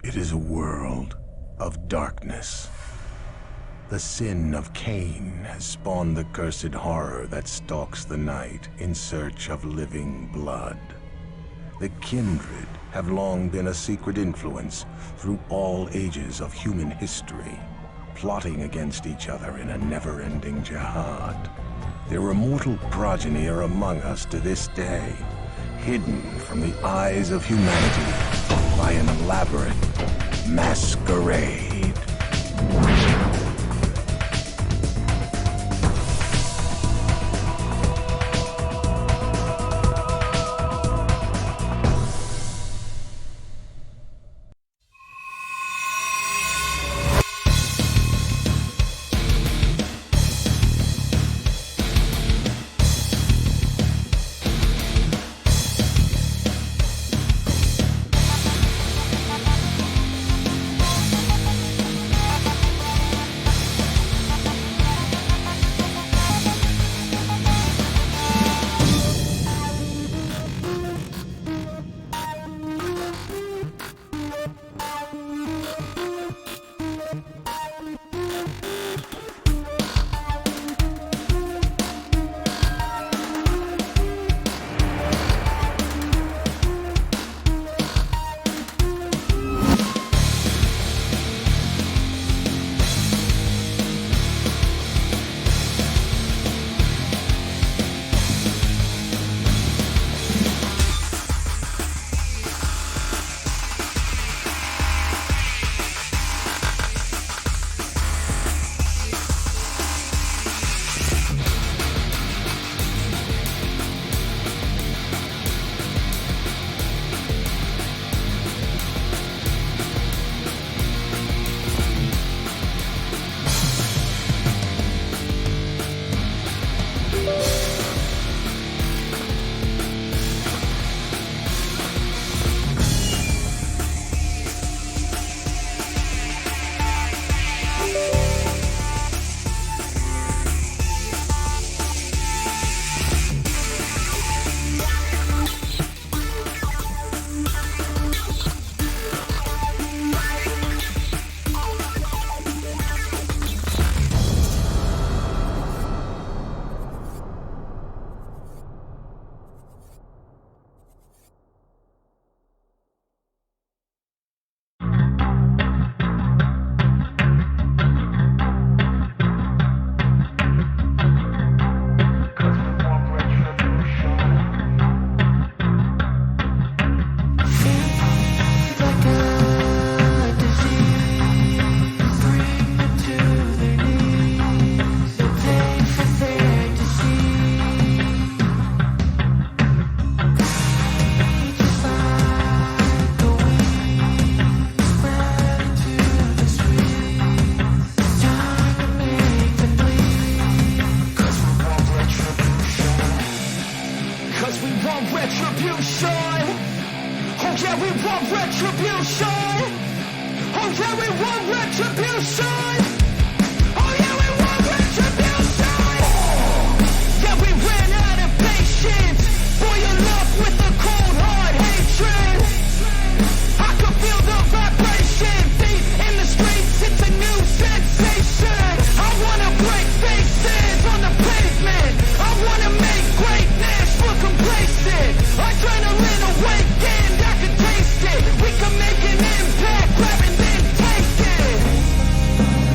It is a world of darkness. The sin of Cain has spawned the cursed horror that stalks the night in search of living blood. The kindred have long been a secret influence through all ages of human history, plotting against each other in a never-ending jihad. Their immortal progeny are among us to this day, hidden from the eyes of humanity by an elaborate masquerade.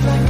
Like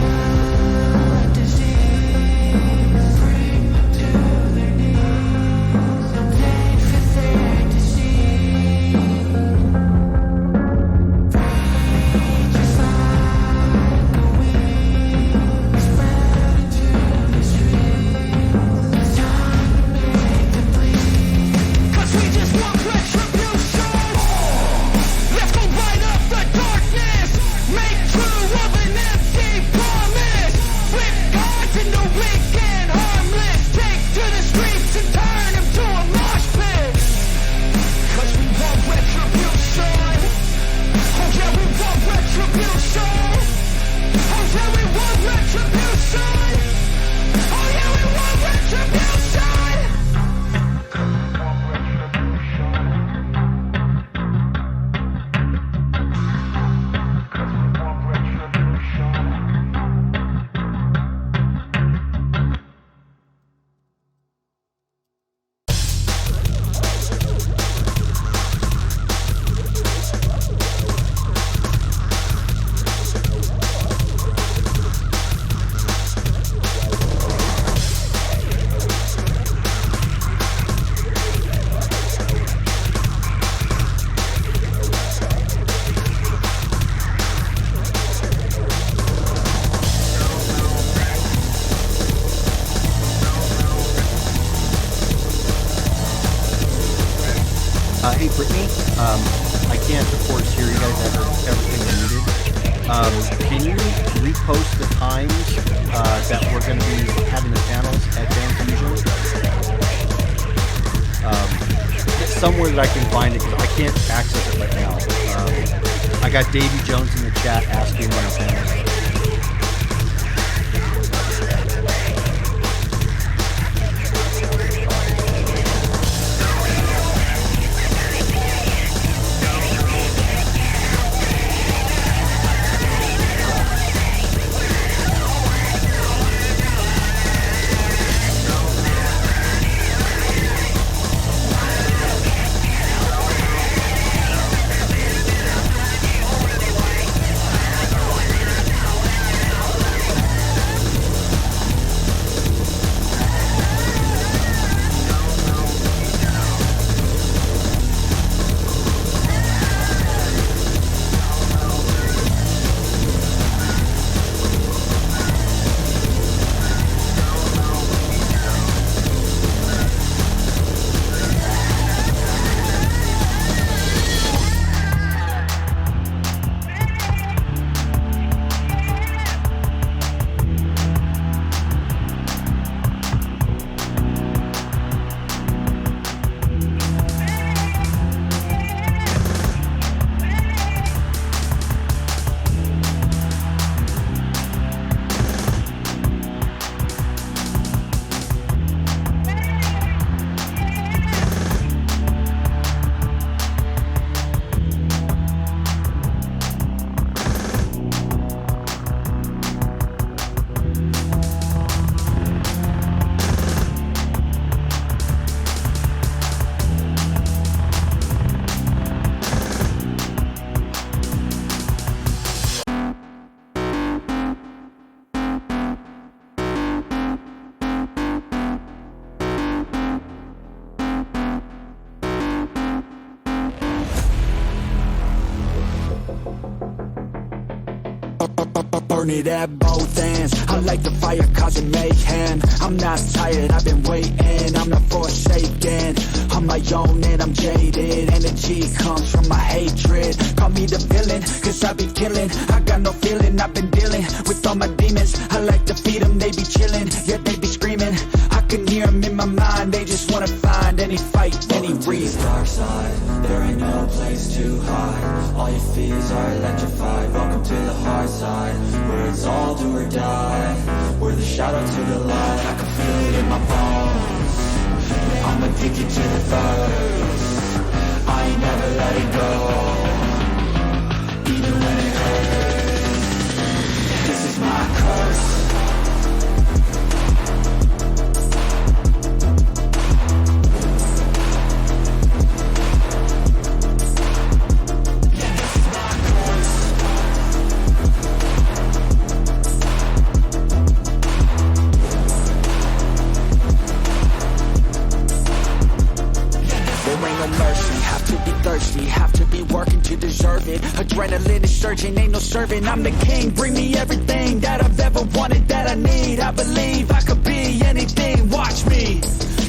Hey, Brittany, I can't, of course, hear you guys everything muted. Can you repost the times that we're going to be having the panels at Fan Fusion? Somewhere that I can find it, because I can't access it right now. I got Davy Jones in the chat asking when the panels. Burn it at both ends. I like the fire causing mayhem. I'm not tired, I've been waiting. I'm not forsaken. I'm my own and I'm jaded. Energy comes from my hatred. Call me the villain, cause I be killing. I got no feeling, I've been dealing with all my demons. I like to feed them, they be chilling. Yeah, they be screaming. I can hear them in my mind. They just wanna find any fight, any reason. Dark side, there ain't no place to hide. All your fears are electrified. Welcome to the hard side, where it's all do or die. We're the shadow to the light. I can feel it in my bones. I'm addicted to the thirst. I ain't never letting go, even when it hurts. This is my curse. Have to be working to deserve it. Adrenaline is surging, ain't no serving. I'm the king, bring me everything that I've ever wanted, that I need. I believe I could be anything, watch me.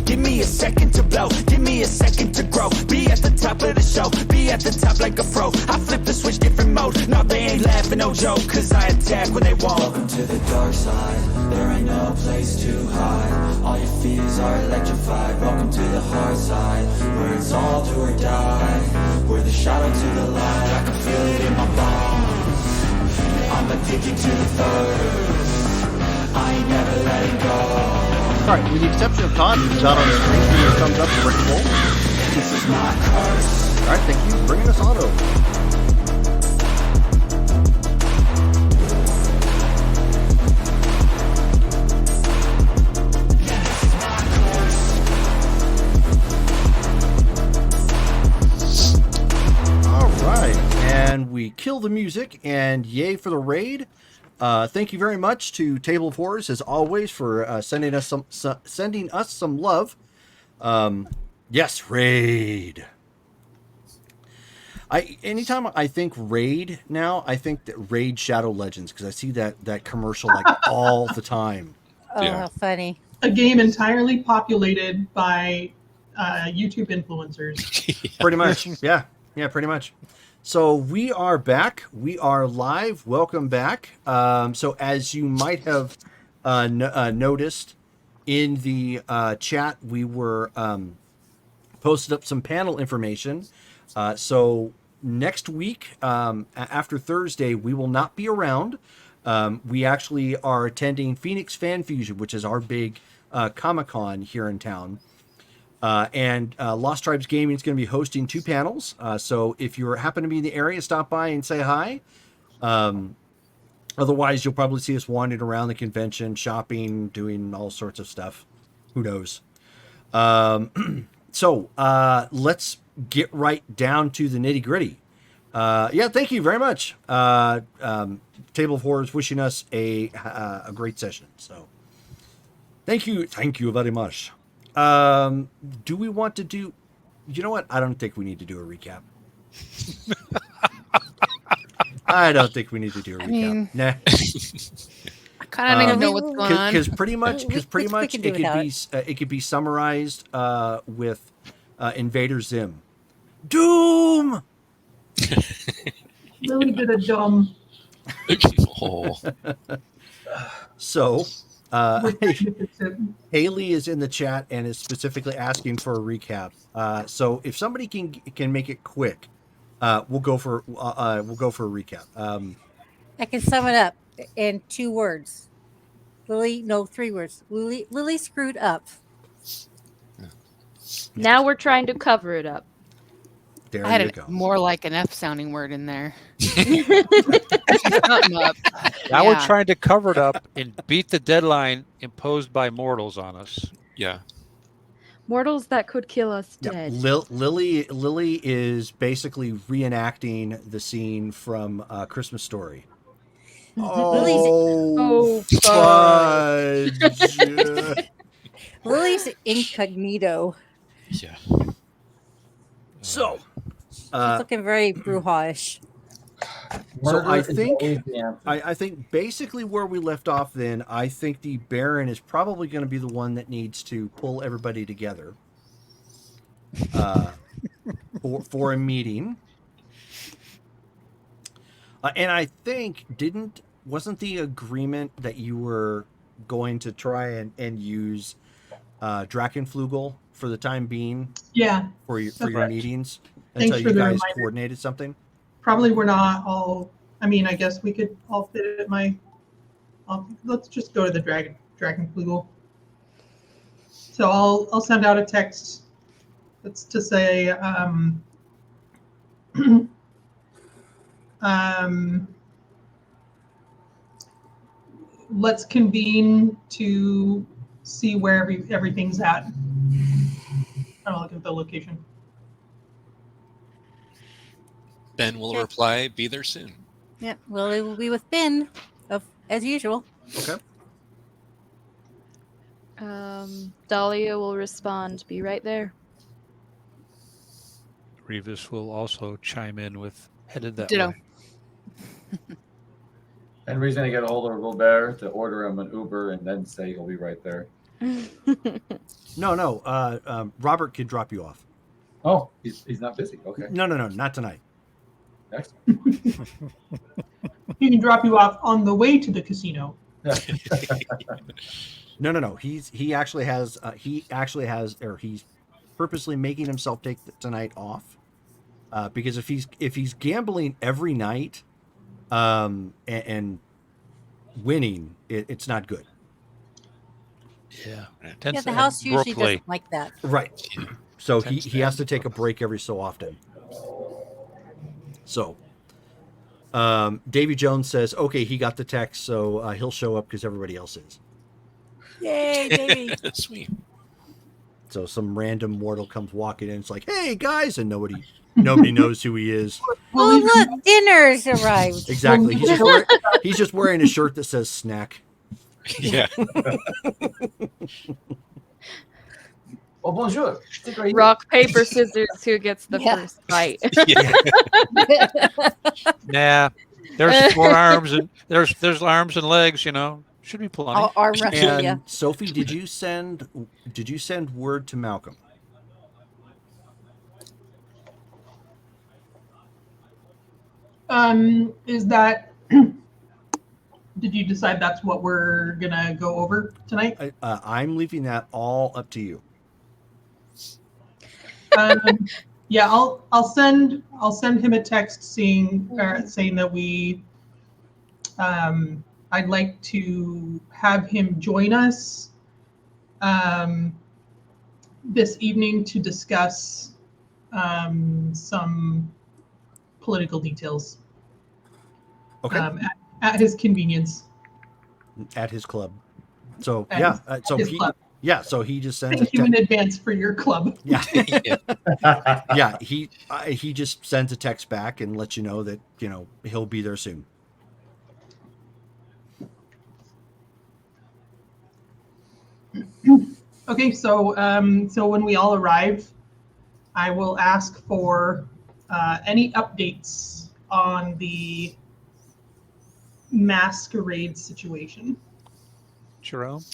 Give me a second to blow, give me a second to grow. Be at the top of the show, be at the top like a pro. I flip the switch, different mode. No, they ain't laughing, no joke, cause I attack when they won't. Welcome to the dark side, there ain't no place to hide. All your fears are electrified. Welcome to the hard side, where it's all do or die. We're the shadow to the light. I can feel it in my bones. I'm addicted to the thirst. I ain't never letting go. Alright, with the exception of Todd, who's out on the screen, give me a thumbs up for Rick Bolt. This is my curse. Alright, thank you. Bringing us auto. Alright, and we kill the music, and yay for the raid. Thank you very much to Table of Horrors, as always, for sending us some love. Yes, raid. Anytime I think raid now, I think that Raid Shadow Legends, because I see that commercial like all the time. Oh, yeah. How funny. A game entirely populated by YouTube influencers. Pretty much. Yeah. Yeah, pretty much. So we are back. We are live. Welcome back. So as you might have noticed in the chat, we were posted up some panel information. So next week, after Thursday, we will not be around. We actually are attending Phoenix Fan Fusion, which is our big Comic-Con here in town. And Lost Tribes Gaming is going to be hosting 2 panels. So if you happen to be in the area, stop by and say hi. Otherwise, you'll probably see us wandering around the convention, shopping, doing all sorts of stuff. Who knows? So let's get right down to the nitty gritty. Yeah, thank you very much. Table of Horrors wishing us a great session. So thank you very much. Do we want to do? You know what? I don't think we need to do a recap. I don't think we need to do a recap. Nah. I kind of don't even know what's going on. Because pretty much it could be summarized with Invader Zim. Doom. Lily did a dumb. Oh. So, Haley is in the chat and is specifically asking for a recap. So if somebody can make it quick, we'll go for a recap. I can sum it up in 2 words. 3 words. Lily screwed up. Now we're trying to cover it up. There I had you go. more like an F sounding word in there. Now we're trying to cover it up and beat the deadline imposed by mortals on us. Yeah. Mortals that could kill us Yep. dead. Lily is basically reenacting the scene from Christmas Story. Oh, fudge. Lily's incognito. Yeah. So, She's looking very Bruja-ish. So I think basically where we left off then, I think the Baron is probably going to be the one that needs to pull everybody together for a meeting. And I think wasn't the agreement that you were going to try and use Drakenflugel for the time being? Yeah. For your meetings Thanks until for you the guys reminder. coordinated something? Probably we're not all. I mean, I guess we could all fit at my. Let's just go to the Drakenflugel. So I'll send out a text. That's to say, let's convene to see where everything's at. I'll look at the location. Ben will reply, be there soon. Yeah, well, it will be with Ben, as usual. Okay. Dahlia will respond, be right there. Revis will also chime in with headed that Ditto. way. Henry's going to get a hold of Robert to order him an Uber and then say he'll be right there. No. Robert could drop you off. Oh, he's not busy. Okay. No, not tonight. Next. He can drop you off on the way to the casino. No. He actually has, or he's purposely making himself take tonight off, because if he's gambling every night, and winning, it's not good. Yeah. Yeah, the house usually doesn't like that. Right. So he has to take a break every so often. So, Davy Jones says, okay, he got the text, so he'll show up because everybody else is. Yay, Davy. Sweet. So some random mortal comes walking in. It's like, hey, guys, and nobody knows who he is. Oh, look, dinner's arrived. Exactly. He's just wearing a shirt that says snack. Yeah. Oh, bonjour. Rock, paper, scissors, who gets the first bite? Nah, there's 4 arms and there's arms and legs. Should be plenty. Arm wrestling, And yeah. Sophie, did you send word to Malcolm? Is that? Did you decide that's what we're gonna go over tonight? I'm leaving that all up to you. Yeah, I'll send him a text saying that we I'd like to have him join us this evening to discuss some political details. Okay. At his convenience. At his club. So At yeah, his, so his he club. so he just sends. Thank you in advance for your club. Yeah, yeah. He just sends a text back and lets you know that he'll be there soon. Okay, so when we all arrive, I will ask for any updates on the masquerade situation. Jerome,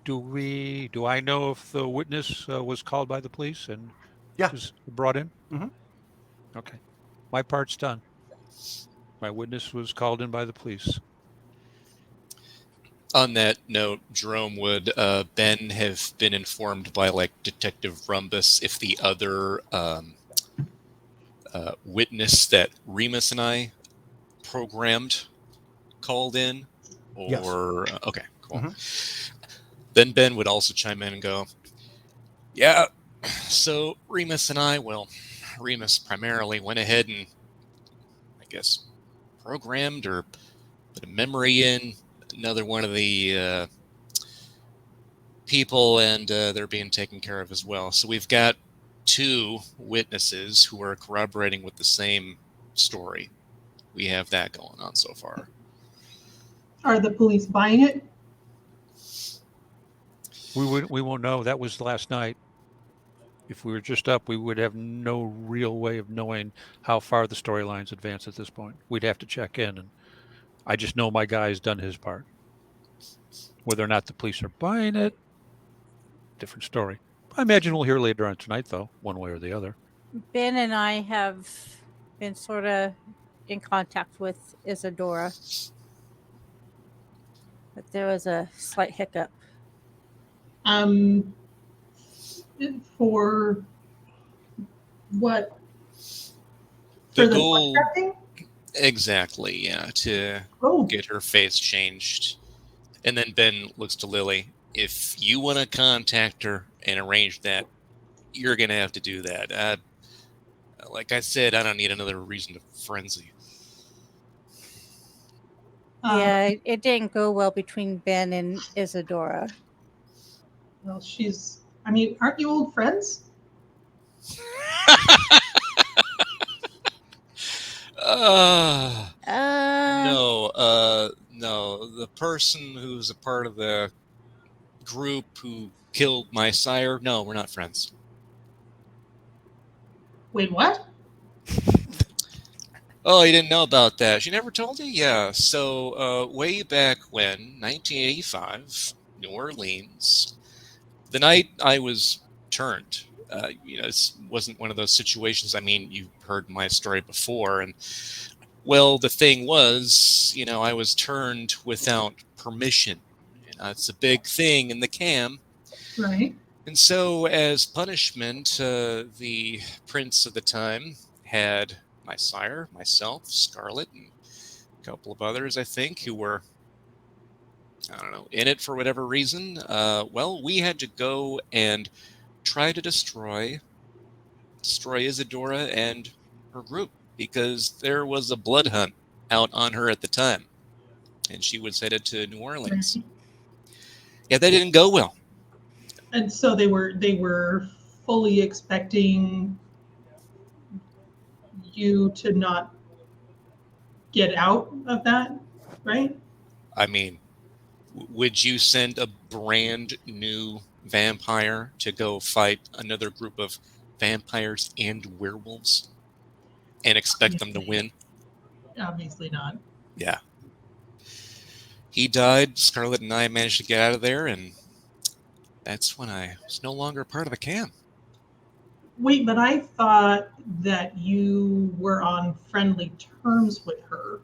do I know if the witness was called by the police and was brought in? Mm-hmm. Okay, my part's done. My witness was called in by the police. On that note, Jerome, would Ben have been informed by Detective Rumbus if the other witness that Remus and I programmed called in? Or yes. Okay, cool. Mm-hmm. Then Ben would also chime in and go, "Yeah, so Remus and I, Remus primarily went ahead and, I guess, programmed or put a memory in another one of the people, and they're being taken care of as well. So we've got 2 witnesses who are corroborating with the same story. We have that going on so far." Are the police buying it? We won't know. That was last night. If we were just up, we would have no real way of knowing how far the storylines advance at this point. We'd have to check in, and I just know my guy's done his part. Whether or not the police are buying it, different story. I imagine we'll hear later on tonight, though, one way or the other. Ben and I have been sort of in contact with Isadora, but there was a slight hiccup. For what? The For the goal, contracting? exactly, yeah, to get her face changed. And then Ben looks to Lily. If you want to contact her and arrange that, you're going to have to do that. Like I said, I don't need another reason to frenzy. Yeah, it didn't go well between Ben and Isadora. Well, aren't you old friends? No. The person who's a part of the group who killed my sire, no, we're not friends. Wait, what? Oh, you didn't know about that? She never told you? Yeah. So, way back when, 1985, New Orleans, the night I was turned, it wasn't one of those situations. I mean, you've heard my story before, and well, the thing was, I was turned without permission. It's a big thing in the cam. Right. And so, as punishment, the prince of the time had my sire, myself, Scarlet, and a couple of others, I think, who were, I don't know, in it for whatever reason. We had to go and try to destroy Isadora and her group, because there was a blood hunt out on her at the time, and she was headed to New Orleans. Right. Yeah, that didn't go well. And so they were fully expecting you to not get out of that, right? I mean, would you send a brand new vampire to go fight another group of vampires and werewolves and expect them to win? Obviously not. Yeah. He died. Scarlet and I managed to get out of there, and that's when I was no longer part of the cam. Wait, but I thought that you were on friendly terms with her.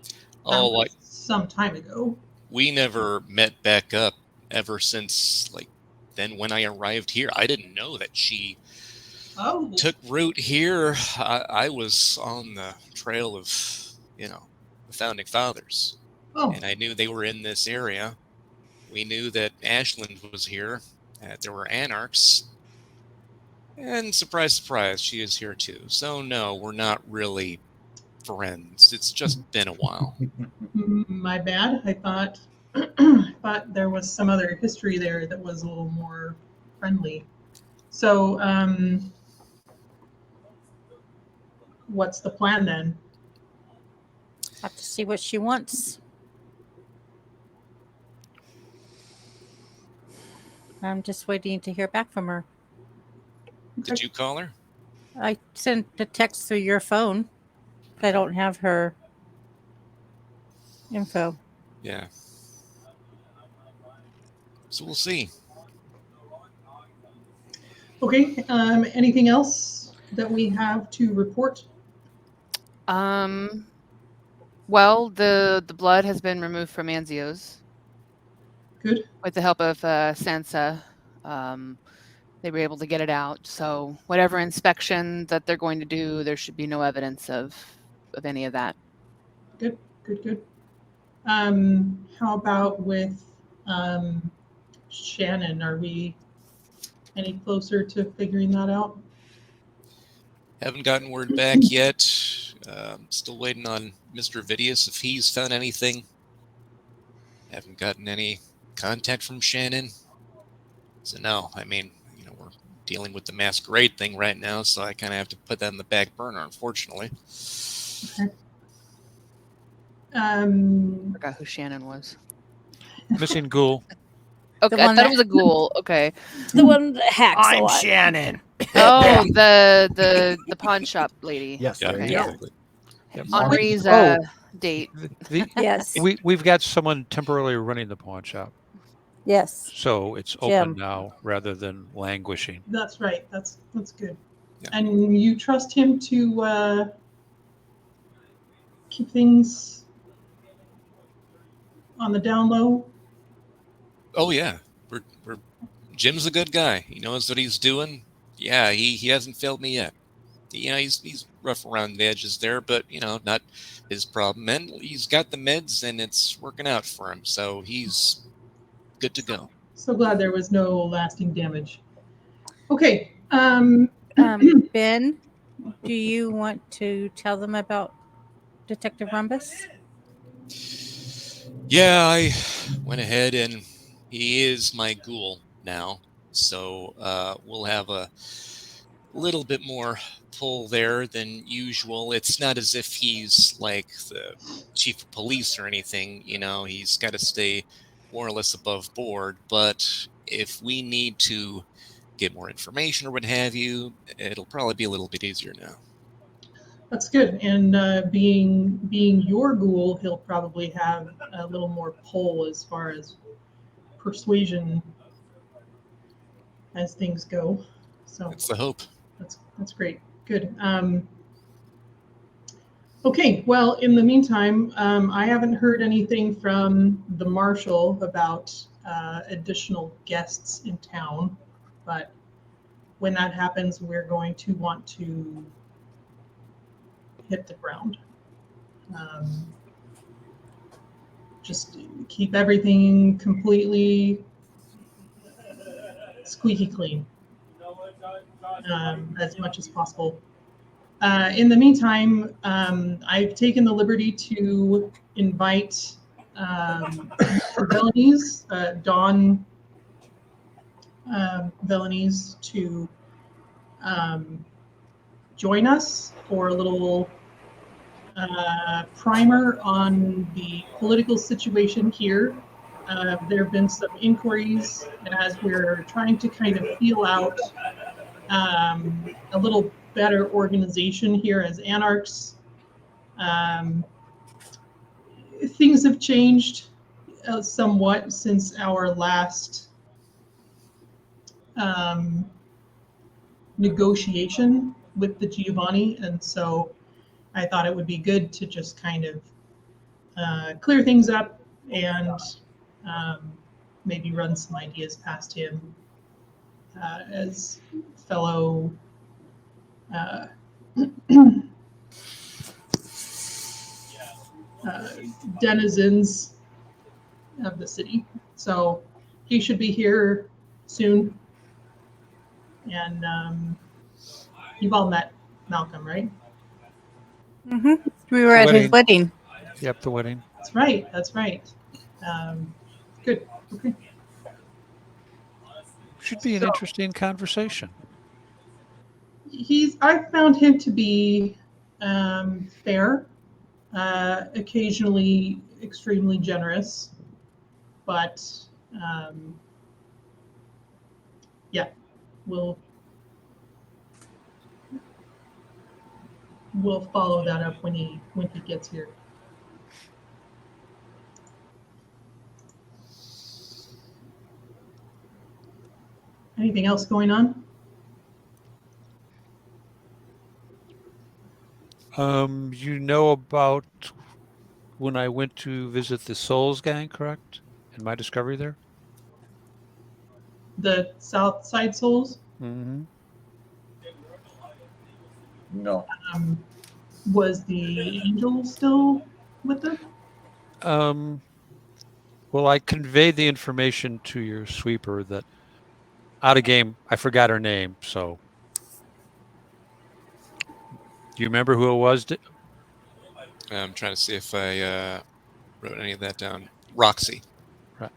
That Oh, was some time ago. we never met back up ever since, like, then when I arrived here. I didn't know that she took root here. I was on the trail of, the founding fathers. Oh. And I knew they were in this area. We knew that Ashland was here, that there were anarchs. And surprise, surprise, she is here too. So no, we're not really friends. It's just been a while. My bad. I thought thought there was some other history there that was a little more friendly. So, what's the plan then? Have to see what she wants. I'm just waiting to hear back from her. Did you call her? I sent a text through your phone. I don't have her info. Yeah. So we'll see. Okay. Anything else that we have to report? Well, the blood has been removed from Anzio's. Good. With the help of Sansa, they were able to get it out. So whatever inspection that they're going to do, there should be no evidence of any of that. Good. How about with Shannon? Are we any closer to figuring that out? Haven't gotten word back yet. Still waiting on Mr. Vidius if he's found anything. Haven't gotten any contact from Shannon. So no, I mean, we're dealing with the masquerade thing right now, so I kind of have to put that in the back burner, unfortunately. Okay. I forgot who Shannon was. Missing ghoul. Okay, I thought it was a ghoul. Okay. The one that hacks a I'm lot. Shannon. Oh, the pawn shop lady. Yes. Yeah, there you Yeah. go. exactly. Yep. Henri's Oh. date. Yes. We've got someone temporarily running the pawn shop, Yes. so it's Jim. open now rather than languishing. That's right. That's good. Yeah. And you trust him to keep things on the down low? Oh yeah, we're Jim's a good guy. He knows what he's doing. Yeah, he hasn't failed me yet. He's rough around the edges there, but not his problem. And he's got the meds, and it's working out for him. So he's good to go. So glad there was no lasting damage. Okay. Ben, do you want to tell them about Detective Rumbus? Yeah, I went ahead, and he is my ghoul now. So we'll have a little bit more pull there than usual. It's not as if he's like the chief of police or anything. He's got to stay more or less above board. But if we need to get more information or what have you, it'll probably be a little bit easier now. That's good. And being your ghoul, he'll probably have a little more pull as far as persuasion as things go. So That's the hope. That's great. Good. Okay. Well, in the meantime, I haven't heard anything from the marshal about additional guests in town, but when that happens, we're going to want to hit the ground. Just keep everything completely squeaky clean as much as possible. In the meantime, I've taken the liberty to invite Villainies, Dawn Villainies, to join us for a little primer on the political situation here. There have been some inquiries as we're trying to kind of feel out a little better organization here as anarchs. Things have changed somewhat since our last negotiation with the Giovanni, and so I thought it would be good to just kind of clear things up and maybe run some ideas past him as fellow denizens of the city. So he should be here soon. And you've all met Malcolm, right? Mm-hmm. We were at his wedding. Yep, the wedding. That's right. That's right. Good. Okay. Should be an interesting conversation. I found him to be fair, occasionally extremely generous, but yeah, we'll follow that up when he gets here. Anything else going on? You know about when I went to visit the Souls gang, correct? And my discovery there? The South Side Souls? Mm-hmm. No. Was the angel still with them? Well, I conveyed the information to your sweeper that out of game, I forgot her name, so. Do you remember who it was? I'm trying to see if I wrote any of that down. Roxy. Right.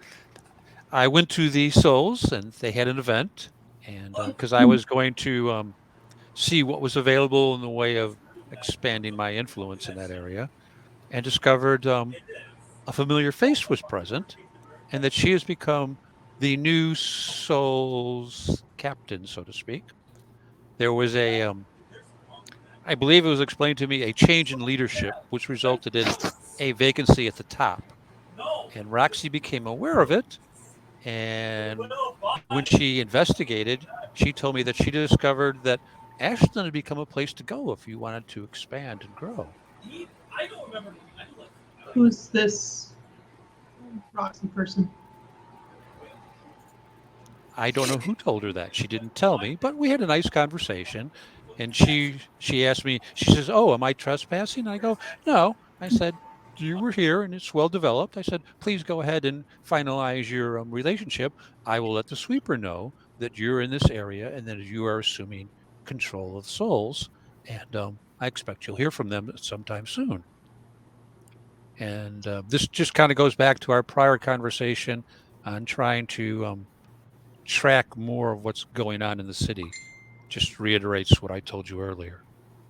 I went to the Souls and they had an event, and because I was going to see what was available in the way of expanding my influence in that area, and discovered a familiar face was present, and that she has become the new Souls captain, so to speak. There was I believe it was explained to me, a change in leadership, which resulted in a vacancy at the top. And Roxy became aware of it. And when she investigated, she told me that she discovered that Ashland had become a place to go if you wanted to expand and grow. Who's this Roxy person? I don't know who told her that. She didn't tell me, but we had a nice conversation. And she asked me, she says, "Oh, am I trespassing?" I go, "No." I said, "You were here and it's well developed." I said, "Please go ahead and finalize your relationship. I will let the sweeper know that you're in this area and that you are assuming control of souls. And I expect you'll hear from them sometime soon." And this just kind of goes back to our prior conversation on trying to track more of what's going on in the city. Just reiterates what I told you earlier.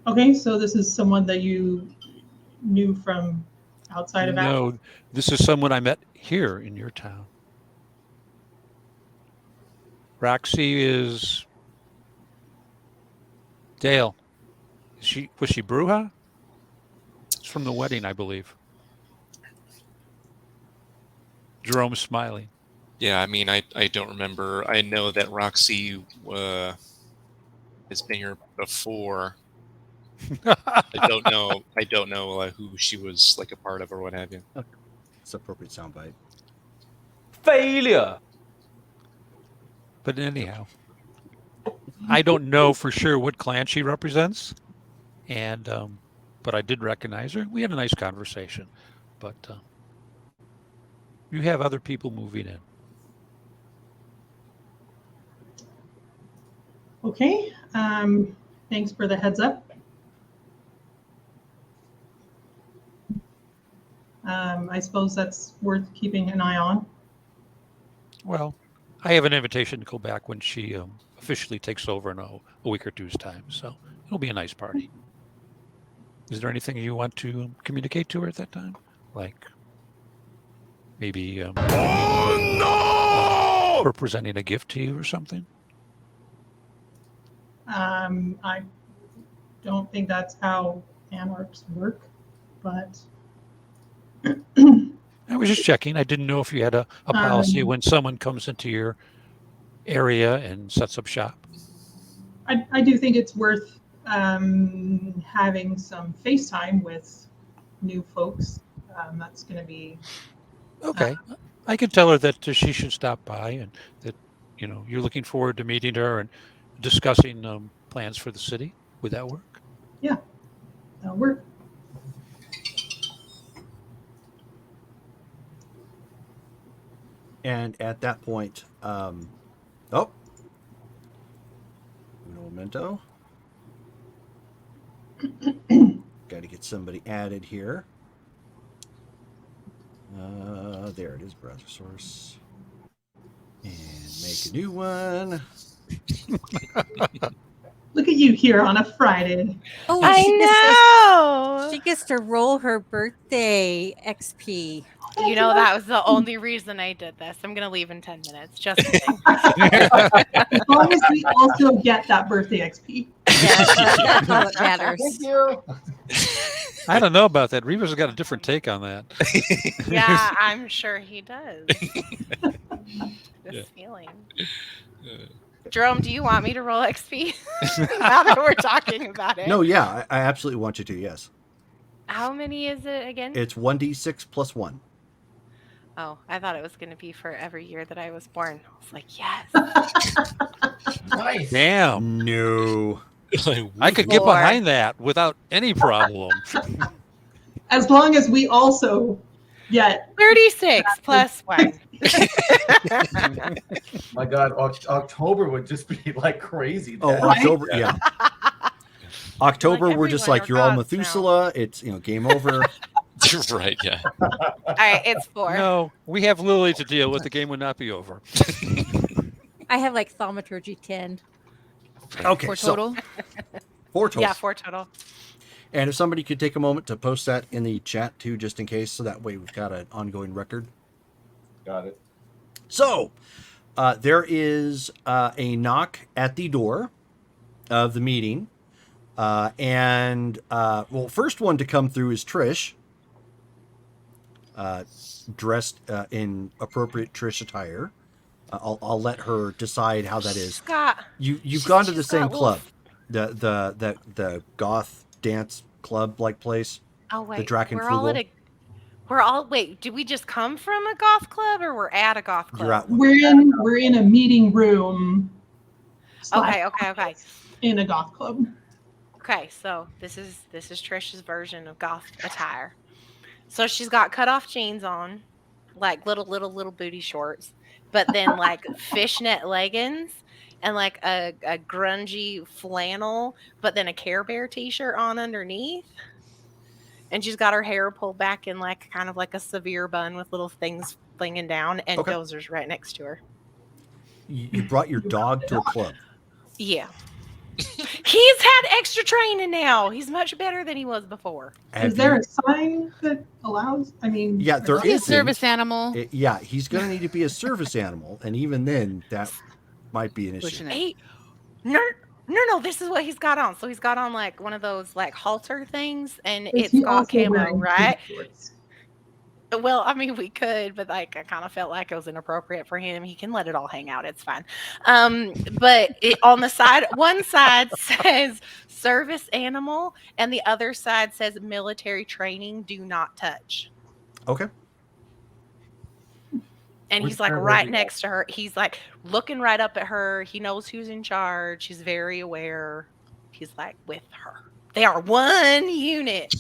Okay, so this is someone that you knew from outside of Ashland? No, this is someone I met here in your town. Roxy is Dale. Was she Bruja? It's from the wedding, I believe. Jerome's smiling. Yeah, I mean, I don't remember. I know that Roxy has been here before. I don't know who she was like a part of or what have you. It's appropriate soundbite. Failure. But anyhow, I don't know for sure what clan she represents, and but I did recognize her. We had a nice conversation, but you have other people moving in. Okay, thanks for the heads up. I suppose that's worth keeping an eye on. Well, I have an invitation to go back when she officially takes over in a week or two's time, so it'll be a nice party. Is there anything you want to communicate to her at that time? Like maybe her presenting a gift to you or something? I don't think that's how anarchs work, but I was just checking. I didn't know if you had a policy when someone comes into your area and sets up shop. I do think it's worth having some FaceTime with new folks. That's going to be Okay. I can tell her that she should stop by and that, you're looking forward to meeting her and discussing plans for the city. Would that work? that'll work. And at that point, un momento. Got to get somebody added here. There it is, browser source. And make a new one. Look at you here on a Friday. Oh, I know. she gets to roll her birthday XP. You know, that was the only reason I did this. I'm gonna leave in 10 minutes. Just kidding. As long as we also get that birthday XP. That's all that matters. Thank you. I don't know about that. Reba's got a different take on that. Yeah, I'm sure he does. This feeling. Jerome, do you want me to roll XP? Now that we're talking about it. No, yeah, I absolutely want you to, yes. How many is it again? It's 1d6 plus 1. Oh, I thought it was going to be for every year that I was born. I was like, yes. Nice. Damn. No. I could get 4. behind that without any problem. As long as we also get 36 plus 1. My God, October would just be like crazy. Oh, then. October, yeah. October, Like we're just everyone like, you're all regards now. Methuselah. It's, game over. Right, yeah. All right, it's 4. No, we have Lily to deal with. The game would not be over. I have like thaumaturgy 10. Okay, 4 so total. 4 total. Yeah, 4 total. And if somebody could take a moment to post that in the chat too, just in case, so that way we've got an ongoing record. Got it. So, there is a knock at the door of the meeting. First one to come through is Trish, dressed in appropriate Trish attire. I'll let her decide how that is. Scott. You've gone to the she's same got club, the goth dance club like place. Oh wait, The Draken we're all at a. We're all wait. Did we just come from a goth club, or we're at a goth club? You're at we're in a meeting room. Okay. In a goth club. Okay, so this is Trish's version of goth attire. So she's got cut off jeans on, like little booty shorts, but then like fishnet leggings and like a grungy flannel, but then a Care Bear t-shirt on underneath. And she's got her hair pulled back in like kind of like a severe bun with little things flinging down, and Okay. Dozer's right next to her. You brought your dog to a club. Yeah. He's had extra training now. He's much better than he was before. Is there a sign that allows? I mean, Yeah, there Be a is. service animal. Yeah, he's going to need to be a service animal, and even then, that might be an issue. Pushing it. Hey, no, this is what he's got on. So he's got on like one of those like halter things, and is it's he got also camo, wearing right? shorts? Well, I mean, we could, but like I kind of felt like it was inappropriate for him. He can let it all hang out. It's fine. But on the side, one side says service animal, and the other side says military training. Do not touch. Okay. And Which he's like part right was he next to her. He's like looking right up at her. He knows who's in charge. He's very aware. He's like with her. They are one unit.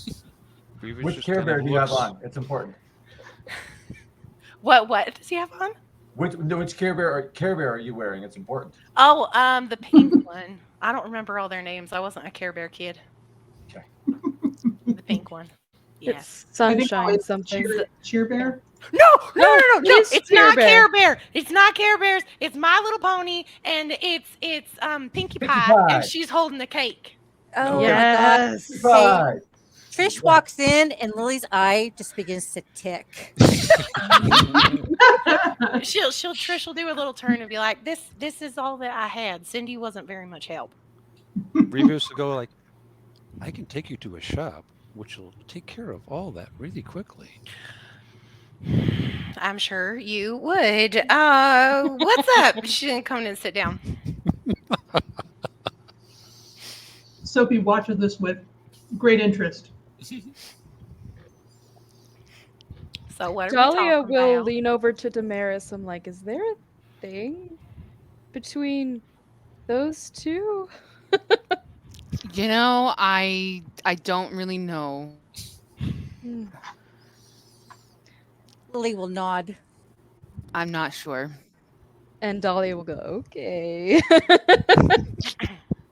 Which Care Bear do you have on? It's important. What does he have on? Which Care Bear are you wearing? It's important. Oh, the pink one. I don't remember all their names. I wasn't a Care Bear kid. Okay. The pink one. Yes. I think Sunshine it's something. Cheer Bear. No. It's It's Care not Bear. Care Bear. It's not Care Bears. It's My Little Pony, and it's Pinkie Pie, Pie. and she's holding the cake. Oh, Yes. my God. Hey, Trish walks in, and Lily's eye just begins to tick. Trish will do a little turn and be like, "This is all that I had. Cindy wasn't very much help." Rebus will go like, I can take you to a shop, which will take care of all that really quickly. I'm sure you would. What's up? She didn't come in and sit down. Sophie watches this with great interest. So what are we Dahlia talking will about? lean over to Damaris. I'm like, is there a thing between those two? You know, I don't really know. Lily will nod. I'm not sure. And Dahlia will go, okay.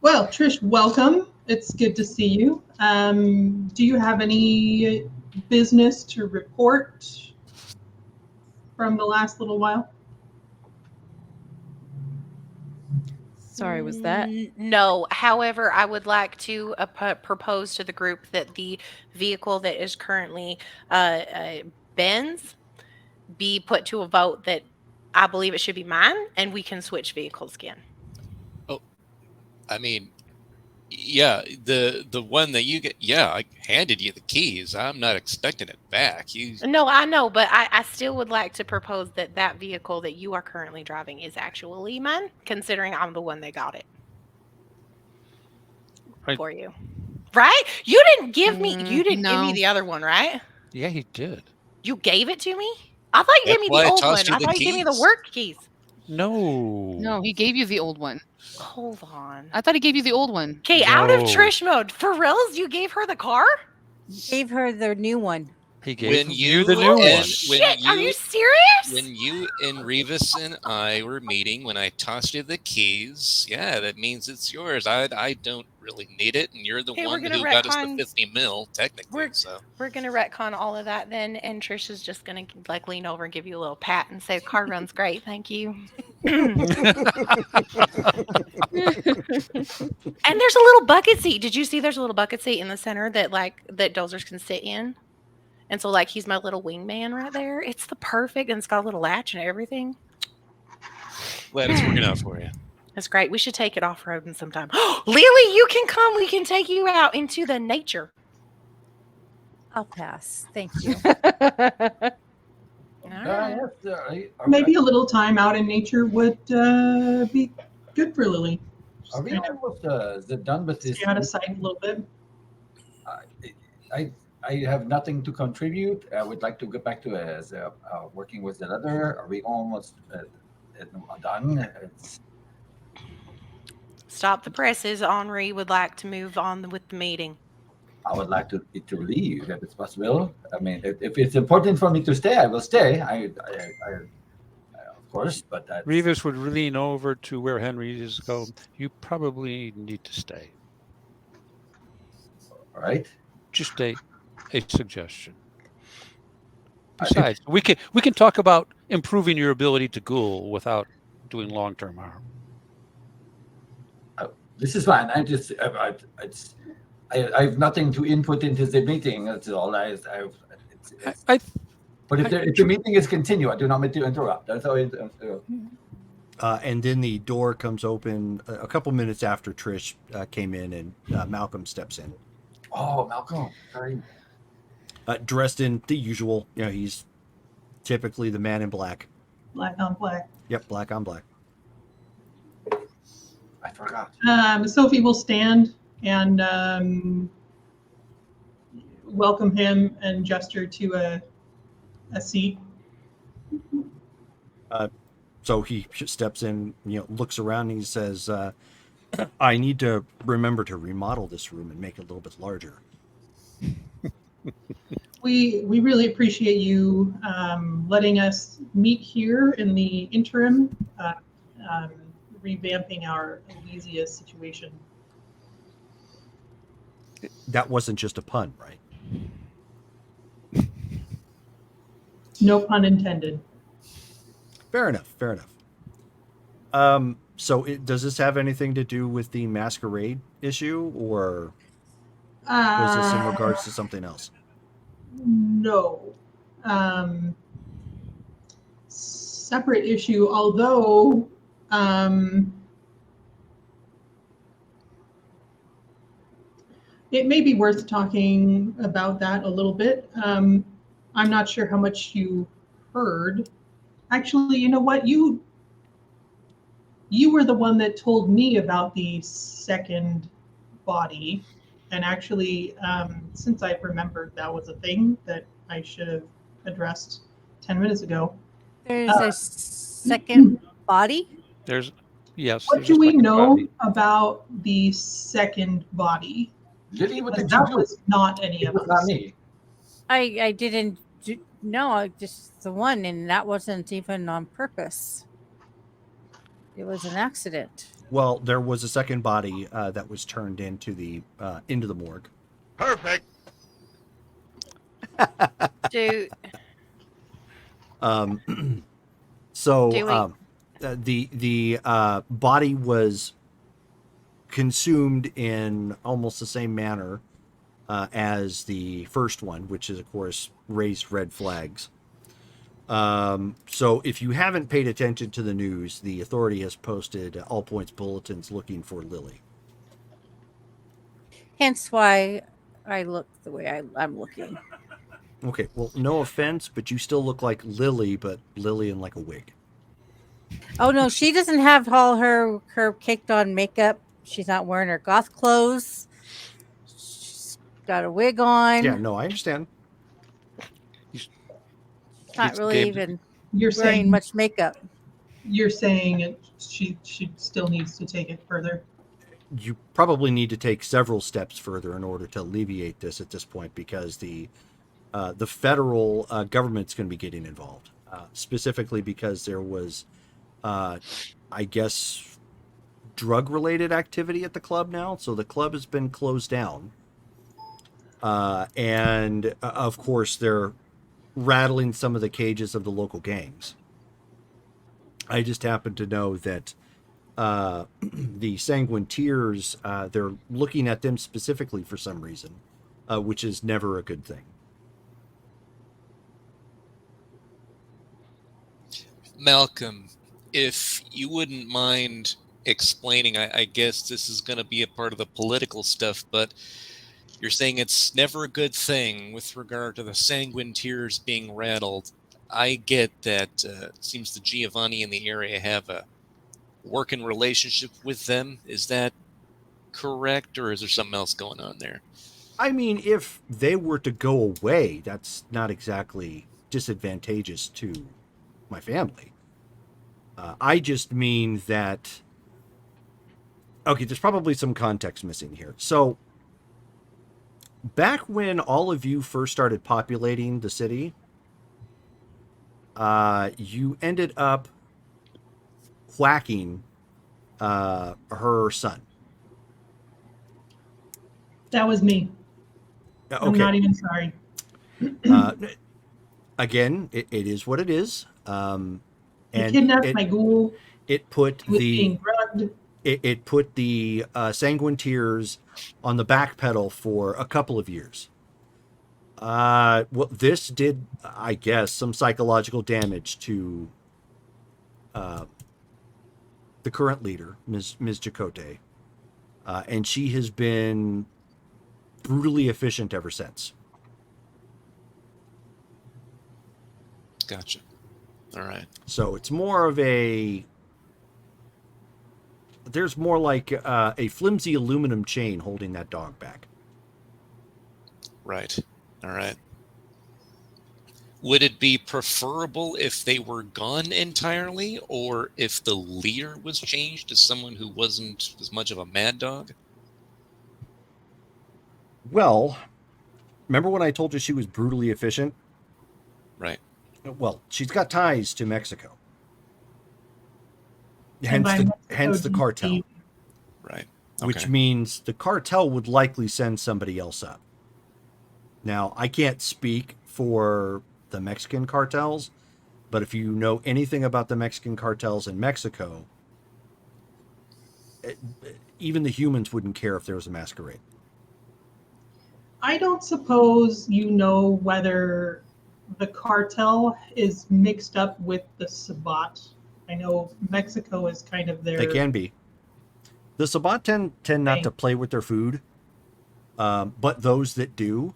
Well, Trish, welcome. It's good to see you. Do you have any business to report from the last little while? Sorry, was that? No. However, I would like to propose to the group that the vehicle that is currently Ben's be put to a vote that I believe it should be mine, and we can switch vehicles again. Oh, I mean, yeah, the one that you get. Yeah, I handed you the keys. I'm not expecting it back. You. No, I know, but I still would like to propose that that vehicle that you are currently driving is actually mine, considering I'm the one that got it for you. Right? You didn't give me. You didn't give me no. the other one, right? Yeah, he did. You gave it to me. I thought you That's gave me why the I old one. tossed you I the thought you gave me the keys. work keys. No. No, he gave you the old one. Hold on. I thought he gave you the old one. Okay, out of No. Trish mode. For reals, you gave her the car? Gave her the new one. He gave When you you the new and one. Shit, are you serious? When you and Revis and I were meeting, when I tossed you the keys, yeah, that means it's yours. I don't really need it, and you're the Okay, we're one gonna who got us the retcon- 50 mil, technically. We're gonna retcon all of that then, and Trish is just gonna like lean over and give you a little pat and say, "Car runs great, thank you." And there's a little bucket seat. Did you see? There's a little bucket seat in the center that dozers can sit in, and so like he's my little wingman right there. It's the perfect, and it's got a little latch and everything. Glad it's working out for you. That's great. We should take it off-roading sometime. Lily, you can come. We can take you out into the nature. I'll pass. Thank you. Maybe a little time out in nature would be good for Lily. Are we almost done with this? Stay out of sight a little bit. I have nothing to contribute. I would like to get back to working with the leather. Are we almost done? Stop the presses. Henri would like to move on with the meeting. I would like to leave if it's possible. I mean, if it's important for me to stay, I will stay. I of course, but that's... Revis would lean over to where Henry is go. You probably need to stay. All right. Just a suggestion. Besides, we can talk about improving your ability to ghoul without doing long-term harm. This is fine. I have nothing to input into the meeting. That's all. But if the meeting is continued, I do not mean to interrupt. That's all. And then the door comes open a couple minutes after Trish came in, and Malcolm steps in. Oh, Malcolm. Sorry. Dressed in the usual, he's typically the man in black. Black on black. Yep, black on black. I forgot. Sophie will stand and welcome him and gesture to a seat. So he steps in, looks around, and he says, I need to remember to remodel this room and make it a little bit larger. We really appreciate you letting us meet here in the interim, revamping our Elysia situation. That wasn't just a pun, right? No pun intended. Fair enough. So does this have anything to do with the masquerade issue, or was this in regards to something else? No. Separate issue, although it may be worth talking about that a little bit. I'm not sure how much you heard. Actually, you know what? You were the one that told me about the second body. And actually, since I've remembered that was a thing that I should have addressed 10 minutes ago. There's a second body. There's yes. What There's do a we second know body. about the second body? Lily, what Because did you that do? was not any It of was us. not me. I didn't no, I just the one, and that wasn't even on purpose. It was an accident. Well, there was a second body that was turned into the morgue. Perfect. Do So Do we- the body was consumed in almost the same manner as the first one, which is of course raised red flags. So if you haven't paid attention to the news, the authority has posted all points bulletins looking for Lily. Hence why I look the way I'm looking. Okay, well, no offense, but you still look like Lily, but Lily in like a wig. Oh no, she doesn't have all her caked on makeup. She's not wearing her goth clothes. She's got a wig on. Yeah, no, I understand. She's not It's really Gabe. even You're wearing saying much makeup. you're saying she still needs to take it further. You probably need to take several steps further in order to alleviate this at this point, because the federal government's going to be getting involved, specifically because there was, I guess, drug-related activity at the club now. So the club has been closed down, and of course they're rattling some of the cages of the local gangs. I just happen to know that the Sanguine Tears, they're looking at them specifically for some reason, which is never a good thing. Malcolm, if you wouldn't mind explaining, I guess this is going to be a part of the political stuff, but you're saying it's never a good thing with regard to the Sanguine Tears being rattled. I get that it seems the Giovanni in the area have a working relationship with them. Is that correct, or is there something else going on there? I mean, if they were to go away, that's not exactly disadvantageous to my family. I just mean that... Okay, there's probably some context missing here. So, back when all of you first started populating the city, you ended up whacking her son. That was me. Okay. I'm not even sorry. Again, it is what it is. You kidnapped my ghoul. It put He was the being drugged. it put the Sanguine Tears on the back pedal for a couple of years. Well, this did, I guess, some psychological damage to the current leader, Ms. Jacote, and she has been brutally efficient ever since. Gotcha. All right. So it's more of a... There's more like a flimsy aluminum chain holding that dog back. Right. All right. Would it be preferable if they were gone entirely, or if the leader was changed to someone who wasn't as much of a mad dog? Well, remember when I told you she was brutally efficient? Right. Well, she's got ties to Mexico. And by Hence the Mexico, cartel. Right. Which Okay. means the cartel would likely send somebody else up. Now, I can't speak for the Mexican cartels, but if you know anything about the Mexican cartels in Mexico, even the humans wouldn't care if there was a masquerade. I don't suppose you know whether the cartel is mixed up with the Sabbat. I know Mexico is kind of their... They can be. The Sabbat tend not to play with their food, but those that do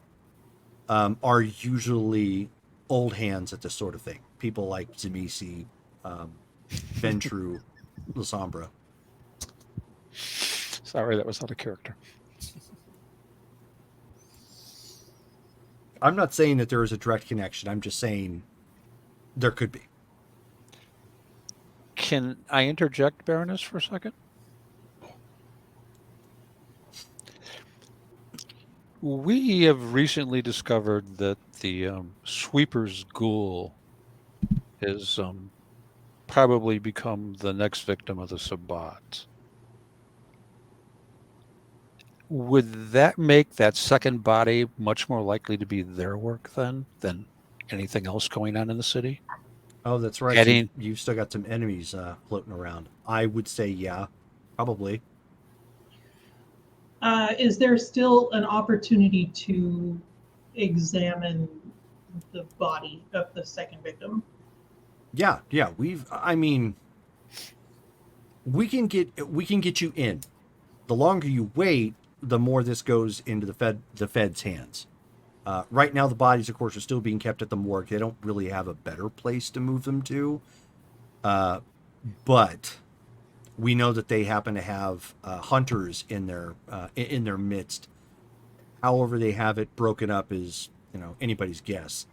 are usually old hands at this sort of thing. People like Zamisi, Ventru, Lasombra. Sorry, that was out of character. I'm not saying that there is a direct connection. I'm just saying there could be. Can I interject, Baroness, for a second? We have recently discovered that the sweeper's ghoul has probably become the next victim of the Sabbat. Would that make that second body much more likely to be their work then than anything else going on in the city? Oh, that's right. Adding, You've still got some enemies floating around. I would say, yeah, probably. Is there still an opportunity to examine the body of the second victim? Yeah. I mean, we can get you in. The longer you wait, the more this goes into the Fed's hands. Right now, the bodies, of course, are still being kept at the morgue. They don't really have a better place to move them to. But we know that they happen to have hunters in their midst. However, they have it broken up is anybody's guess.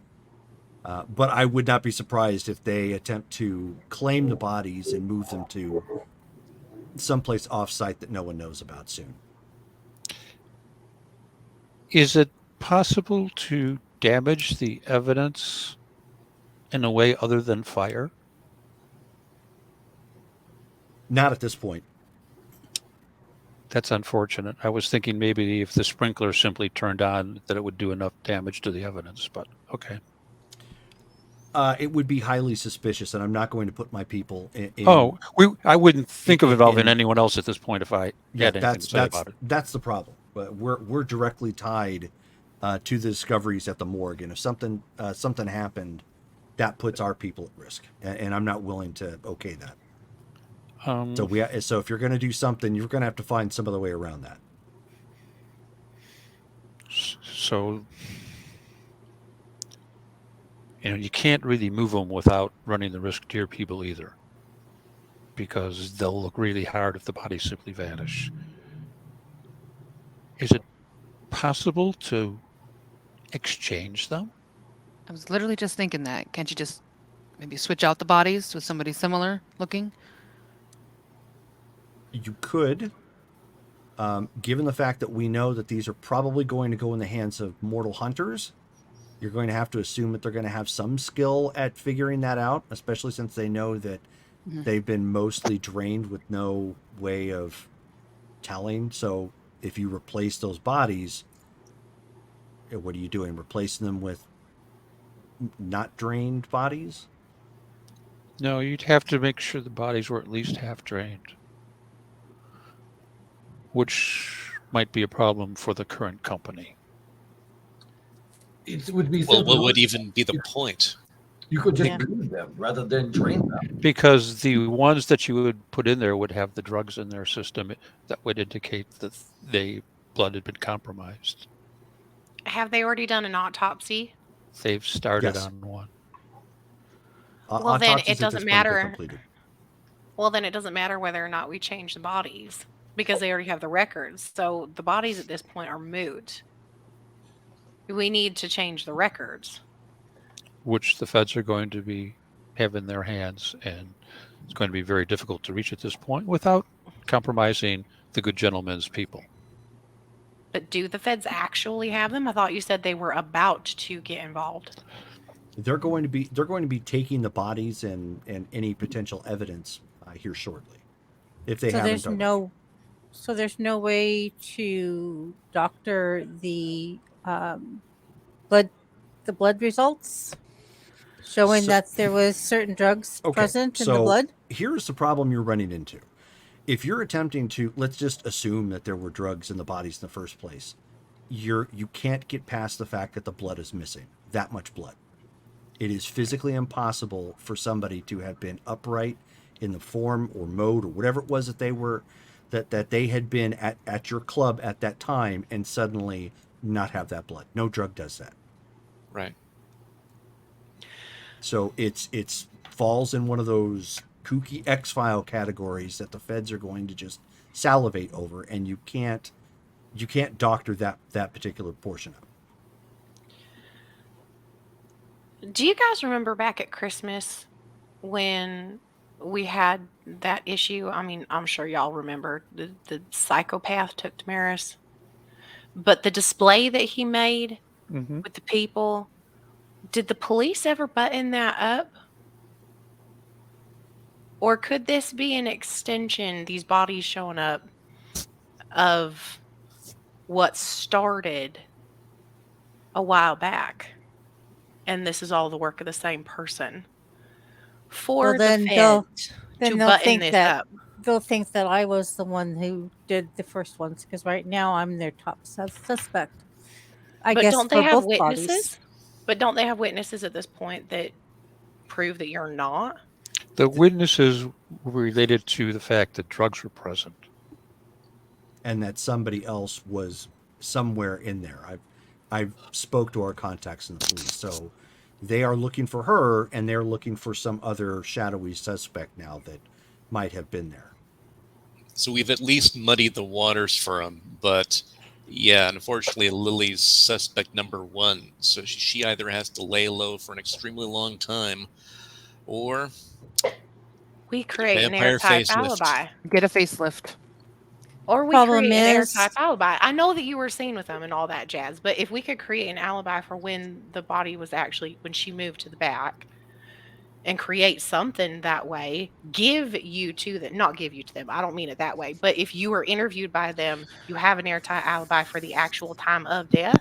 But I would not be surprised if they attempt to claim the bodies and move them to someplace off-site that no one knows about soon. is it possible to damage the evidence in a way other than fire? Not at this point. That's unfortunate. I was thinking maybe if the sprinkler simply turned on that it would do enough damage to the evidence, but okay. It would be highly suspicious, and I'm not going to put my people in. I wouldn't think of involving anyone else at this point if I had anything to say about it. That's the problem. But we're directly tied to the discoveries at the morgue, and if something happened, that puts our people at risk, and I'm not willing to okay that. So if you're going to do something, you're going to have to find some other way around that. So you can't really move them without running the risk to your people either, because they'll look really hard if the bodies simply vanish. Is it possible to exchange them? I was literally just thinking that. Can't you just maybe switch out the bodies with somebody similar looking? You could, given the fact that we know that these are probably going to go in the hands of mortal hunters. You're going to have to assume that they're going to have some skill at figuring that out, especially since they know that they've been mostly drained with no way of telling. So if you replace those bodies, what are you doing? Replacing them with not drained bodies? No, you'd have to make sure the bodies were at least half drained, which might be a problem for the current company. It would be Well, simple. what would even be the point? You could just bleed them rather than drain them. Because the ones that you would put in there would have the drugs in their system that would indicate that blood had been compromised. Have they already done an autopsy? They've started Yes. on one. Well, then Autopsies it at this doesn't point have been matter. completed. Well, then it doesn't matter whether or not we change the bodies because they already have the records. So the bodies at this point are moot. We need to change the records. Which the feds are going to have in their hands, and it's going to be very difficult to reach at this point without compromising the good gentleman's people. But do the feds actually have them? I thought you said they were about to get involved. They're going to be taking the bodies and any potential evidence here shortly, if they haven't already. So there's no way to doctor the blood results showing that there was certain drugs present in the blood. Here's the problem you're running into. If you're attempting to, let's just assume that there were drugs in the bodies in the first place, you can't get past the fact that the blood is missing. That much blood. It is physically impossible for somebody to have been upright in the form or mode or whatever it was that they were, that they had been at your club at that time and suddenly not have that blood. No drug does that. Right. So it's falls in one of those kooky X-File categories that the feds are going to just salivate over, and you can't you can't doctor that particular portion of it. Do you guys remember back at Christmas when we had that issue? I mean, I'm sure y'all remember the psychopath took Damaris, but the display that he made Mm-hmm. with the people, did the police ever button that up? Or could this be an extension, these bodies showing up, of what started a while back? And this is all the work of the same person for Well, then the they'll feds then to they'll button think this that up. they'll think that I was the one who did the first ones because right now I'm their top suspect. I But guess don't for they have both parties. witnesses? But don't they have witnesses at this point that prove that you're not? The witnesses were related to the fact that drugs were present. And that somebody else was somewhere in there. I've spoke to our contacts in the police, so they are looking for her, and they're looking for some other shadowy suspect now that might have been there. So we've at least muddied the waters for him, but yeah, unfortunately, Lily's suspect number one. So she either has to lay low for an extremely long time, or We create an vampire airtight facelift. alibi. Get a facelift. Or we Problem create an is- airtight alibi. I know that you were seen with them and all that jazz, but if we could create an alibi for when the body was actually, when she moved to the back, and create something that way, give you to them, not give you to them, I don't mean it that way, but if you were interviewed by them, you have an airtight alibi for the actual time of death,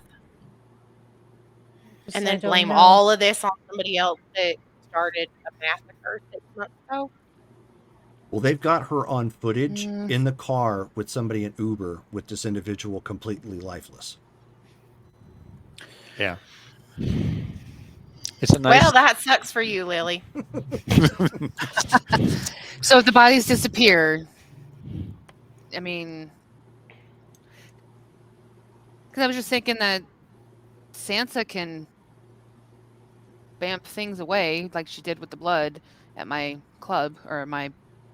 and I then don't blame know. all of this on somebody else that started a massacre 6 months ago. Well, they've got her on footage Mm. in the car with somebody in Uber with this individual completely lifeless. Yeah. It's a nice. Well, that sucks for you, Lily. So if the bodies disappear, I mean, because I was just thinking that Sansa can vamp things away like she did with the blood at my club or my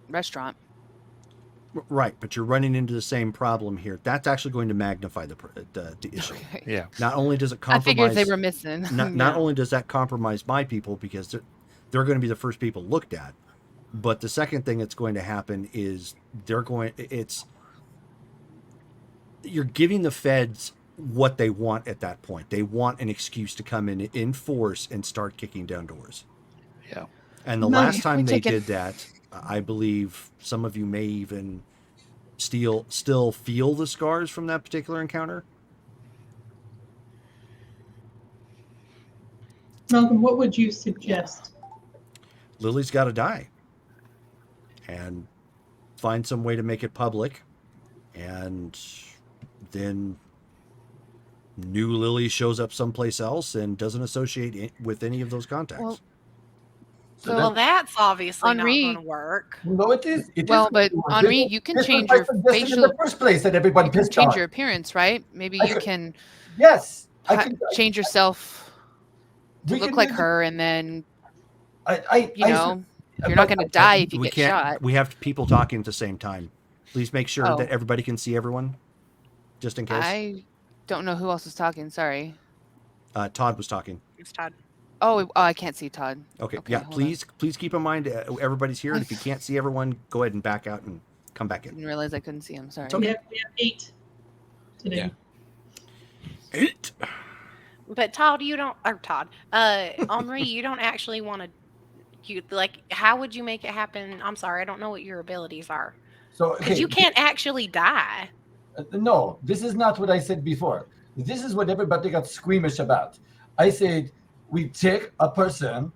restaurant. Right, but you're running into the same problem here. That's actually going to magnify the issue. Okay. Yeah. Not only does it I compromise, figured they were missing. not Yeah. only does that compromise my people because they're going to be the first people looked at, but the second thing that's going to happen is you're giving the feds what they want at that point. They want an excuse to come in force and start kicking down doors. Yeah. And the No, last time we they take it- did that, I believe some of you may even still feel the scars from that particular encounter. Malcolm, what would you suggest? Lily's got to die, and find some way to make it public, and then new Lily shows up someplace else and doesn't associate with any of those contacts. Well, Well, so that's obviously Henri- not going to work. No, it is. It Well, is but going to work. Henri, This- you can this was change my your suggestion facial- in the first place that everybody you can pissed change off. your appearance, right? Maybe I you could- can Yes, I can. change yourself to we look can like use- her, and then I you know you're not going to die if you we get can't. shot. We have people talking at the same time. Please make sure Oh. that everybody can see everyone, just in case. I don't know who else is talking. Sorry. Todd was talking. It's Todd. Oh, I can't see Todd. Okay, Okay, yeah. hold on. Please keep in mind everybody's here, and if you can't see everyone, go ahead and back out and come back in. Didn't realize I couldn't see him. Sorry. It's okay. We have 8 today. Yeah. 8. But Todd, you don't, or Todd, Henri, you don't actually want to, how would you make it happen? I'm sorry, I don't know what your abilities are. So Because you can't actually die. No, this is not what I said before. This is what everybody got squeamish about. I said, we take a person,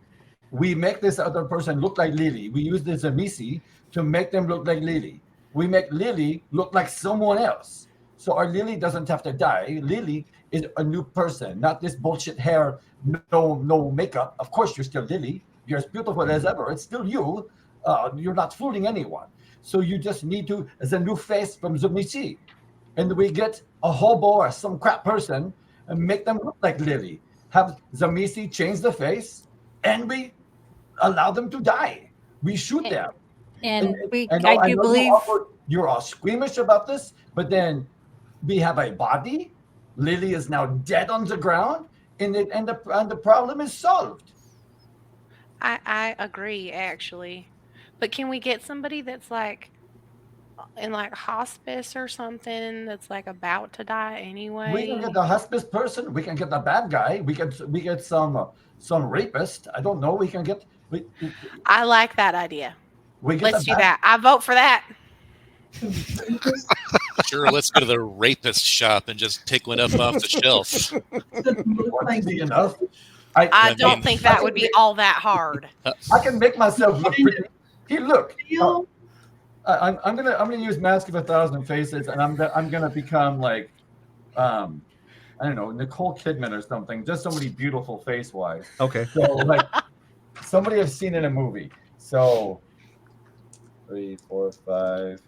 we make this other person look like Lily. We use the Zamisi to make them look like Lily. We make Lily look like someone else. So our Lily doesn't have to die. Lily is a new person, not this bullshit hair, no makeup. Of course, you're still Lily. You're as beautiful as ever. It's still you. You're not fooling anyone. So you just need to, as a new face from Zamisi. And we get a hobo or some crap person and make them look like Lily. Have Zamisi change the face, and we allow them to die. We shoot them. And I I do know believe you're all squeamish about this, but then We have a body. Lily is now dead on the ground, and the problem is solved. I agree, actually. But can we get somebody that's like in like hospice or something that's like about to die We can anyway? get the hospice person. We can get the bad guy. We get some rapist. I don't know. We can get I like that idea. we get Let's the do bad. that. I vote for that. Sure, let's go to the rapist shop and just pick one up off the shelf. What is he enough? I don't mean- think that would be all that hard. I can make myself look pretty. He look. I'm gonna use Mask of a Thousand Faces, and I'm gonna become like, I don't know, Nicole Kidman or something. Just somebody beautiful face wise. Okay. So like somebody I've seen in a movie. So 3, 4, 5.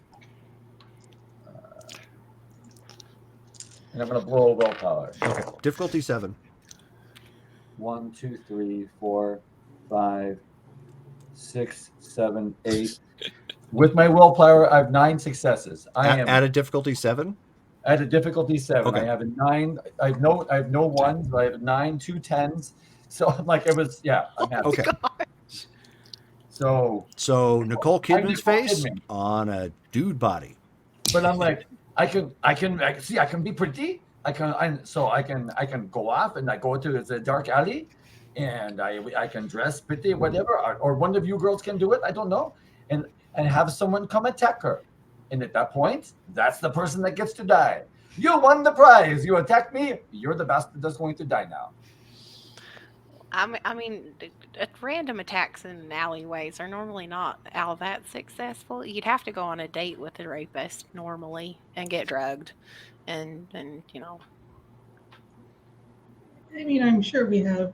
And I'm gonna blow a willpower. Okay. Difficulty 7. 1, 2, 3, 4, 5, 6, 7, 8. With my willpower, I have 9 successes. I am At a difficulty 7? at a difficulty 7. Okay. I have a 9. I have no ones, but I have 9, 2 10s. So like it was, yeah. I'm happy. Okay. So Nicole Kidman's Nicole face Kidman. on a dude body. but I'm like, I can see I can be pretty. I can go off and I go to the dark alley, and I can dress pretty, whatever, or one of you girls can do it. I don't know, and have someone come attack her, and at that point, that's the person that gets to die. You won the prize. You attacked me. You're the bastard that's going to die now. I mean, random attacks in alleyways are normally not all that successful. You'd have to go on a date with a rapist normally and get drugged, and you know. I mean, I'm sure we have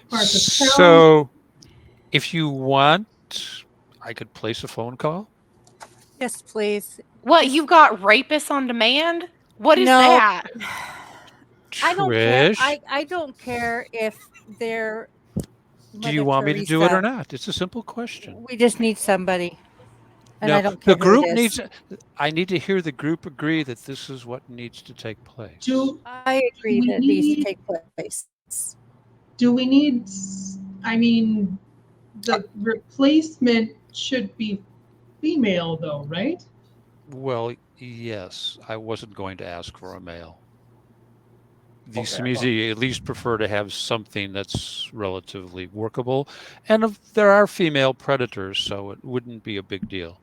parts of town. So, if you want, I could place a phone call. Yes, please. What, you've got rapists on demand? What is No. that? I don't care. Trish, I don't care if they're. do you Mother want me to do it or Teresa. not? It's a simple question. We just need somebody, and I Now, don't care the who group it is. needs. I need to hear the group agree that this is what needs to take place. I agree we that it needs to need- take place. Do we need? I mean, the replacement should be female, though, right? Well, yes, I wasn't going to ask for a male. The Okay, Samizi at least prefer to have something that's relatively workable, and there are female predators, so it wouldn't be a big deal.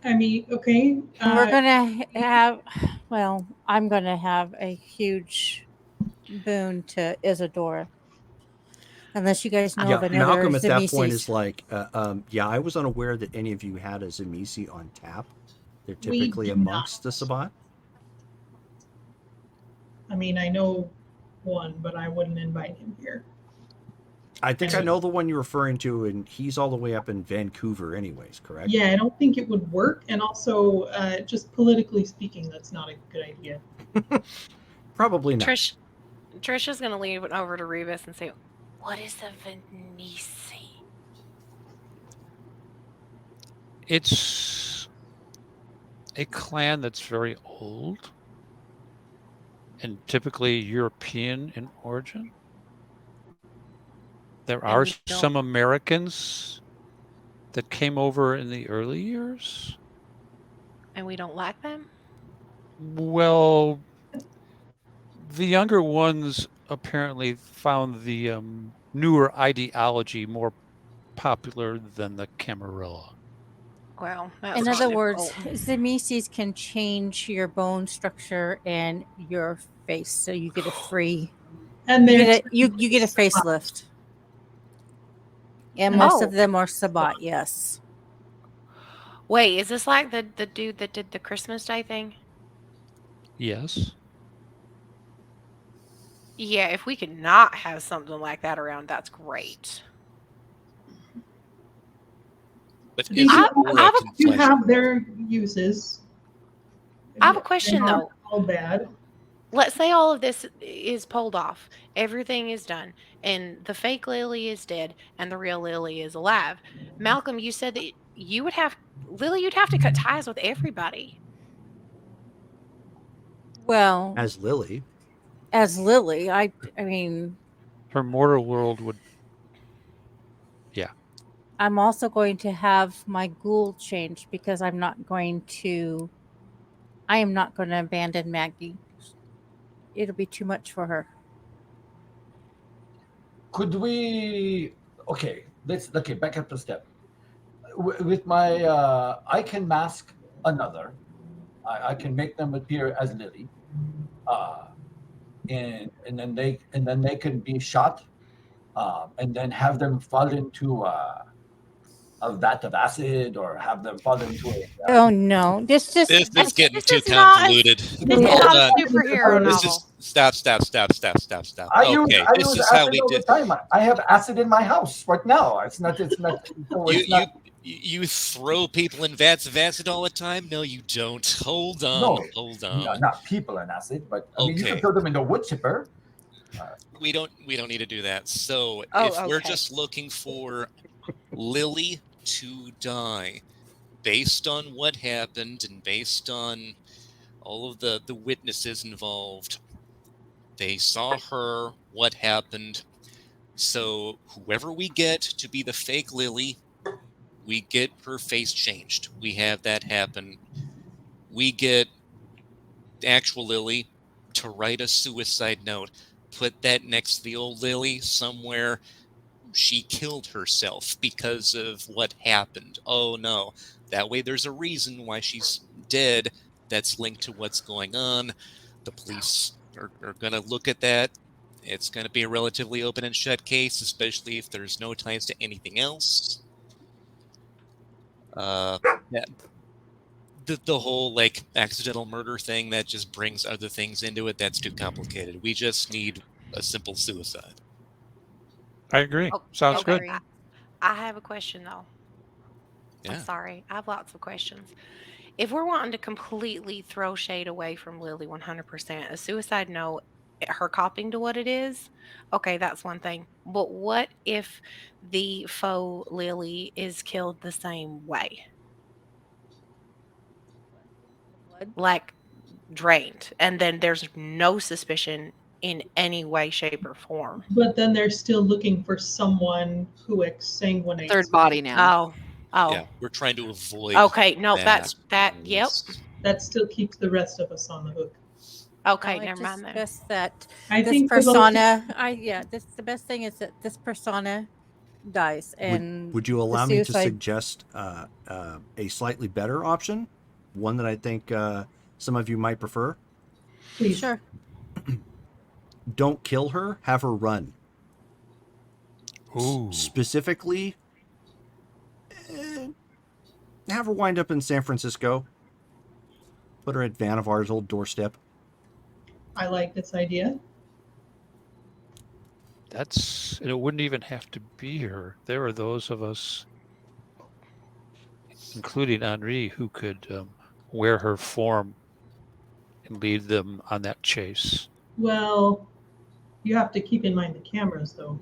I mean, okay. And we're gonna have. Well, I'm gonna have a huge boon to Isadora. Unless you guys know of Yeah, another Malcolm at that point Zamisis. is like, yeah, I was unaware that any of you had a Zamisi on tap. They're We typically do amongst not. the Sabbat. I mean, I know one, but I wouldn't invite him here. I think I know the one you're referring to, and he's all the way up in Vancouver, anyways, correct? Yeah, I don't think it would work, and also, just politically speaking, that's not a good idea. Probably not. Trisha's gonna leave it over to Rebus and say, "What is a Venisi?" It's a clan that's very old and typically European in origin. There And are we don't- some Americans that came over in the early years. And we don't like them. Well, the younger ones apparently found the newer ideology more popular than the Camarilla. Well, that's In not other their words, fault. Zamisis can change your bone structure and your face, so you get a free. And You there's get you get a facelift. And most of them are Sabbat, yes. Wait, is this like the dude that did the Christmas Day thing? Yes. Yeah, if we could not have something like that around, that's great. But these is it people more a do conflict? have their uses. I have a question, They're not though. all bad. Let's say all of this is pulled off, everything is done, and the fake Lily is dead, and the real Lily is alive. Malcolm, you said that you'd have to cut ties with everybody. Well, as Lily. as Lily, I mean, Her mortal world would. Yeah. I'm also going to have my ghoul change because I am not going to abandon Maggie. It'll be too much for her. Could we? Okay, let's back up a step. With my, I can mask another. I can make them appear as Lily, uh, and then they can be shot, and then have them fall into a vat of acid, or have them fall into a. Oh no, this just This is getting This too is not a, convoluted. this is Hold not a on. superhero This novel. is stop. Okay, I this use is how acid we all the did. time. I have acid in my house right now. It's not. So You it's not. you throw people in vats of acid all the time? No, you don't. Hold on. No, Hold on. not people in acid, but I mean, you can Okay. throw them in the wood chipper. We don't need to do that. So Oh, if we're okay. just looking for Lily to die based on what happened and based on all of the witnesses involved, they saw her, what happened. So whoever we get to be the fake Lily, we get her face changed. We have that happen. We get actual Lily to write a suicide note. Put that next to the old Lily somewhere. She killed herself because of what happened. Oh no. That way there's a reason why she's dead that's linked to what's going on. The police are going to look at that. It's going to be a relatively open and shut case, especially if there's no ties to anything else. Yeah, the whole like accidental murder thing that just brings other things into it, that's too complicated. We just need a simple suicide. I agree. Oh, Sounds okay. good. I have a question though. I'm Yeah. sorry. I have lots of questions. If we're wanting to completely throw shade away from Lily 100%, a suicide note, her copying to what it is, okay, that's one thing. But what if the faux Lily is killed the same way? Like drained, and then there's no suspicion in any way, shape, or form. But then they're still looking for someone who exsanguinates. Third body now. Oh, Yeah, we're trying to avoid okay. No, that. yep. That still keeps the rest of us on the hook. Okay, No, never mind then. Just that I this think the most- persona. The best thing is that this persona dies, and Would you the allow me to suicide- suggest a slightly better option? One that I think some of you might prefer? Please. Sure. Don't kill her, have her run. Ooh. Specifically, have her wind up in San Francisco. Put her at Vanavar's old doorstep. I like this idea. It wouldn't even have to be her. There are those of us, including Henri, who could wear her form and lead them on that chase. Well, you have to keep in mind the cameras, though.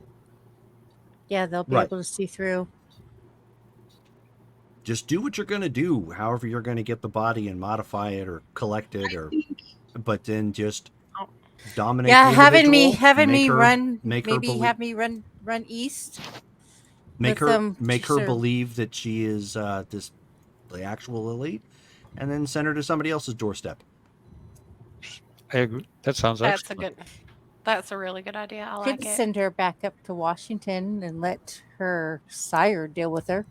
Yeah, they'll be Right. able to see through. Just do what you're going to do, however you're going to get the body and modify it or collect it, but then just dominate. Yeah, the having me individual, run, make her maybe believe, have me run east. make with her them, make her sure. believe that she is the actual Lily, and then send her to somebody else's doorstep. I agree. That sounds excellent. That's a really good idea. I Could like it. send her back up to Washington and let her sire deal with her.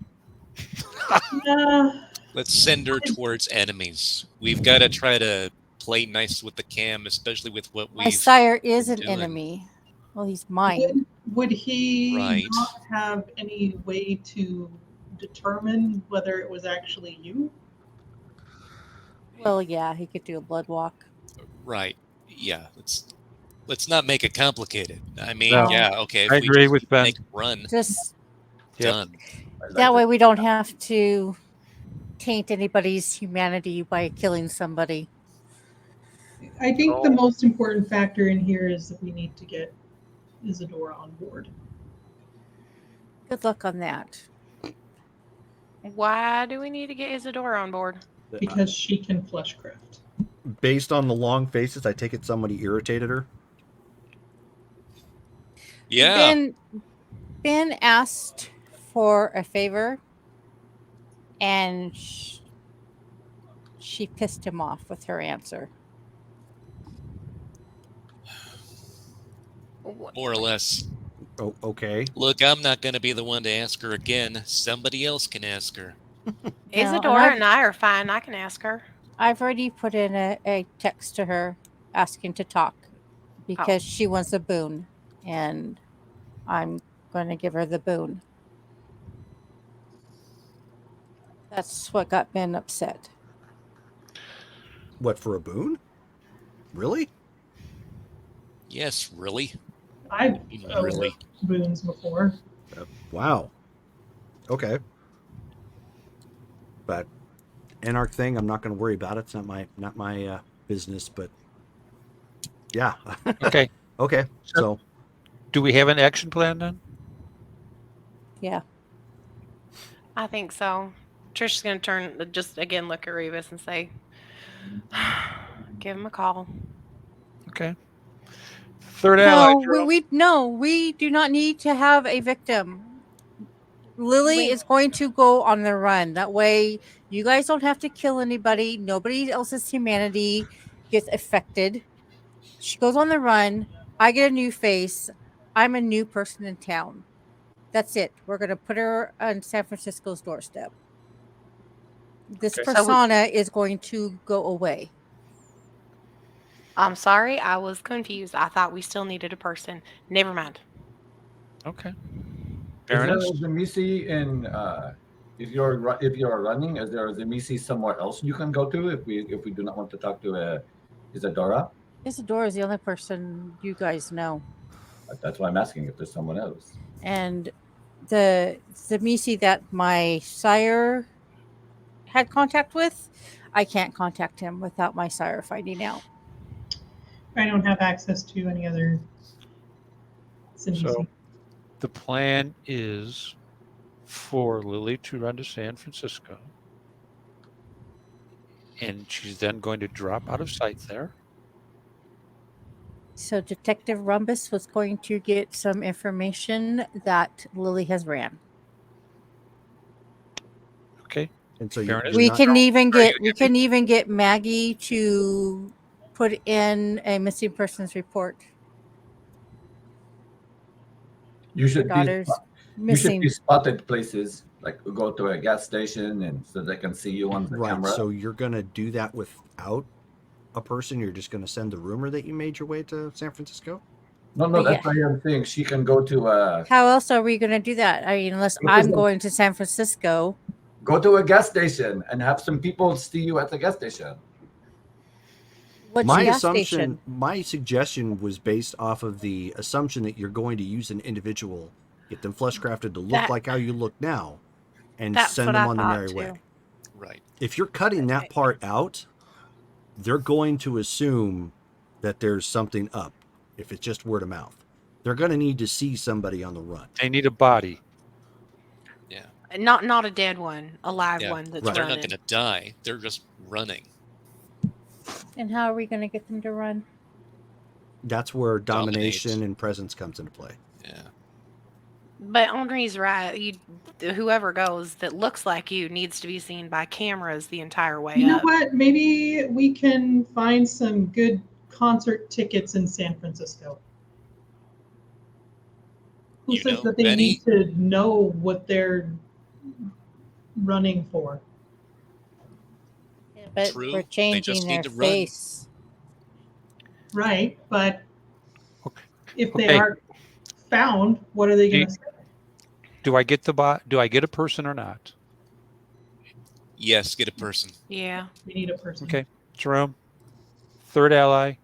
Let's send her towards enemies. We've got to try to play nice with the cam, especially with what My we've sire is been an doing. enemy. Well, he's mine. Would he Right. not have any way to determine whether it was actually you? Well, yeah, he could do a blood walk. Right. Yeah. Let's not make it complicated. I mean, No. yeah, okay. If I we agree just with Ben. make it run, Just done. that way we don't have to taint anybody's humanity by killing somebody. I think the most important factor in here is that we need to get Isadora on board. Good luck on that. Why do we need to get Isadora on board? Because she can fleshcraft. based on the long faces, I take it somebody irritated her. Yeah. Ben asked for a favor, and she pissed him off with her answer. More or less. Oh, okay. Look, I'm not going to be the one to ask her again. Somebody else can ask her. Isadora and I are fine. I can ask her. I've already put in a text to her asking to talk because she wants a boon, and I'm going to give her the boon. That's what got Ben upset. What, for a boon? Really? Yes, really. I've Really. boons before. Wow. Okay. But Anarch thing, I'm not going to worry about it. It's not my business. But yeah. Okay. Okay. So, do we have an action plan then? Yeah. I think so. Trish is going to just again look at Rebus and say, give him a call. Okay. Third ally. We do not need to have a victim. Lily is going to go on the run. That way, you guys don't have to kill anybody. Nobody else's humanity gets affected. She goes on the run. I get a new face. I'm a new person in town. That's it. We're going to put her on San Francisco's doorstep. This persona is going to go away. I'm sorry, I was confused. I thought we still needed a person. Never mind. Okay. Is there a Zemisi in if you're running? Is there a Zemisi somewhere else you can go to if we do not want to talk to Isadora? Isadora is the only person you guys know. That's why I'm asking if there's someone else. And the Misi that my sire had contact with, I can't contact him without my sire finding out. I don't have access to any other Cindy. So the plan is for Lily to run to San Francisco, and she's then going to drop out of sight there. So Detective Rumbus was going to get some information that Lily has ran. Okay. And so we can even get Maggie to put in a missing persons report. You should missing. be spotted places, like go to a gas station, and so they can see you on the camera. So you're going to do that without a person? You're just going to send the rumor that you made your way to San Francisco? No, that's why I'm saying she can go to. How else are we going to do that? I mean, unless I'm going to San Francisco. Go to a gas station and have some people see you at the gas station. What's my the gas assumption, station? My suggestion was based off of the assumption that you're going to use an individual, get them flesh crafted to look like how you look now, and send them on the merry way. Right. If you're cutting that part out, they're going to assume that there's something up. If it's just word of mouth, they're going to need to see somebody on the run. They need a body. Yeah. Not a dead one, a live one that's They're running. not going to die. They're just running. And how are we going to get them to run? That's where domination and presence comes into play. Yeah. But Henri's right. Whoever goes that looks like you needs to be seen by cameras the entire way You know up. what? Maybe we can find some good concert tickets in San Francisco. Who says that they need to know what they're running for? Yeah, but we're changing their face. Right, but if they aren't found, what are they going to say? Do I get do I get a person or not? Yes, get a person. Yeah. We need a person. Okay. Jerome, third ally.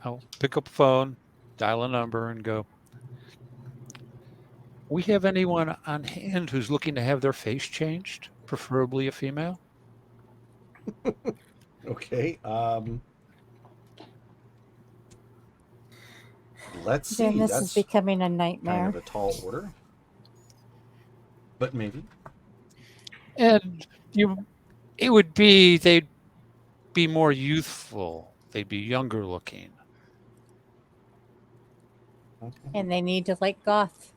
I'll pick up a phone, dial a number, and go. We have anyone on hand who's looking to have their face changed, preferably a female? Okay. Let's see. Then this That's is becoming a nightmare. kind of a tall order, but maybe. And It would be they'd be more youthful. They'd be younger looking. And they need to like goth.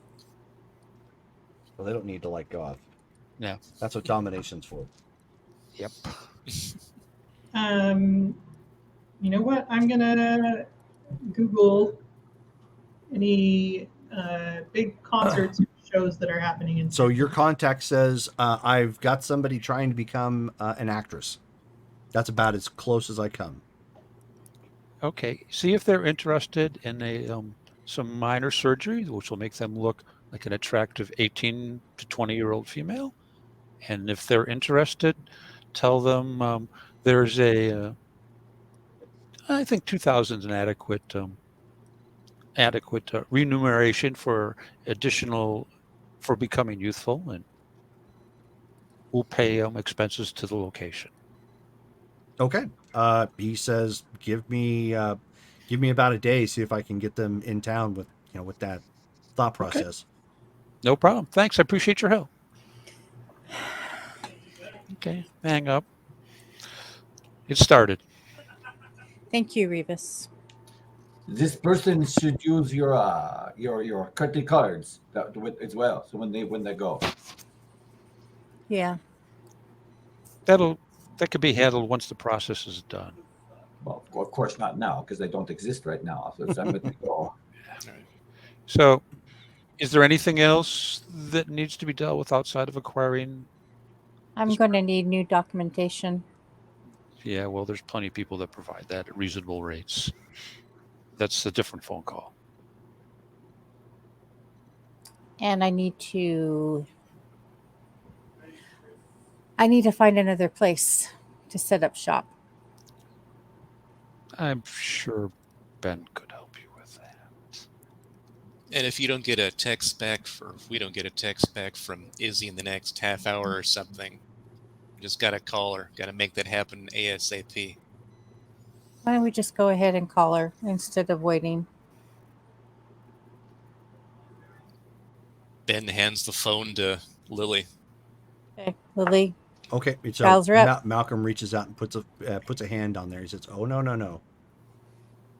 Well, they don't need to like goth. Yeah. That's what domination's for. Yep. You know what? I'm gonna Google any big concerts or shows that are happening in. So your contact says, I've got somebody trying to become an actress. That's about as close as I come. Okay. See if they're interested in a some minor surgery, which will make them look like an attractive 18 to 20-year-old female. And if they're interested, tell them there's a I think 2,000 is an adequate remuneration for becoming youthful, and we'll pay expenses to the location. Okay. He says, give me about a day, see if I can get them in town with that thought process. No problem. Thanks. I appreciate your help. Okay. Hang up. It started. Thank you, Rebus. This person should use your cutty cards as well. So when they go. Yeah. That could be handled once the process is done. Well, of course not now because they don't exist right now. So I'm going to go. So, is there anything else that needs to be dealt with outside of acquiring? I'm going to need new documentation. Yeah, well, there's plenty of people that provide that at reasonable rates. That's a different phone call. And I need to find another place to set up shop. I'm sure Ben could help you with that. And if we don't get a text back from Izzy in the next half hour or something, just gotta call her. Gotta make that happen ASAP. Why don't we just go ahead and call her instead of waiting? Ben hands the phone to Lily. Okay, Lily. Okay, so Dials her up. Malcolm reaches out and puts a hand on there. He says, "Oh no."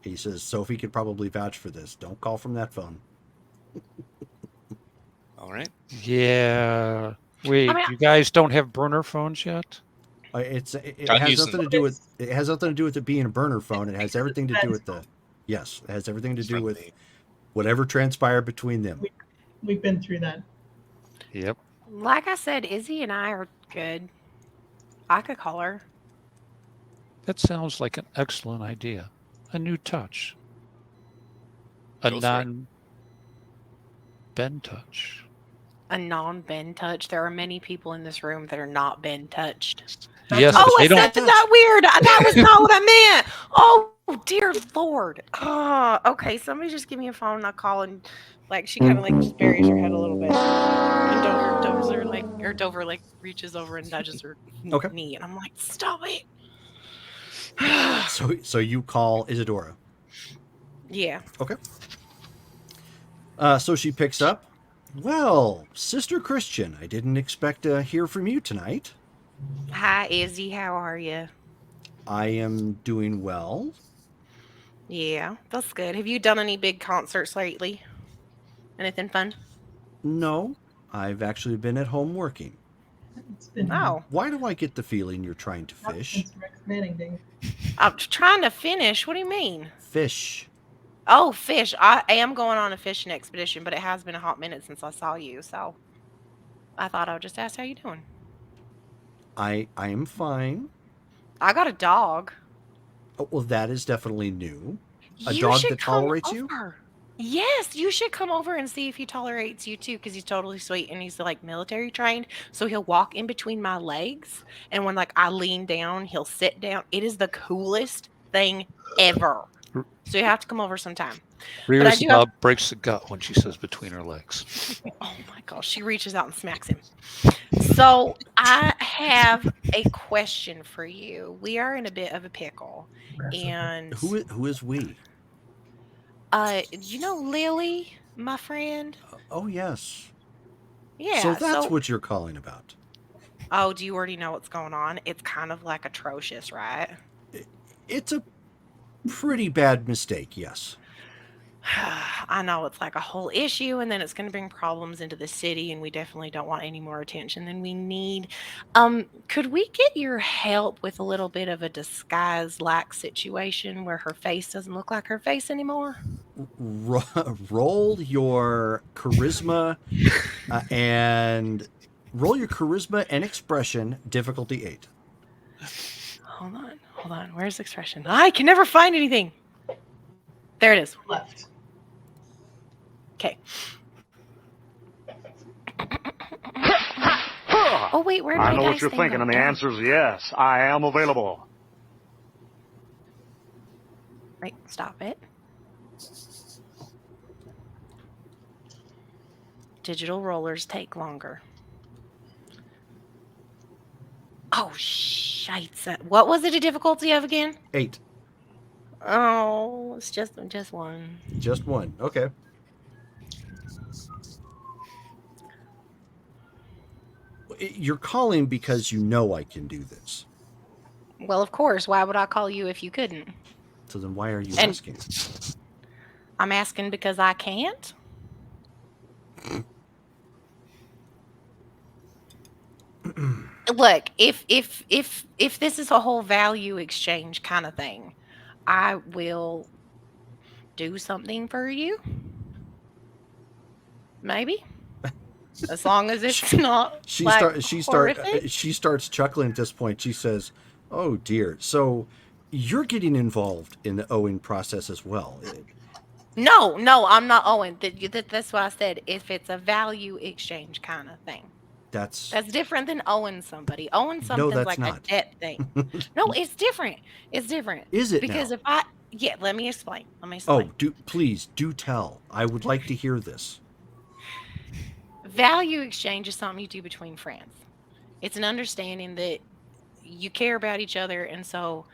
He says, "Sophie could probably vouch for this. Don't call from that phone." All right. Yeah. Wait, you guys don't have burner phones yet? It has nothing to do with it being a burner phone. It has everything to do with it has everything to do with whatever transpired between them. We've been through that. Yep. Like I said, Izzy and I are good. I could call her. That sounds like an excellent idea. A new touch. A non-Ben touch. A non-Ben touch. There are many people in this room that are not Ben touched. Yes, oh, I said that weird. That was not what I meant. Oh, dear Lord. Oh, okay. Somebody just give me a phone and I'll call, and like she kind of like just buries her head a little bit. And Dover reaches over and nudges her knee, and I'm like, stop it. So you call Isadora. Yeah. Okay. So she picks up. Well, Sister Christian, I didn't expect to hear from you tonight. Hi, Izzy. How are you? I am doing well. Yeah, that's good. Have you done any big concerts lately? Anything fun? No, I've actually been at home working. It's been Why do I get the feeling you're trying to fish? I'm trying to finish. What do you mean? Fish. Oh, fish. I am going on a fishing expedition, but it has been a hot minute since I saw you, so I thought I would just ask how you doing. I am fine. I got a dog. Oh, well, that is definitely new. A You dog should that come tolerates you? over. Yes, you should come over and see if he tolerates you too, because he's totally sweet and he's like military trained. So he'll walk in between my legs, and when like I lean down, he'll sit down. It is the coolest thing ever. So you have to come over sometime. Rita's about breaks the gut when she says between her legs. Oh my gosh, she reaches out and smacks him. So I have a question for you. We are in a bit of a pickle, and Who is we? you know Lily, my friend? Oh yes. Yeah. So that's what you're calling about. Oh, do you already know what's going on? It's kind of like atrocious, right? It's a pretty bad mistake, yes. I know it's like a whole issue, and then it's going to bring problems into the city, and we definitely don't want any more attention than we need. Could we get your help with a little bit of a disguise-like situation where her face doesn't look like her face anymore? Roll your charisma and roll your charisma and expression, difficulty 8. Hold on. Where's expression? I can never find anything. There it is. Left. Okay. Oh wait, where did I my know what dice you're thing thinking, go? and the Down. answer is yes. I am available. Right, stop it. Digital rollers take longer. Oh, shite. What was it a difficulty of again? 8. Oh, it's just one. Just one. Okay. You're calling because you know I can do this. Well, of course. Why would I call you if you couldn't? So then why are you And- asking? I'm asking because I can't. Look, if this is a whole value exchange kind of thing, I will do something for you. Maybe. As long as it's not She horrific. starts chuckling at this point. She says, "Oh dear. So you're getting involved in the owing process as well." No, I'm not owing. That's why I said if it's a value exchange kind of thing. That's different than owing somebody. Owing No, something's that's like not. a debt thing. No, it's different. It's different. Is it Because now? if I let me explain. Oh, please do tell. I would like to hear this. Value exchange is something you do between friends. It's an understanding that you care about each other, and so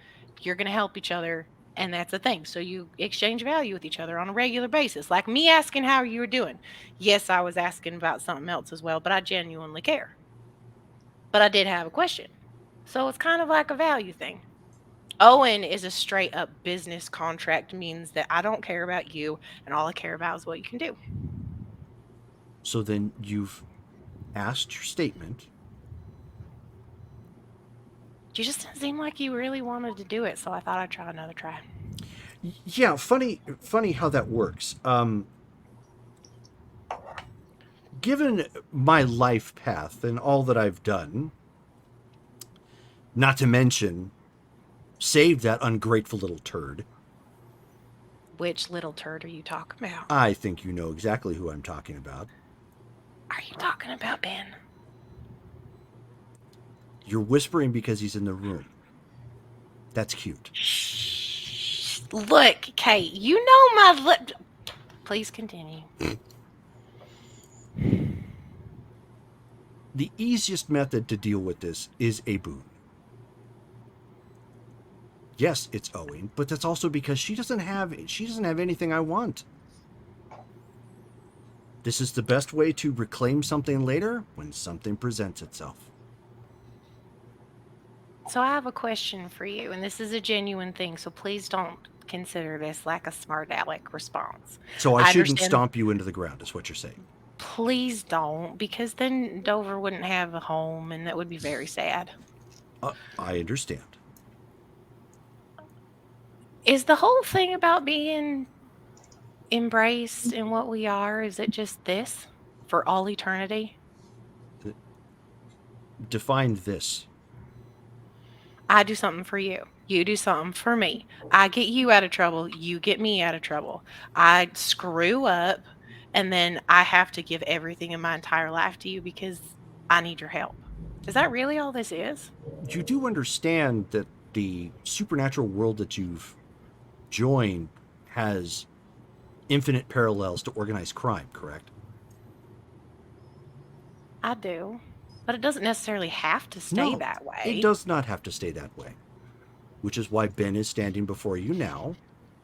you're going to help each other, and that's a thing. So you exchange value with each other on a regular basis. Like me asking how you were doing. Yes, I was asking about something else as well, but I genuinely care. But I did have a question. So it's kind of like a value thing. Owing is a straight up business contract, means that I don't care about you, and all I care about is what you can do. So then you've asked your statement. You just didn't seem like you really wanted to do it, so I thought I'd try another try. Yeah, funny how that works. Given my life path and all that I've done, not to mention saved that ungrateful little turd. Which little turd are you talking about? I think you know exactly who I'm talking about. Are you talking about Ben? You're whispering because he's in the room. That's cute. Look, Kate, you know my lip. Please continue. The easiest method to deal with this is a boon. Yes, it's owing, but that's also because she doesn't have anything I want. This is the best way to reclaim something later when something presents itself. So I have a question for you, and this is a genuine thing, so please don't consider this like a smart aleck response. So I shouldn't understand- stomp you into the ground, is what you're saying. Please don't, because then Dover wouldn't have a home, and that would be very sad. I understand. Is the whole thing about being embraced in what we are, is it just this for all eternity? Define this. I do something for you. You do something for me. I get you out of trouble. You get me out of trouble. I screw up, and then I have to give everything in my entire life to you because I need your help. Is that really all this is? You do understand that the supernatural world that you've joined has infinite parallels to organized crime, correct? I do. But it doesn't necessarily have to stay that way. It does not have to stay that way. Which is why Ben is standing before you now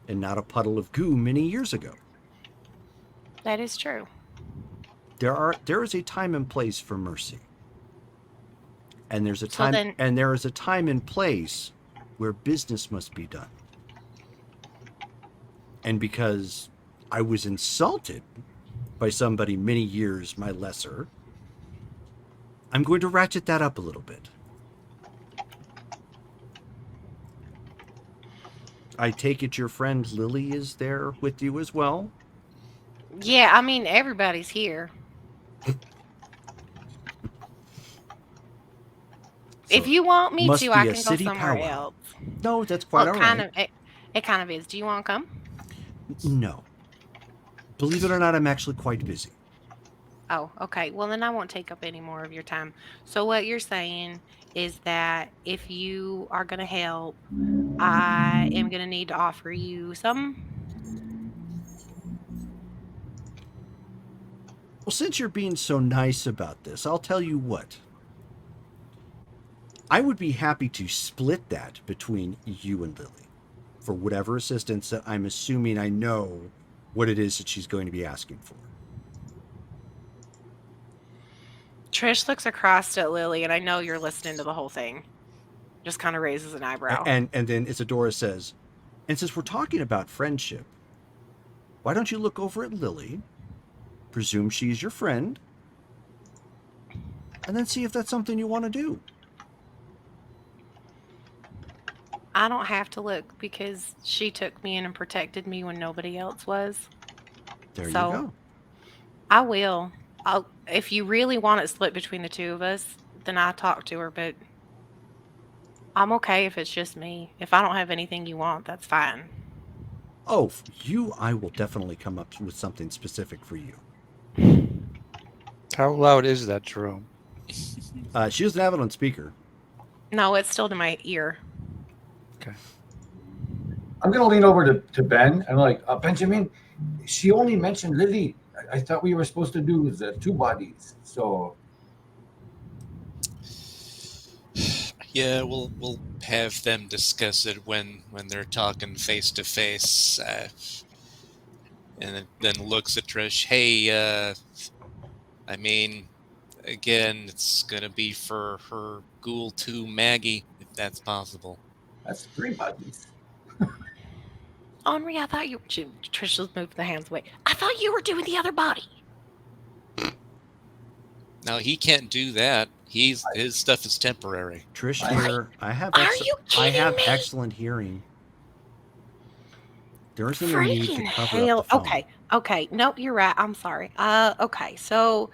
and not a puddle of goo many years ago. That is true. There is a time and place for mercy. And there's a So time then- and there is a time and place where business must be done. And because I was insulted by somebody many years my lesser, I'm going to ratchet that up a little bit. I take it your friend Lily is there with you as well? Yeah, I mean everybody's here. If So, you want me must to, be I a can go city somewhere powwow. else. No, that's Well, quite it all kind right. of it kind of is. Do you want to come? No. Believe it or not, I'm actually quite busy. Oh, okay. Well, then I won't take up any more of your time. So what you're saying is that if you are going to help, I am going to need to offer you some. Well, since you're being so nice about this, I'll tell you what. I would be happy to split that between you and Lily for whatever assistance that I'm assuming I know what it is that she's going to be asking for. Trish looks across at Lily, and I know you're listening to the whole thing. Just kind of raises an eyebrow. And then Isadora says, and since we're talking about friendship, why don't you look over at Lily, presume she's your friend, and then see if that's something you want to do. I don't have to look because she took me in and protected me when nobody else was. There So, you go. I will. If you really want it split between the two of us, then I talk to her, but I'm okay if it's just me. If I don't have anything you want, that's fine. Oh, you, I will definitely come up with something specific for you. How loud is that, Jerome? She doesn't have it on speaker. No, it's still to my ear. Okay. I'm gonna lean over to Ben and I'm like, Benjamin, she only mentioned Lily. I thought we were supposed to do the two bodies. So Yeah, we'll have them discuss it when they're talking face to face. And then looks at Trish. Hey, I mean, again, it's gonna be for her Ghoul 2 Maggie, if that's possible. that's three bodies. Henri, I thought you. Trish just moved the hands away. I thought you were doing the other body. Now he can't do that. His stuff is temporary. Trish here, I have excellent hearing. There isn't a need to Freaking cover hell. up the phone. Okay. Nope, you're right. I'm sorry. Okay. So,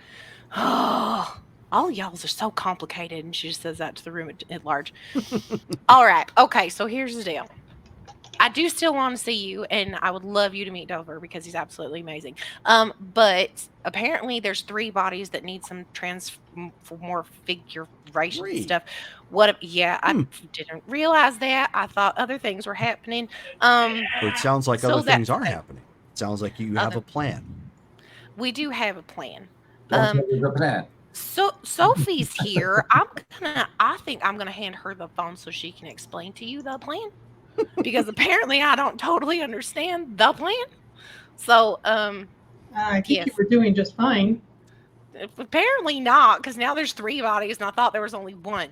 all y'all's are so complicated. And she just says that to the room at large. All right. Okay. So here's the deal. I do still want to see you, and I would love you to meet Dover because he's absolutely amazing. But apparently, there's three bodies that need some more figuration stuff. Yeah, I didn't realize that. I thought other things were happening. Well, it sounds like so other things that's are happening. It sounds like you have a plan. We do have a plan. Don't tell me the plan. So Sophie's here. I think I'm gonna hand her the phone so she can explain to you the plan. Because apparently I don't totally understand the plan. So, I think you were doing just fine. Apparently not, because now there's three bodies and I thought there was only one.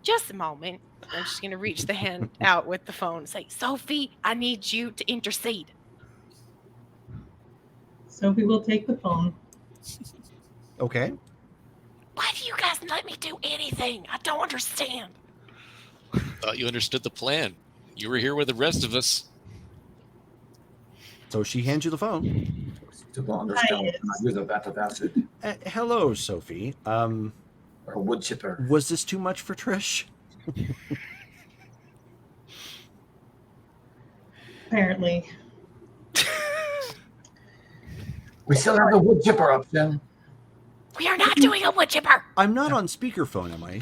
Just a moment. I'm just going to reach the hand out with the phone and say, Sophie, I need you to intercede. Sophie will take the phone. Okay. Why do you guys let me do anything? I don't understand. Thought you understood the plan. You were here with the rest of us. So she hands you the phone. To don't understand. Use a vat of acid. Hello, Sophie. Or a wood chipper. Was this too much for Trish? Apparently. We still have the wood chipper option. We are not doing a wood chipper. I'm not on speakerphone, am I?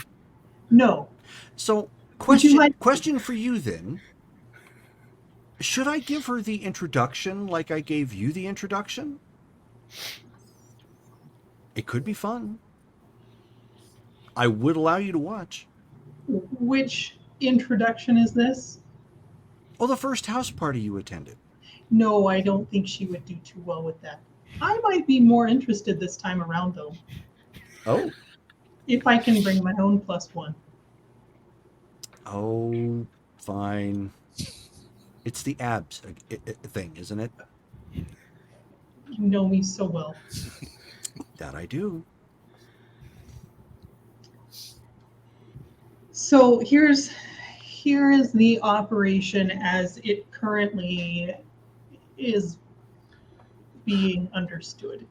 No. So, question for you then. Should I give her the introduction like I gave you the introduction? It could be fun. I would allow you to watch. Which introduction is this? Oh, the first house party you attended. No, I don't think she would do too well with that. I might be more interested this time around, though. Oh. If I can bring my own +1. Oh, fine. It's the abs thing, isn't it? You know me so well. That I do. So here is the operation as it currently is being understood.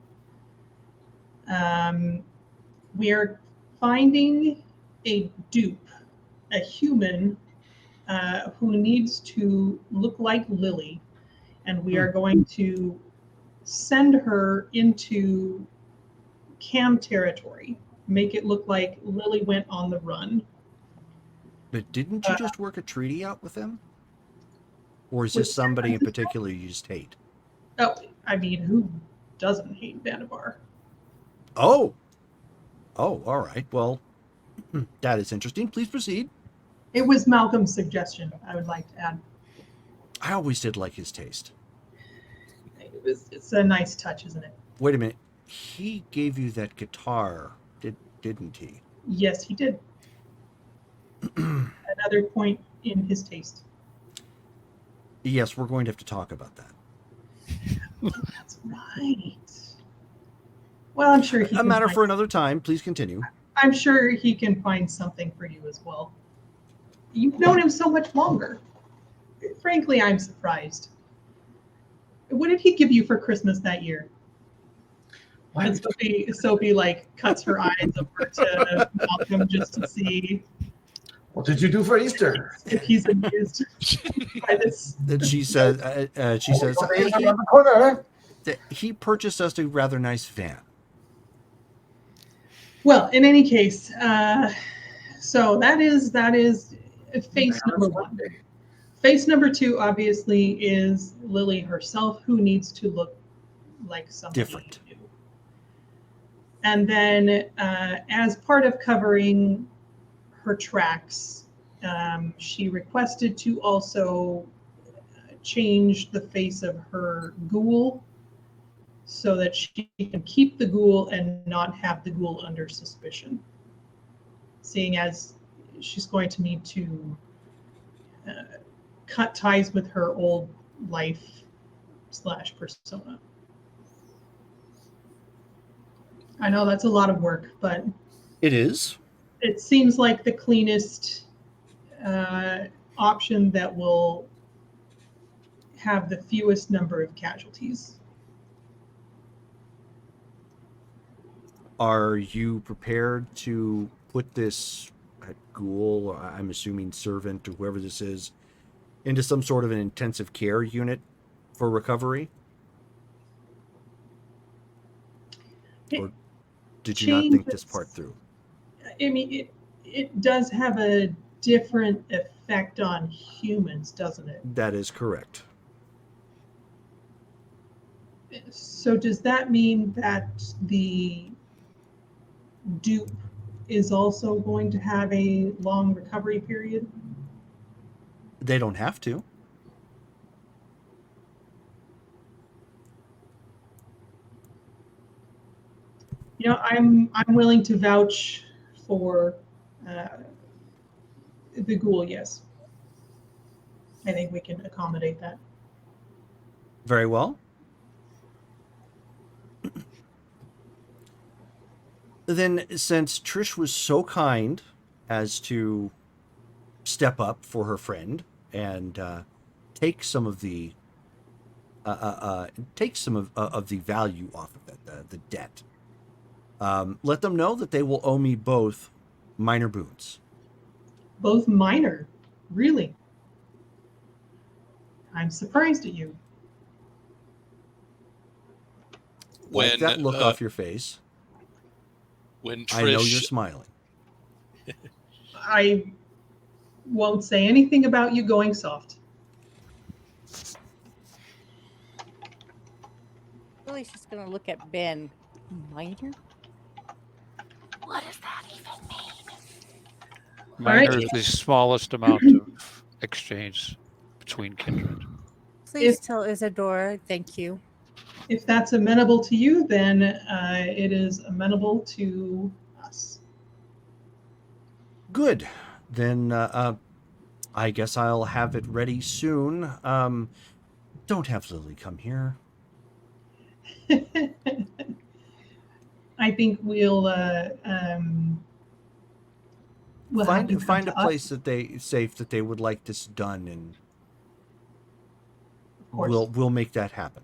We are finding a dupe, a human who needs to look like Lily, and we are going to send her into Cam territory, make it look like Lily went on the run. But didn't you just work a treaty out with them? Or is With this somebody in particular you just hate? Oh, I mean, who doesn't hate Vannevar? Oh, all right. Well, that is interesting. Please proceed. It was Malcolm's suggestion, I would like to add. I always did like his taste. It's a nice touch, isn't it? Wait a minute. He gave you that guitar, didn't he? Yes, he did. Another point in his taste. Yes, we're going to have to talk about that. That's right. Well, I'm sure he a can matter find, for another time. Please continue. I'm sure he can find something for you as well. You've known him so much longer. Frankly, I'm surprised. What did he give you for Christmas that year? And Sophie like cuts her eyes over to Malcolm just to see. What did you do for Easter? If he's amused by this. Then she says, Around the corner. He purchased us a rather nice van. Well, in any case, so that is face number 1. Face number 2, obviously, is Lily herself, who needs to look like somebody different. new. And then, as part of covering her tracks, she requested to also change the face of her ghoul so that she can keep the ghoul and not have the ghoul under suspicion, seeing as she's going to need to cut ties with her old life / persona. I know that's a lot of work, but it is. It seems like the cleanest option that will have the fewest number of casualties. Are you prepared to put this ghoul, or I'm assuming servant, or whoever this is, into some sort of an intensive care unit for recovery? Or did you not think this part through? I mean, it does have a different effect on humans, doesn't it? That is correct. So does that mean that the dupe is also going to have a long recovery period? They don't have to. You know, I'm willing to vouch for the ghoul, yes. I think we can accommodate that. Very well. Then, since Trish was so kind as to step up for her friend and take some of the value off of it, the debt, let them know that they will owe me both minor boons. Both minor? Really? I'm surprised at you. Wipe that look off your face. When Trish, I know you're smiling. I won't say anything about you going soft. Lily's just gonna look at Ben. Minor? What does that even mean? Minor is the smallest amount of exchange between kindred. Please tell Isadora, thank you. If that's amenable to you, then it is amenable to us. Good. Then I guess I'll have it ready soon. Don't have Lily come here. I think we'll have you come Find a to us. place that they safe that they would like this done, and Of course. we'll make that happen.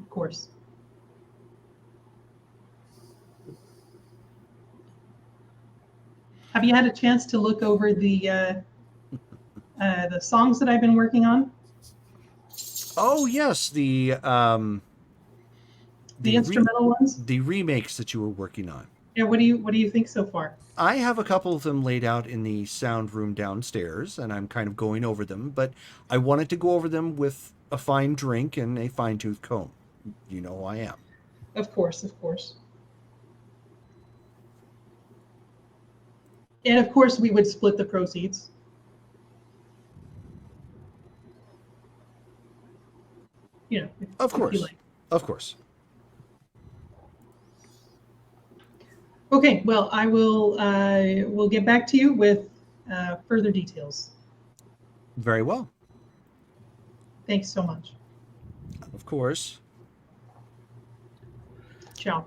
Of course. Have you had a chance to look over the songs that I've been working on? Oh yes, the instrumental ones? The remakes that you were working on. Yeah, what do you think so far? I have a couple of them laid out in the sound room downstairs, and I'm kind of going over them, but I wanted to go over them with a fine drink and a fine-tooth comb. You know who I am. Of course, of course. And of course, we would split the proceeds. You know, Of if you course. like. Of course. Okay, well, I will we'll get back to you with further details. Very well. Thanks so much. Of course. Ciao.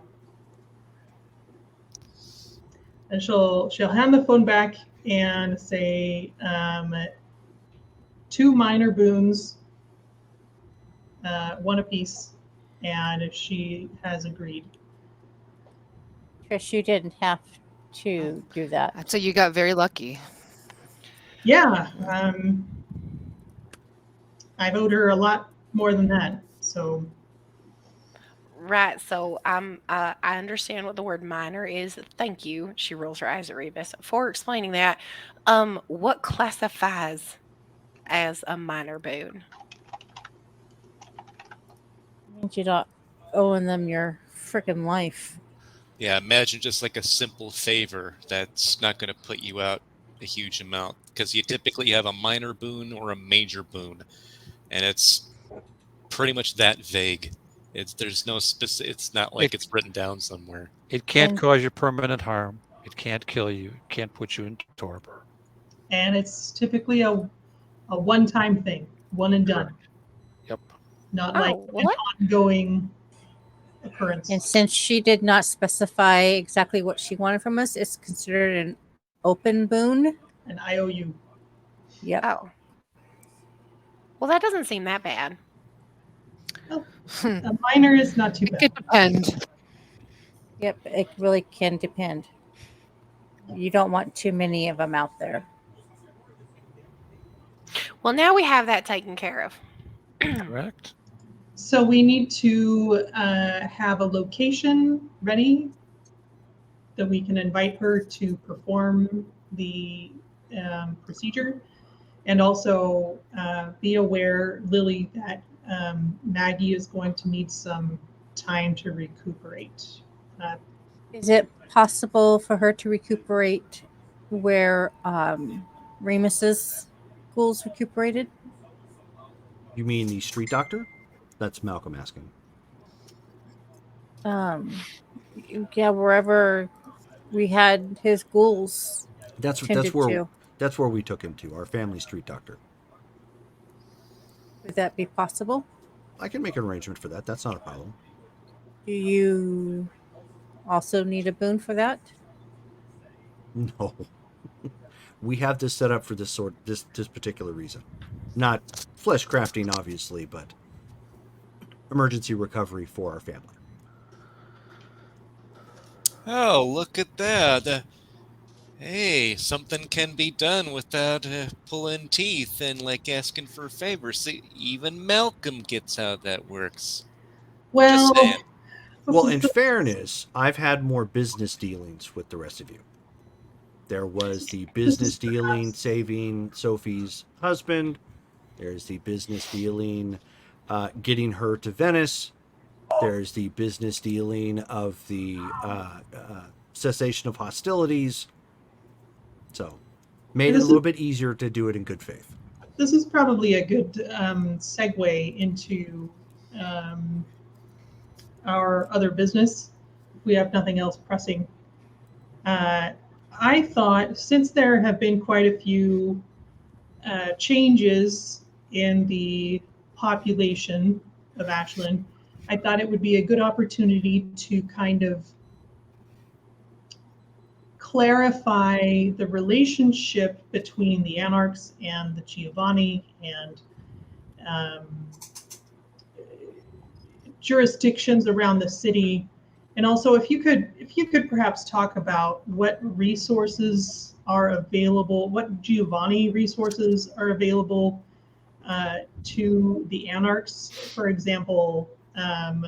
And she'll hand the phone back and say 2 minor boons, 1 apiece, and she has agreed. Trish, you didn't have to do that. I'd say you got very lucky. Yeah, I've owed her a lot more than that. So Right. So I understand what the word minor is. Thank you. She rolls her eyes at Rebus for explaining that. What classifies as a minor boon? Means you're not owing them your freaking life. Yeah, imagine just like a simple favor that's not going to put you out a huge amount, because you typically have a minor boon or a major boon, and it's pretty much that vague. There's no specific. It's not like it's written down somewhere. It can't cause you permanent harm. It can't kill you. It can't put you into torpor. and it's typically a one-time thing, one and done. Yep. Not like an ongoing occurrence. And since she did not specify exactly what she wanted from us, it's considered an open boon. An IOU. Yep. Oh. Well, that doesn't seem that bad. Well, a minor is not too bad. It could depend. Yep, it really can depend. You don't want too many of them out there. Well, now we have that taken care of. Correct. So we need to have a location ready that we can invite her to perform the procedure, and also be aware, Lily, that Maggie is going to need some time to recuperate. Is it possible for her to recuperate where Remus's ghouls recuperated? You mean the street doctor? That's Malcolm asking. Yeah, wherever we had his ghouls. That's tended to. That's where we took him to, our family street doctor. Would that be possible? I can make an arrangement for that. That's not a problem. Do you also need a boon for that? No. We have this set up for this particular reason. Not flesh crafting, obviously, but emergency recovery for our family. Oh, look at that. Hey, something can be done without pulling teeth and like asking for a favor. See, even Malcolm gets how that works. Well, Just saying. Well, in fairness, I've had more business dealings with the rest of you. There was the business dealing saving Sophie's husband. There's the business dealing getting her to Venice. There's the business dealing of the cessation of hostilities. So, made it a little bit easier to do it in good faith. This is probably a good segue into our other business. If we have nothing else pressing. I thought, since there have been quite a few changes in the population of Ashland, I thought it would be a good opportunity to kind of clarify the relationship between the Anarchs and the Giovanni, and um, jurisdictions around the city. And also, if you could perhaps talk about what resources are available, what Giovanni resources are available to the Anarchs. For example,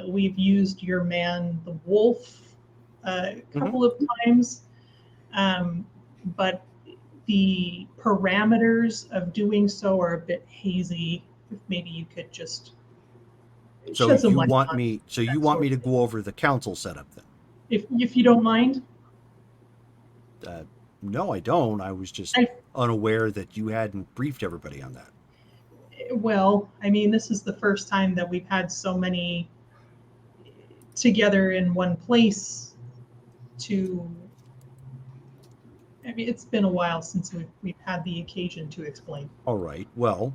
we've used your man, the Wolf, a couple of times, but the parameters of doing so are a bit hazy. If maybe you could just So shed some you light want on me? So that you want sort me to of go over the council setup then? if you don't mind. No, I don't. I was just unaware that you hadn't briefed everybody on that. Well, I mean, this is the first time that we've had so many together in one place to. I mean, it's been a while since we've had the occasion to explain. All right. Well,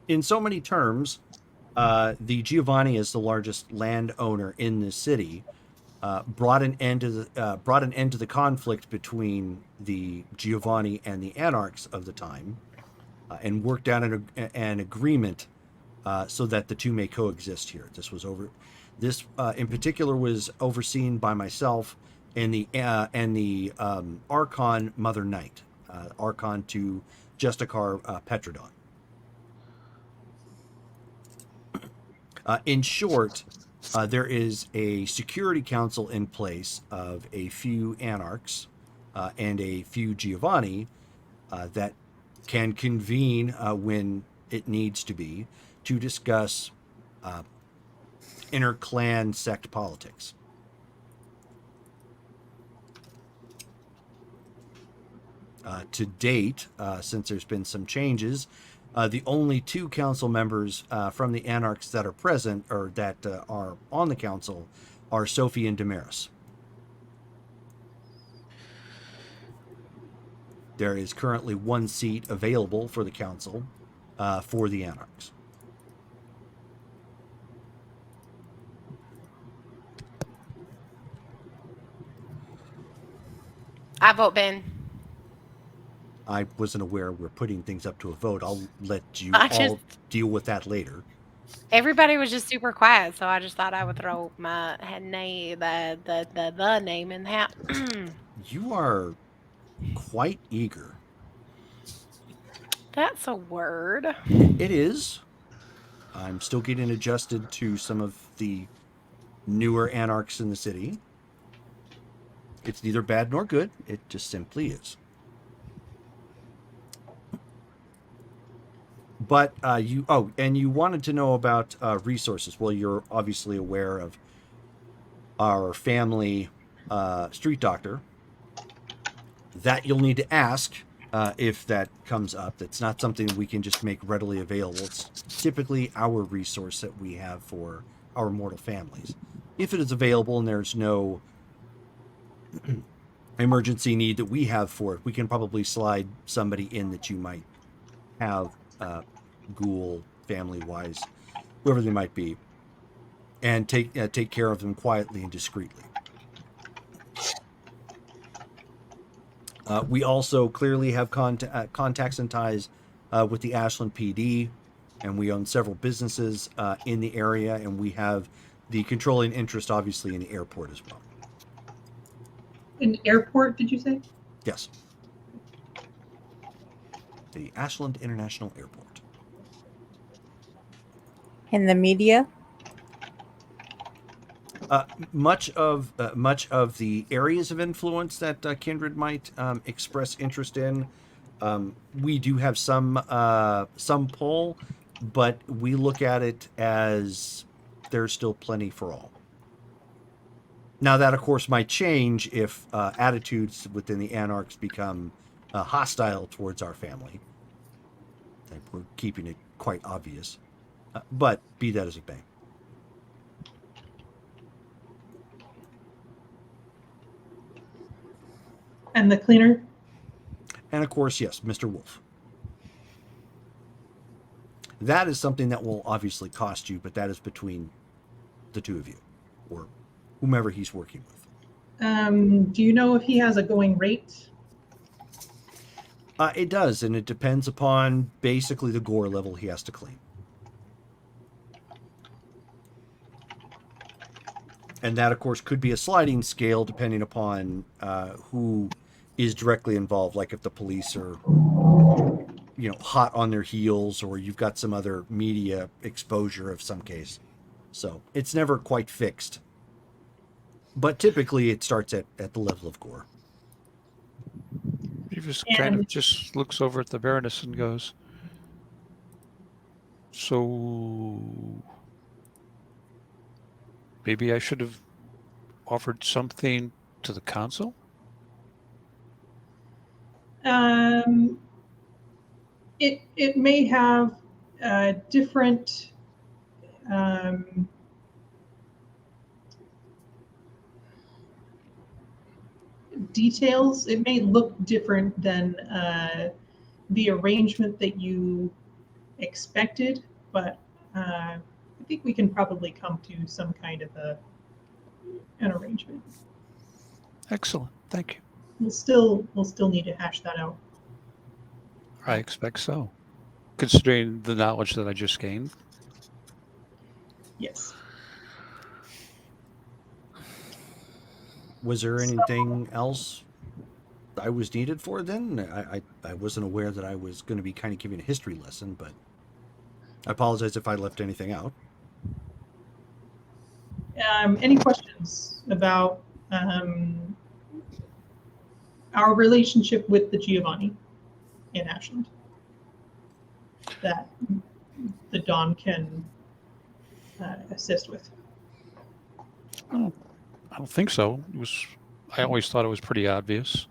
in so many terms, the Giovanni, as the largest landowner in the city, brought an end to the conflict between the Giovanni and the Anarchs of the time, and worked out an agreement so that the two may coexist here. This in particular was overseen by myself and the Archon Mother Knight, Archon to Justicar Petrodon. In short, there is a security council in place of a few Anarchs and a few Giovanni that can convene when it needs to be to discuss inter-clan sect politics. To date, since there's been some changes, the only two council members from the Anarchs that are present or that are on the council are Sophie and Damaris. There is currently one seat available for the council for the Anarchs. I vote Ben. I wasn't aware we're putting things up to a vote. I'll let you I all just deal with that later. everybody was just super quiet, so I just thought I would throw my name, the name in the hat. You are quite eager. That's a word. It is. I'm still getting adjusted to some of the newer Anarchs in the city. It's neither bad nor good. It just simply is. But you wanted to know about resources. Well, you're obviously aware of our family street doctor. That you'll need to ask if that comes up. That's not something we can just make readily available. It's typically our resource that we have for our mortal families. If it is available and there's no emergency need that we have for it, we can probably slide somebody in that you might have, ghoul, family-wise, whoever they might be, and take care of them quietly and discreetly. We also clearly have contacts and ties with the Ashland PD, and we own several businesses in the area, and we have the controlling interest, obviously, in the airport as well. An airport, did you say? Yes. The Ashland International Airport. In the media? Much of the areas of influence that Kindred might express interest in, we do have some pull, but we look at it as there's still plenty for all. Now that, of course, might change if attitudes within the Anarchs become hostile towards our family. We're keeping it quite obvious, but be that as it may. And the cleaner? And of course, yes, Mr. Wolf. That is something that will obviously cost you, but that is between the two of you, or whomever he's working with. Do you know if he has a going rate? It does, and it depends upon basically the gore level he has to clean. And that, of course, could be a sliding scale depending upon who is directly involved. Like if the police are, hot on their heels, or you've got some other media exposure of some case. So it's never quite fixed. But typically it starts at the level of gore. He just kind of just looks over at the Baroness and goes, so maybe I should have offered something to the council? It may have different details. It may look different than the arrangement that you expected, but I think we can probably come to some kind of an arrangement. Excellent, thank you. We'll still need to hash that out. I expect so, considering the knowledge that I just gained. Yes. Was there anything else I was needed for then? I wasn't aware that I was going to be kind of giving a history lesson, but I apologize if I left anything out. Any questions about our relationship with the Giovanni in Ashland that the Dawn can assist with? Oh, I don't think so. I always thought it was pretty obvious.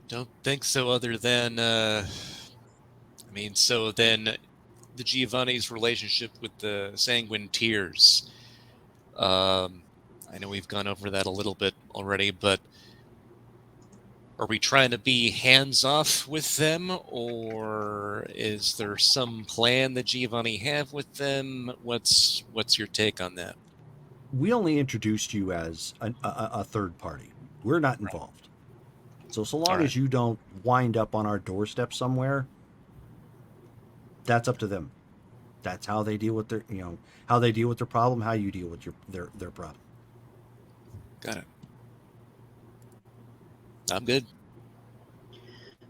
Don't think so, other than, so then the Giovanni's relationship with the Sanguine Tears. I know we've gone over that a little bit already, but are we trying to be hands-off with them, or is there some plan that Giovanni have with them? What's your take on that? We only introduced you as a third party. We're not involved. So long as you don't wind up on our doorstep somewhere, that's up to them. That's how they deal with their problem, how you deal with their problem. Got it. I'm good.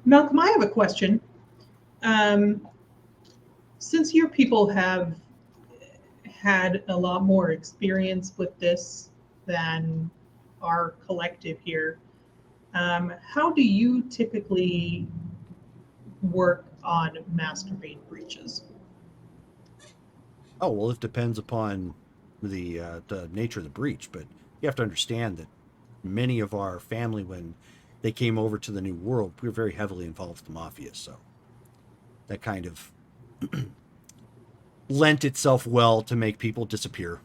Malcolm, I have a question. Since your people have had a lot more experience with this than our collective here, how do you typically work on masturbate breaches? Oh, well, it depends upon the nature of the breach, but you have to understand that many of our family, when they came over to the New World, we were very heavily involved with the mafia, so that kind of lent itself well to make people disappear.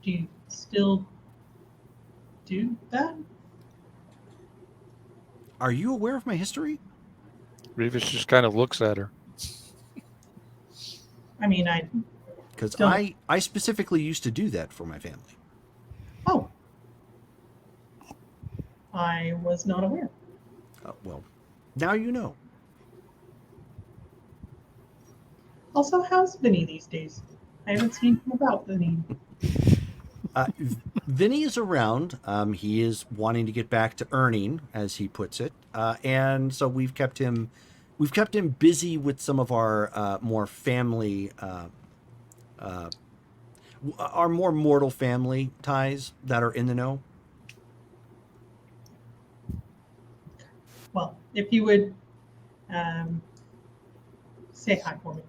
Do you still do that? Are you aware of my history? Revis just kind of looks at her. I mean, because I specifically used to do that for my family. Oh, I was not aware. Well, now you know. Also, how's Vinny these days? I haven't seen him about Vinny. Vinny is around. He is wanting to get back to earning, as he puts it, and so we've kept him busy with some of our more family, our more mortal family ties that are in the know. Well, if you would say hi for me.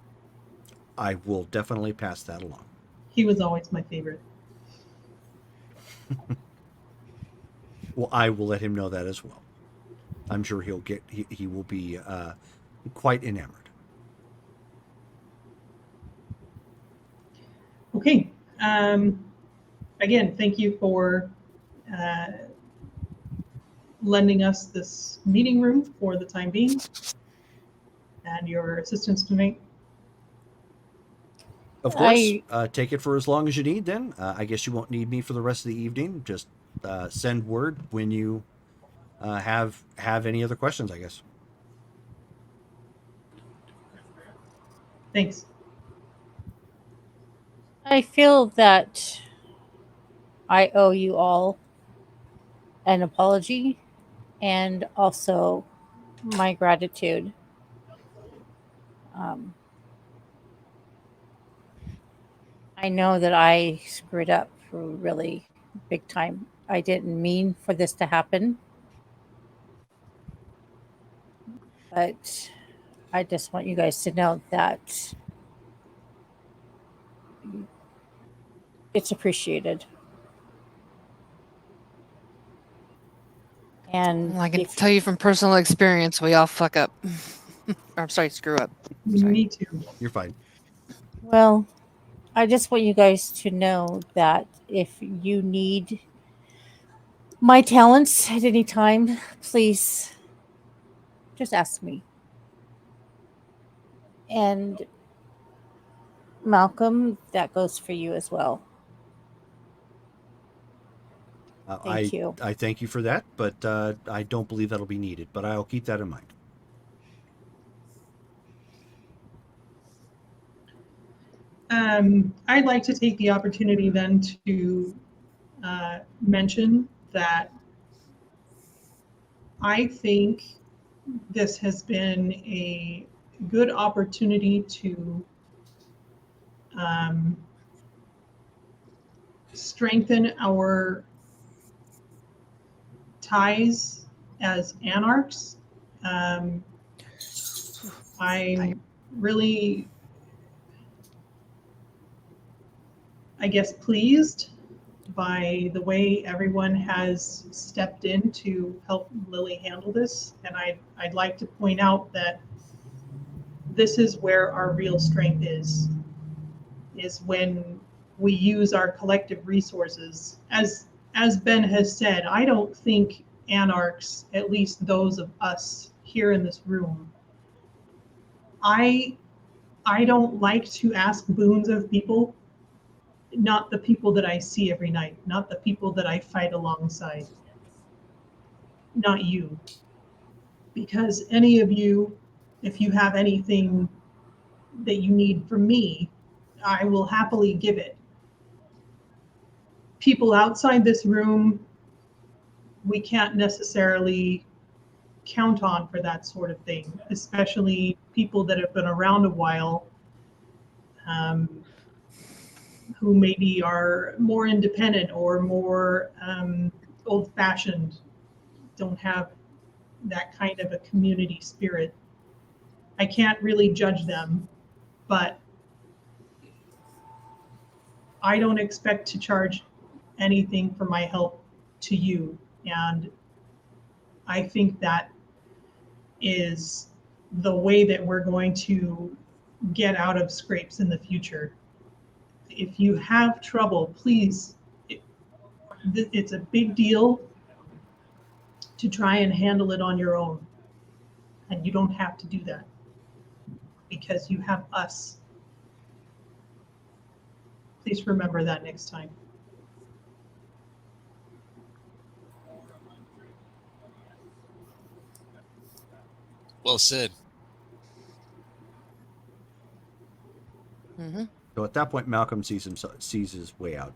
I will definitely pass that along. He was always my favorite. Well, I will let him know that as well. I'm sure he will be quite enamored. Okay. Again, thank you for lending us this meeting room for the time being and your assistance tonight. Of course. Take it for as long as you need then. I guess you won't need me for the rest of the evening. Just send word when you have any other questions, I guess. Thanks. I feel that I owe you all an apology and also my gratitude. I know that I screwed up really big time. I didn't mean for this to happen, but I just want you guys to know that it's appreciated. And I can tell you from personal experience, we all fuck up. I'm sorry, screw up. Sorry. Me too. You're fine. Well, I just want you guys to know that if you need my talents at any time, please just ask me. And Malcolm, that goes for you as well. Thank you. I thank you for that, but I don't believe that'll be needed. But I'll keep that in mind. I'd like to take the opportunity then to mention that I think this has been a good opportunity to strengthen our ties as anarchs. I'm really, I guess, pleased by the way everyone has stepped in to help Lily handle this. And I'd like to point out that this is where our real strength is when we use our collective resources. As Ben has said, I don't think anarchs, at least those of us here in this room, I don't like to ask boons of people, not the people that I see every night, not the people that I fight alongside, not you. Because any of you, if you have anything that you need from me, I will happily give it. People outside this room, we can't necessarily count on for that sort of thing, especially people that have been around a while, who maybe are more independent or more old-fashioned, don't have that kind of a community spirit. I can't really judge them, but I don't expect to charge anything for my help to you. And I think that is the way that we're going to get out of scrapes in the future. If you have trouble, please, it's a big deal to try and handle it on your own. And you don't have to do that because you have us. Please remember that next time. Well said. Mm-hmm. So at that point, Malcolm sees his way out.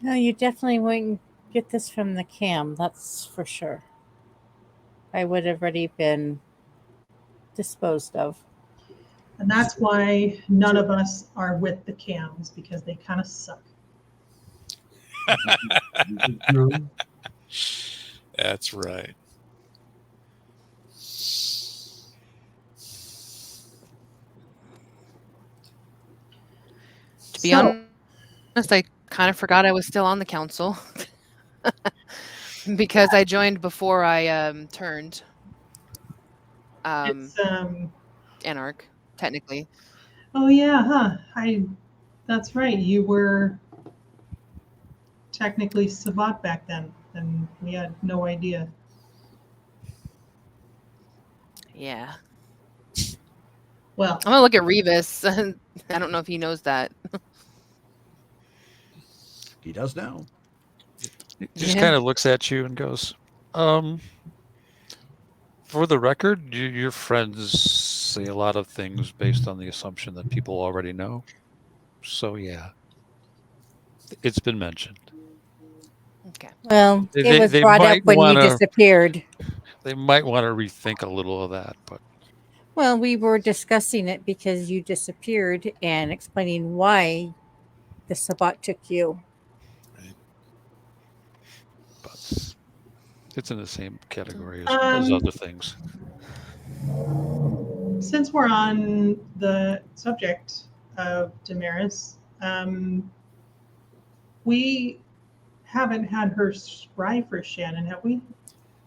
No, you definitely wouldn't get this from the cam, that's for sure. I would have already been disposed of. And that's why none of us are with the cams, because they kind of suck. That's right. To be honest, I kind of forgot I was still on the council because I joined before I turned It's Anarch, technically. oh yeah, huh? That's right. You were technically Sabat back then, and we had no idea. Yeah. Well, I'm gonna look at Revis. I don't know if he knows that. He does now. He just Yeah. kind of looks at you and goes, for the record, your friends say a lot of things based on the assumption that people already know. So yeah, it's been mentioned. Okay. Well, it They was they brought up might when you want to disappeared. they might want to rethink a little of that, but Well, we were discussing it because you disappeared and explaining why the Sabat took you. it's in the same category as Um, other things. since we're on the subject of Damaris, we haven't had her scry for Shannon, have we?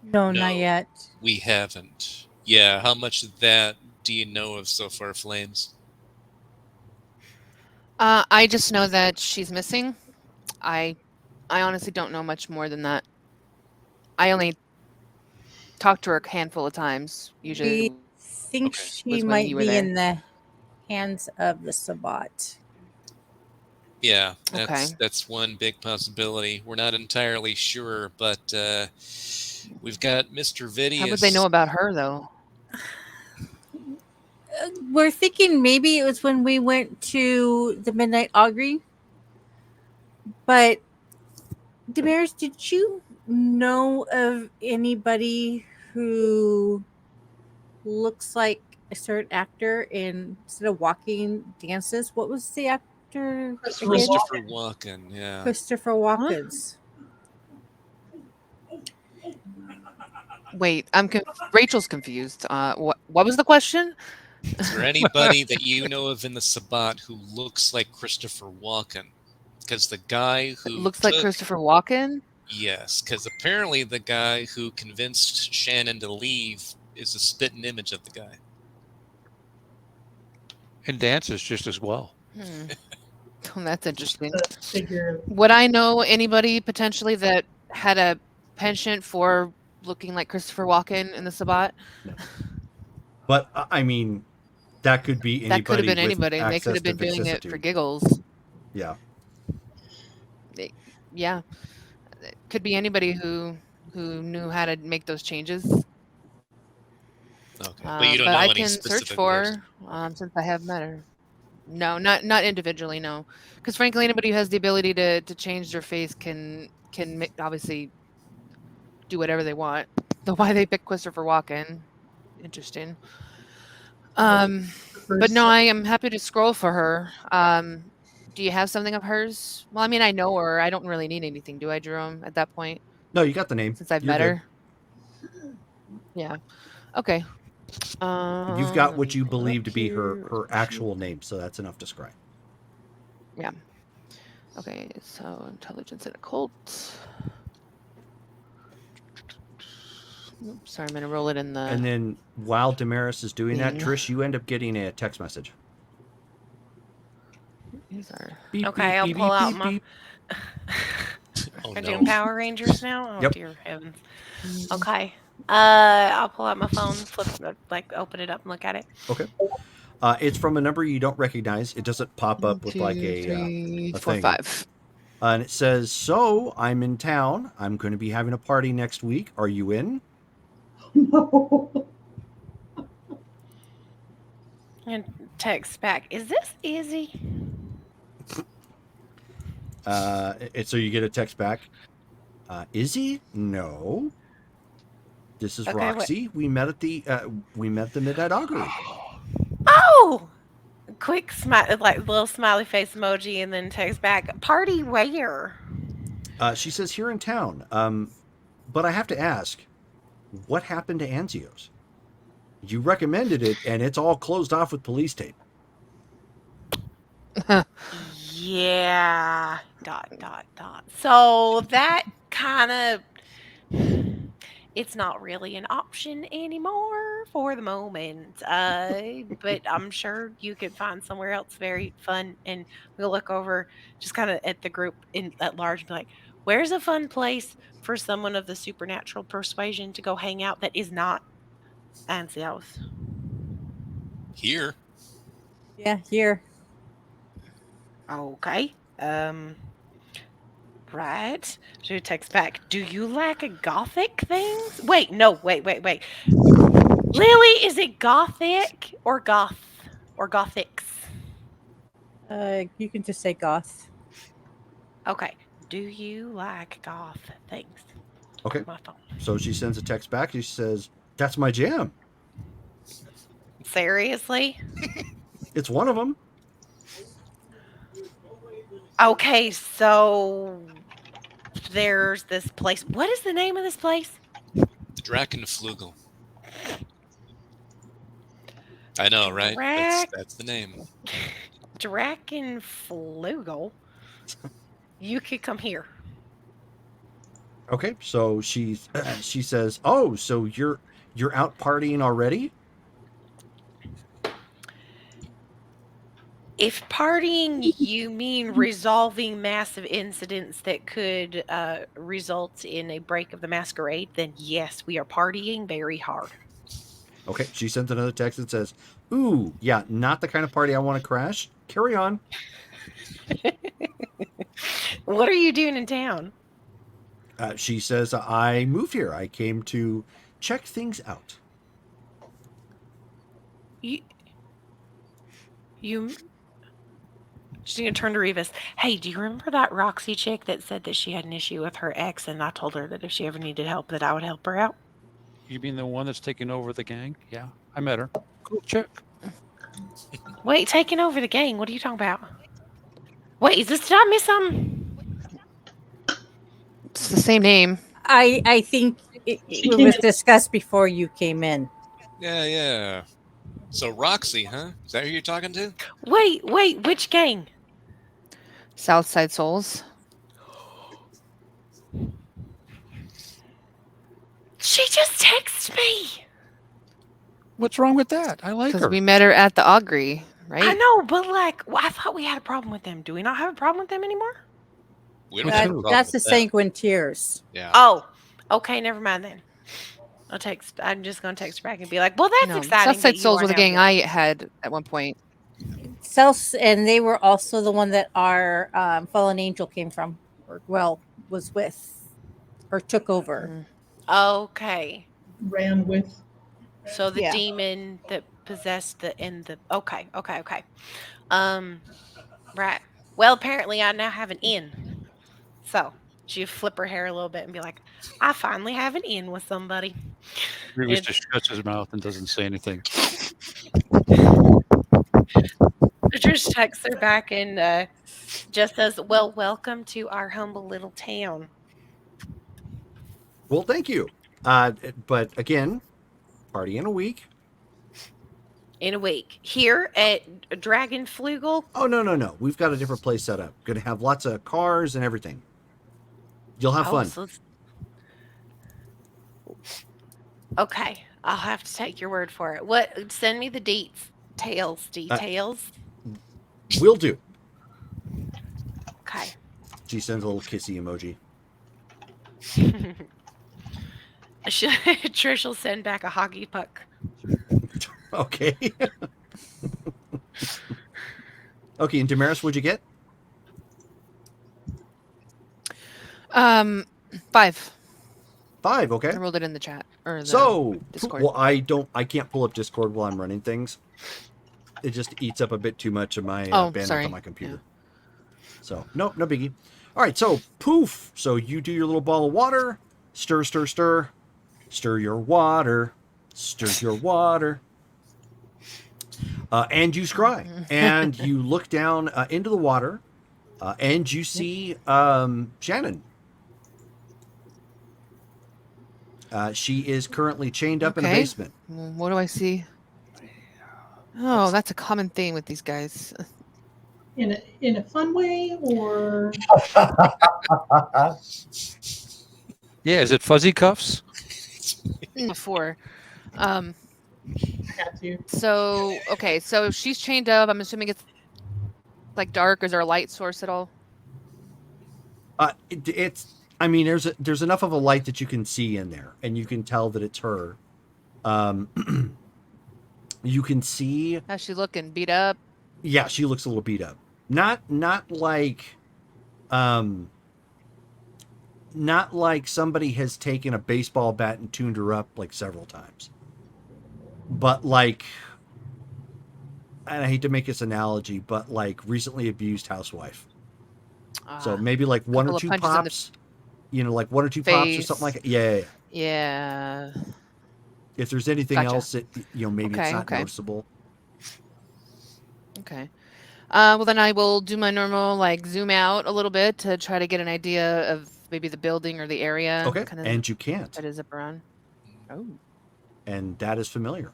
No, not yet. We haven't. Yeah, how much of that do you know of so far, Flames? I just know that she's missing. I honestly don't know much more than that. I only talked to her a handful of times. Usually, We think she was when might you were be there. in the hands of the Sabat. Yeah, Okay. that's one big possibility. We're not entirely sure, but we've got Mr. Vidius. How would they know about her though? We're thinking maybe it was when we went to the Midnight Augury. But Damaris, did you know of anybody who looks like a certain actor instead of walking dances? What was the actor? Christopher Walken, yeah. Christopher Walken's. Wait, Rachel's confused. What was the question? Is there anybody that you know of in the Sabat who looks like Christopher Walken? Because the guy who looks like Christopher Walken? Yes, because apparently the guy who convinced Shannon to leave is a spitting image of the guy. And dances just as well. Oh, that's interesting. Figure. Would I know anybody potentially that had a penchant for looking like Christopher Walken in the Sabat? No. But I mean, that could be anybody. That could have been with anybody, and they could access have been to doing it for vicissitude. giggles. Yeah. Yeah, it could be anybody who knew how to make those changes. Okay, but you don't know I any can search specific for since I have met her. No, not individually, no. Because frankly, anybody who has the ability to change their face can obviously do whatever they want. The why they picked Christopher Walken, interesting. But no, I am happy to scroll for her. Do you have something of hers? Well, I mean, I know her. I don't really need anything, do I, Jerome? At that point, No, you got the name. since I've You're met good. her. Yeah. Okay. You've got let what me you pull it believe up to be here. her actual name, so that's enough to scry. Yeah. Okay, so intelligence and occult. Oops, sorry, I'm gonna roll it in the. And then while Damaris is doing that, thing. Trish, you end up getting a text message. These are. Beep, Okay, beep, I'll beep, pull beep, out beep, my. beep. Oh, We're no. doing Power Rangers now. Oh Yep. dear heavens. Okay. I'll pull out my phone, open it up and look at it. Okay. It's from a number you don't recognize. It doesn't pop up with like a 3, a 4, thing. 5. And it says, "So I'm in town. I'm going to be having a party next week. Are you in?" No. And text back. Is this easy? So you get a text back. Izzy? No. This is Okay, Roxy. We met at the Midnight Augury. Oh! Quick smile, like little smiley face emoji, and then text back. Party where? She says here in town. But I have to ask, what happened to Anzio's? You recommended it, and it's all closed off with police tape. Yeah. ... So that kind of it's not really an option anymore for the moment. But I'm sure you could find somewhere else very fun. And we'll look over just kind of at the group at large and be like, where's a fun place for someone of the supernatural persuasion to go hang out that is not Ansel's? Here. Yeah, here. Okay. Right. She texts back, do you lack gothic things? Wait, no, wait. Lily, is it gothic or goth or gothics? You can just say goth. Okay. Do you like goth things? Okay. My phone. So she sends a text back. She says, "That's my jam. Seriously? It's one of them." Okay, so there's this place. What is the name of this place? The Drachenflügel. I know, right? That's the name. Drachenflügel. You could come here. Okay. So she says, "Oh, so you're out partying already?" If partying you mean resolving massive incidents that could result in a break of the masquerade, then yes, we are partying very hard. Okay. She sends another text that says, "Ooh, yeah, not the kind of party I want to crash. Carry on." What are you doing in town? She says, "I moved here. I came to check things out." You She's gonna turn to Revis. Hey, do you remember that Roxy chick that said that she had an issue with her ex, and I told her that if she ever needed help, that I would help her out? You mean the one that's taking over the gang? Yeah, I met her. Cool chick. Wait, taking over the gang? What are you talking about? Wait, did I miss something? It's the same name. I think it was discussed before you came in. Yeah. So Roxy, huh? Is that who you're talking to? Wait, which gang? Southside Souls. She just texted me. What's wrong with that? I like her. Because we met her at the Augury, right? I know, but I thought we had a problem with them. Do we not have a problem with them anymore? We don't have a problem That's the with that. Sanguinteers. Yeah. Oh, okay, never mind then. I'm just gonna text her back and be like, "Well, that's No, exciting." Southside Souls was a gang I had at one point. And they were also the one that our fallen angel came from, or was with, or took over. Okay. Ran with. So the Yeah. demon that possessed okay. Right. Well, apparently I now have an in. So she flip her hair a little bit and be like, I finally have an in with somebody. Revis just shuts his mouth and doesn't say anything. Just texts her back and just says, well, welcome to our humble little town. Well, thank you. But again, party in a week. In a week. Here at Drachenflügel? Oh, no. We've got a different place set up. Going to have lots of cars and everything. You'll have fun. So okay. I'll have to take your word for it. Send me the details. Will do. Okay. She sends a little kissy emoji. Trish will send back a hockey puck. Okay. Okay, and Damaris, what'd you get? 5. 5, okay. I rolled it in the chat or the Discord. Well, I can't pull up Discord while I'm running things. It just eats up a bit too much of my bandwidth on my computer. Yeah. So no biggie. All right, so poof. So you do your little ball of water, stir your water, and you scry, and you look down into the water, and you see Shannon. She is currently chained up in a basement. What do I see? Oh, that's a common theme with these guys. In a fun way, or yeah, is it fuzzy cuffs? before. I had to. So okay, so she's chained up. I'm assuming it's like dark. Is there a light source at all? It's. I mean, there's enough of a light that you can see in there, and you can tell that it's her. You can see. How's she looking? Beat up? Yeah, she looks a little beat up. Not like, not like somebody has taken a baseball bat and tuned her up like several times, but like, and I hate to make this analogy, but like recently abused housewife. So maybe like one or couple of two punches in the pops, like one or two pops or something like face. that. Yeah. Yeah. If there's anything Gotcha. else that maybe it's Okay, not okay. noticeable. Okay. Well, then I will do my normal, like, zoom out a little bit to try to get an idea of maybe the building or the area. Okay, Kind of and you can't, try to zip around. Oh. and that is familiar.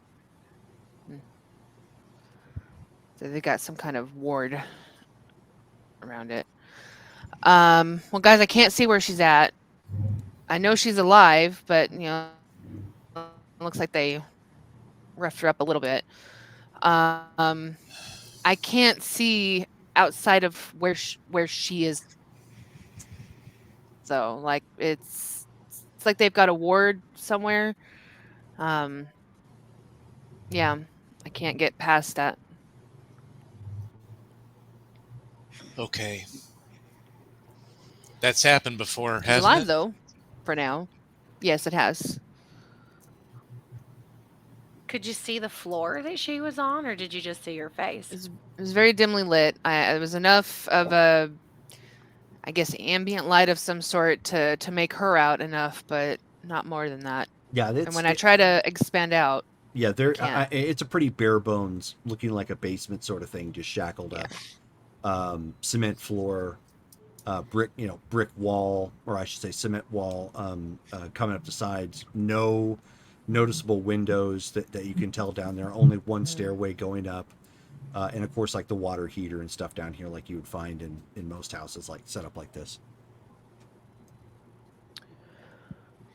So they got some kind of ward around it. Well, guys, I can't see where she's at. I know she's alive, but it looks like they roughed her up a little bit. I can't see outside of where she is. So, like, it's like they've got a ward somewhere. Yeah, I can't get past that. Okay. That's happened before, She's hasn't alive it? though, for now. Yes, it has. Could you see the floor that she was on, or did you just see her face? It was very dimly lit. It was enough of a, I guess, ambient light of some sort to make her out enough, but not more than that. Yeah, And when I try to expand out, yeah, can't. it's a pretty bare bones, looking like a basement sort of thing, just shackled up. Cement floor, brick wall, or I should say cement wall, coming up the sides. No noticeable windows that you can tell down there. Only one stairway going up, and of course, like the water heater and stuff down here, like you would find in most houses, like set up like this.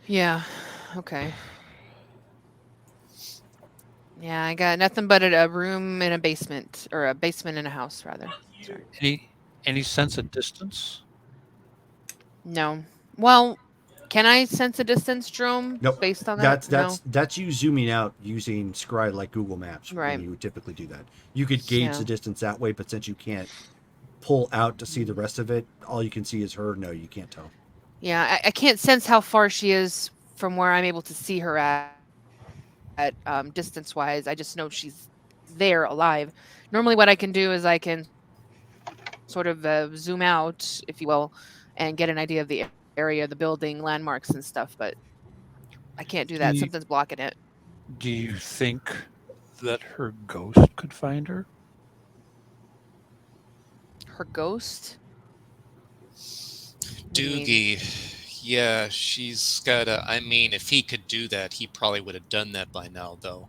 Yeah. Okay. Yeah, I got nothing but a room in a basement, or a basement in a house, rather. Sorry. Any sense of distance? No. Well, can I sense a distance, Jerome? Nope. Based on that? That's you zooming out using Scry like Google Maps. Right. When you would typically do that. You could gauge Yeah. the distance that way, but since you can't pull out to see the rest of it, all you can see is her. No, you can't tell. Yeah, I can't sense how far she is from where I'm able to see her at distance-wise. I just know she's there, alive. Normally what I can do is I can sort of zoom out, if you will, and get an idea of the area, the building, landmarks and stuff, but I can't do that. Something's blocking it. Do you think that her ghost could find her? Her ghost? Doogie. Yeah, she's got a. I mean, if he could do that, he probably would have done that by now, though.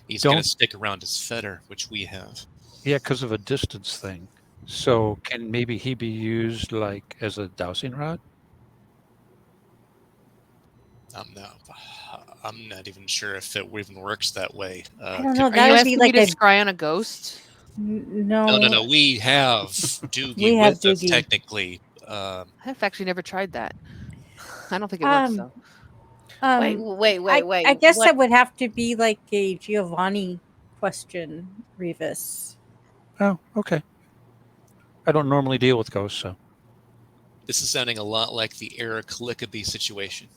He's going to stick around his fetter, which we have. Yeah, because of a distance thing. So can maybe he be used like as a dowsing rod? I'm not even sure if it even works that way. I don't know. Are That you would asking be me like to a scry on a ghost? no. No. We have Doogie We have with us Doogie. technically. I've actually never tried that. I don't think it works though. Wait. I guess What- that would have to be like a Giovanni question, Revis. Oh, okay. I don't normally deal with ghosts, so. This is sounding a lot like the Eric Lickaby situation.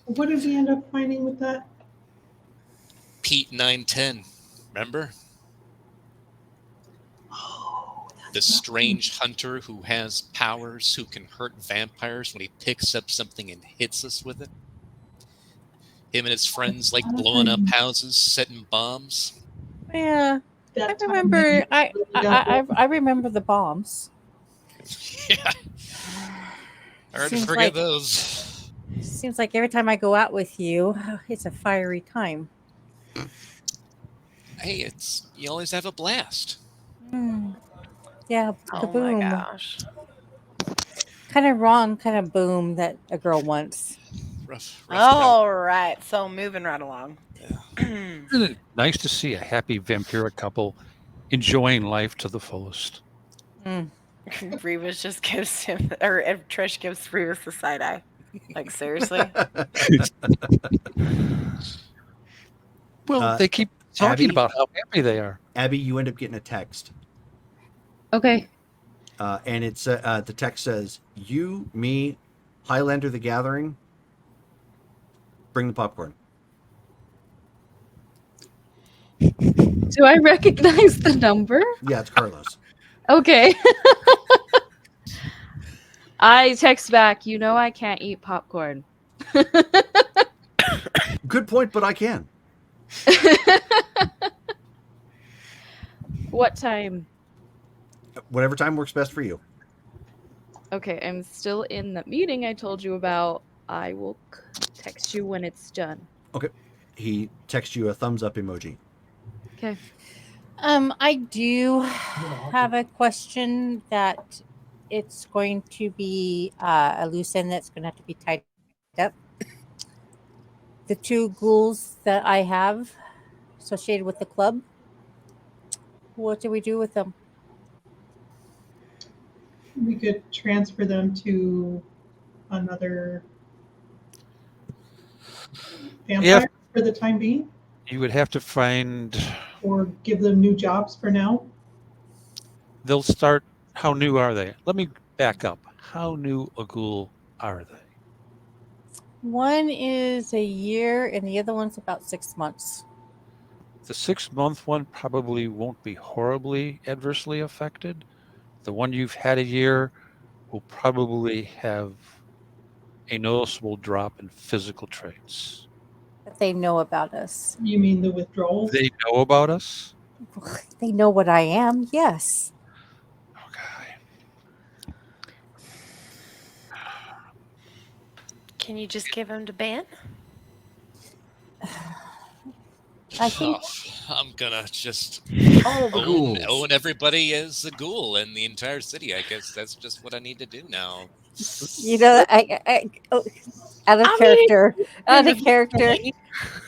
What did we end up finding with that? Pete 910, remember? The strange hunter who has powers, who can hurt vampires when he picks up something and hits us with it. Him and his friends like blowing up houses, setting bombs. Yeah, I remember. I remember the bombs. Yeah. Hard to Seems forget like- those. Seems like every time I go out with you, it's a fiery time. Hey, you always have a blast. Yeah, Oh kaboom. my gosh. Kind of wrong, kind of boom that a girl wants. rough. All right, so moving right along. Isn't it nice to see a happy vampiric couple enjoying life to the fullest? Revis just gives him, or Trish gives Revis the side eye. Like, seriously? Well, they keep talking Abby- about how happy they are. Abby, you end up getting a text. Okay. And it's the text says, "You, me, Highlander the Gathering. Bring the popcorn." Do I recognize the number? Yeah, it's Carlos. Okay. I text back, you know I can't eat popcorn. Good point, but I can. What time? Whatever time works best for you. Okay, I'm still in the meeting I told you about. I will text you when it's done. Okay. He texts you a thumbs up emoji. Okay. I do have a question that it's going to be a loose end that's going to have to be tied up. The 2 ghouls that I have associated with the club, what do we do with them? We could transfer them to another vampire for the time being, You would have to find. or give them new jobs for now. They'll start. How new are they? Let me back up. How new a ghoul are they? One is a year and the other one's about 6 months. The 6-month one probably won't be horribly adversely affected. The one you've had a year will probably have a noticeable drop in physical traits. But they know about us. You mean the withdrawals? They know about us? They know what I am, yes. Can you just give him to Ben? I think I'm gonna just all the ghouls. own everybody as a ghoul in the entire city. I guess that's just what I need to do now. you know out of character.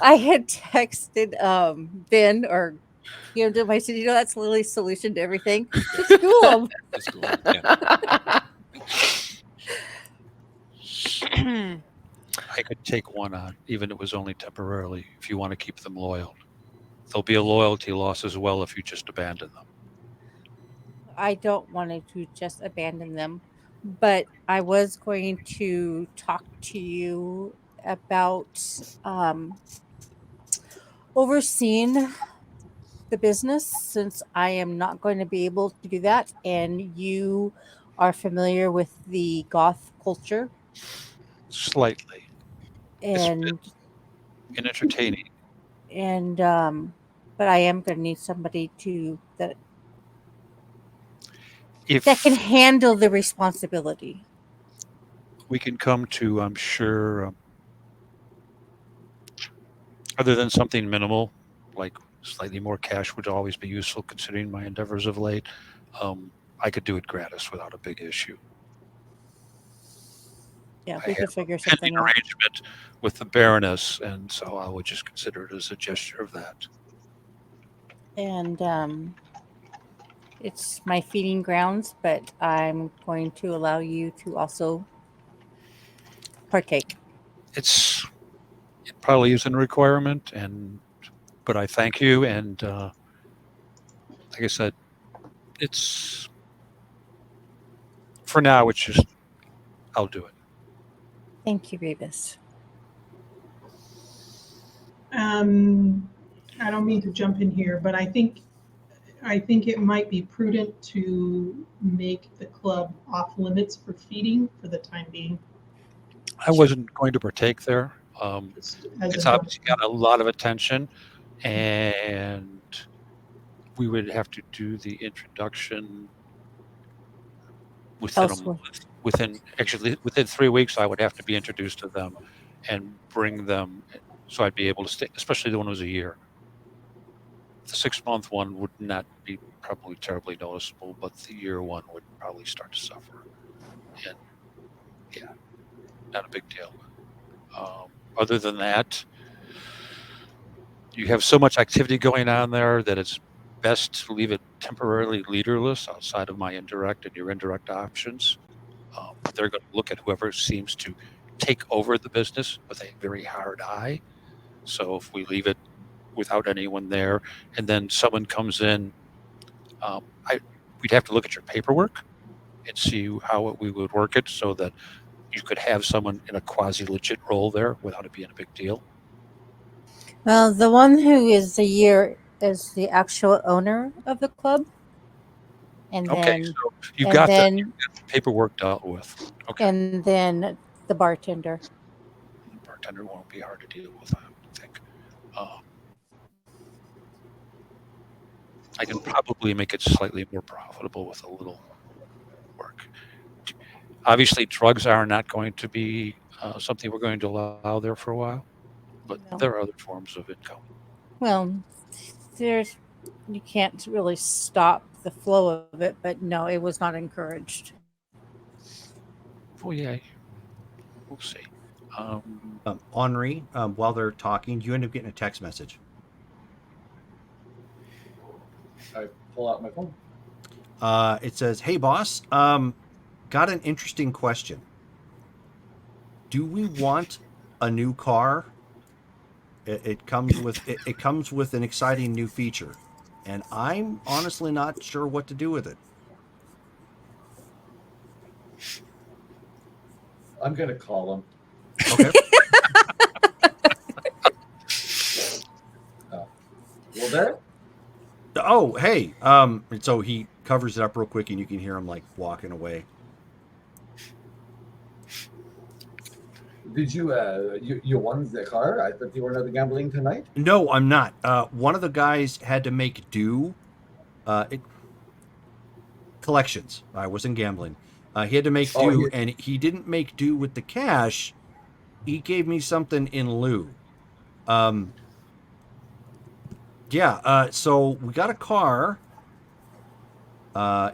I had texted Ben or to my city. That's Lily's solution to everything. Just cool. That's cool. Yeah. I could take one on, even if it was only temporarily, if you want to keep them loyal. There'll be a loyalty loss as well if you just abandon them. I don't want to just abandon them, but I was going to talk to you about overseeing the business, since I am not going to be able to do that, and you are familiar with the goth culture. Slightly. And entertaining. And but I am going to need somebody that can handle the responsibility. We can come to, I'm sure, other than something minimal, like slightly more cash would always be useful considering my endeavors of late. I could do it gratis without a big issue. Yeah, we could figure something out. Arrangement with the Baroness, and so I would just consider it as a gesture of that. And it's my feeding grounds, but I'm going to allow you to also partake. It probably isn't a requirement, but I thank you, and like I said, it's for now. It's just I'll do it. Thank you, Revis. I don't mean to jump in here, but I think it might be prudent to make the club off limits for feeding for the time being. I wasn't going to partake there. It's obviously got a lot of attention, and we would have to do the introduction within a month. Within 3 weeks, I would have to be introduced to them and bring them, so I'd be able to stay, especially the one who was a year. The 6-month one would not be probably terribly noticeable, but the year one would probably start to suffer. And yeah, not a big deal. Other than that, you have so much activity going on there that it's best to leave it temporarily leaderless outside of my indirect and your indirect options. They're going to look at whoever seems to take over the business with a very hard eye. So if we leave it without anyone there, and then someone comes in, we'd have to look at your paperwork and see how we would work it so that you could have someone in a quasi legit role there without it being a big deal. Well, the one who is the year is the actual owner of the club, and Okay, then so you've and got the then paperwork dealt with. Okay, and then the bartender. the bartender won't be hard to deal with, I would think. I can probably make it slightly more profitable with a little work. Obviously, drugs are not going to be something we're going to allow there for a while, but No. there are other forms of income. Well, there's you can't really stop the flow of it, but no, it was not encouraged. Oh yeah, we'll see. Henri, while they're talking, you end up getting a text message. I pull out my phone. It says, "Hey boss, got an interesting question. Do we want a new car? It comes with an exciting new feature, and I'm honestly not sure what to do with it." I'm gonna call him. Okay. Well, there. Oh, hey. And so he covers it up real quick, and you can hear him like walking away. Did you won the car? I thought you were not gambling tonight. No, I'm not. One of the guys had to make do. Collections. I wasn't gambling. He had to make do, and he didn't make do with the cash. He gave me something in lieu. So we got a car.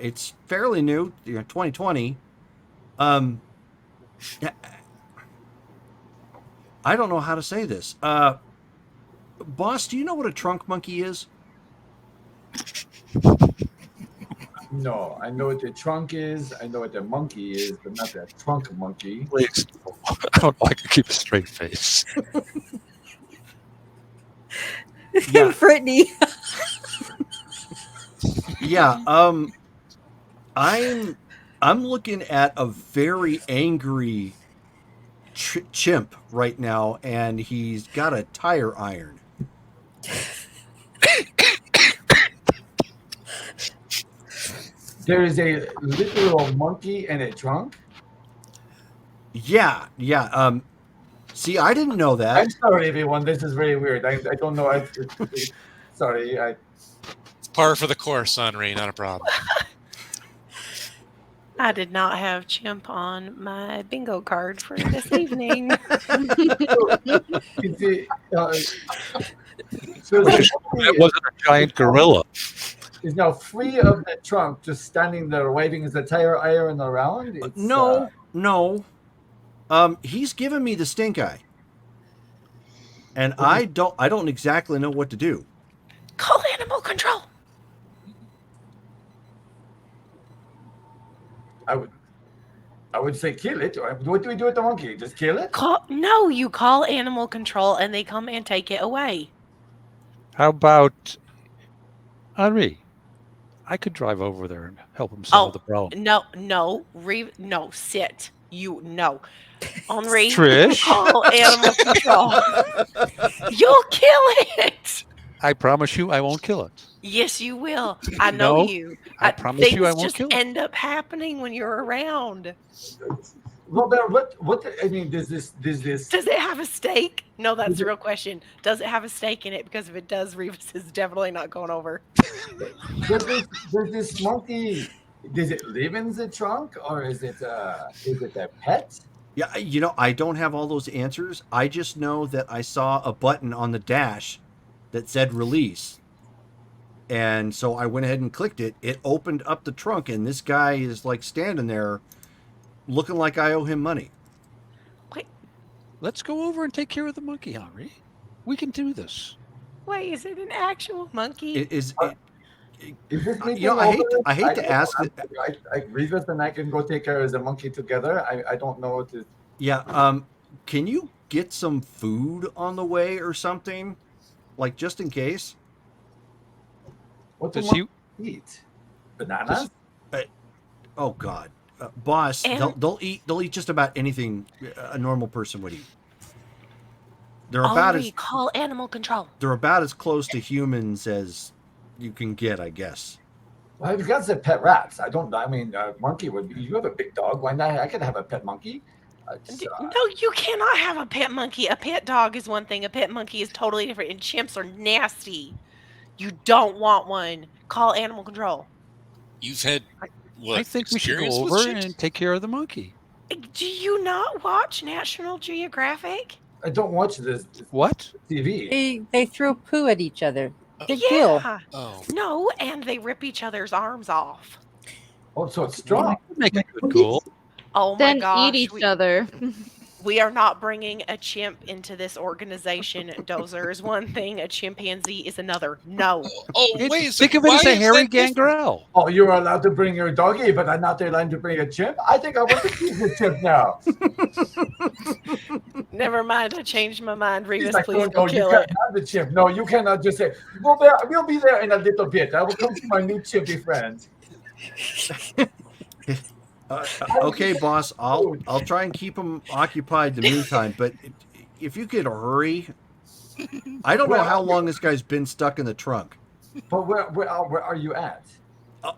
It's fairly new, 2020. I don't know how to say this. Boss, do you know what a trunk monkey is? No, I know what the trunk is. I know what the monkey is, but not the trunk monkey. Please, I don't know. I can keep a straight face. Yeah. Brittany. Yeah. I'm looking at a very angry chimp right now, and he's got a tire iron. There is a literal monkey in a trunk? Yeah. See, I didn't know that. I'm sorry, everyone. This is very weird. I don't know. Sorry. It's par for the course, Henri. Not a problem. I did not have chimp on my bingo card for this evening. It wasn't a giant gorilla. Is now free of the trunk, just standing there waving his tire iron around. No. He's giving me the stink eye, and I don't exactly know what to do. Call animal control. I would say kill it. What do we do with the monkey? Just kill it? No, you call animal control and they come and take it away. How about Henri? I could drive over there and help him solve the problem. No, sit. Henri, Trish? call animal control. You'll kill it. I promise you I won't kill it. Yes, you will. I know you. I promise you I won't just kill it. end up happening when you're around. Robert, what? I mean, does this? Does it have a stake? No, that's the real question. Does it have a stake in it? Because if it does, Revis is definitely not going over. Does this monkey? Does it live in the trunk, or is it a pet? Yeah, I don't have all those answers. I just know that I saw a button on the dash that said release. And so I went ahead and clicked it. It opened up the trunk, and this guy is like standing there looking like I owe him money. Wait. Let's go over and take care of the monkey, Henri. We can do this. Wait, is it an actual monkey? Is this meeting you know, I over? hate to ask it. Revis and I can go take care of the monkey together. I don't know what to. Yeah. Can you get some food on the way or something, like just in case? What do Does he- monkeys eat? Bananas? Oh God, boss, And- they'll eat just about anything a normal person would eat. They're about Henri, as call animal control. they're about as close to humans as you can get, I guess. Well, you guys said pet rats. I don't. I mean, monkey would. You have a big dog. Why not? I could have a pet monkey. No, you cannot have a pet monkey. A pet dog is one thing. A pet monkey is totally different. And chimps are nasty. You don't want one. Call animal control. You've had what? I think we should go experience with over chimps? and take care of the monkey. Do you not watch National Geographic? I don't watch this What? TV. They throw poo at each other. Big deal. Oh. No, and they rip each other's arms off. Oh, so it's strong. Make it cool. Oh my Then gosh. eat each other. We are not bringing a chimp into this organization. Dozer is one thing, a chimpanzee is another. No. Oh, wait. Think of it as a hairy gangrel. Oh, you're allowed to bring your doggy, but I'm not allowed to bring a chimp. I think I want to keep the chimp now. Never mind, I changed my mind. He's Revis, like, please oh, go no, you kill can't it. have the chimp. No, you cannot just say, go there. We'll be there in a little bit. I will come to my new chimpy friend. Okay, boss, I'll try and keep them occupied in the meantime. But if you could hurry, I don't know how long this guy's been stuck in the trunk. But where are you at?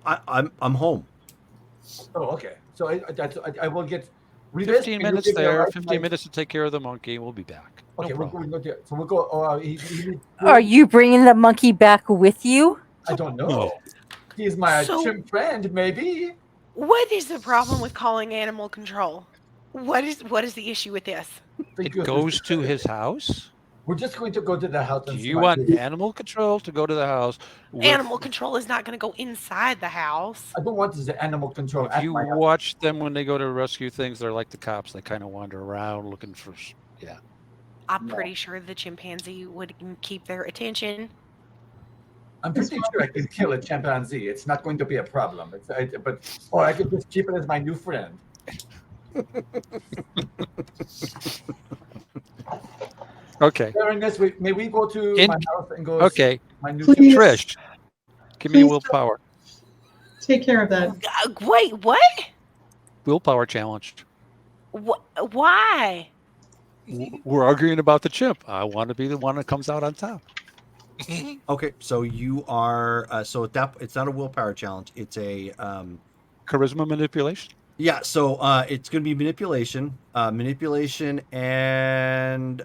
I'm home. Oh, okay. So I will get 15 minutes there, 15 minutes to take care of the monkey. We'll be back. Okay, No we'll problem. go there. So we'll go. Are you bringing the monkey back with you? I don't know. He's my So- chimp friend, maybe. What is the problem with calling animal control? What is the issue with this? It goes to his house. We're just going to go to the house. Do And you see want my- animal control to go to the house? with- Animal control is not going to go inside the house. I don't want this animal control If at you my house. watch them when they go to rescue things, they're like the cops. They kind of wander around looking for. Yeah. I'm No. pretty sure the chimpanzee would keep their attention. I'm pretty sure I can kill a chimpanzee. It's not going to be a problem. Or I could just keep it as my new friend. Okay. Ernest, may we go to In- my house and go? Okay. See my new Please. Trish, give me a Please willpower. Take care of that. Wait, what? Willpower challenge. Why? We're arguing about the chimp. I want to be the one that comes out on top. Okay, so you are so at that it's not a willpower challenge. It's a Charisma manipulation. yeah. So it's going to be manipulation, manipulation and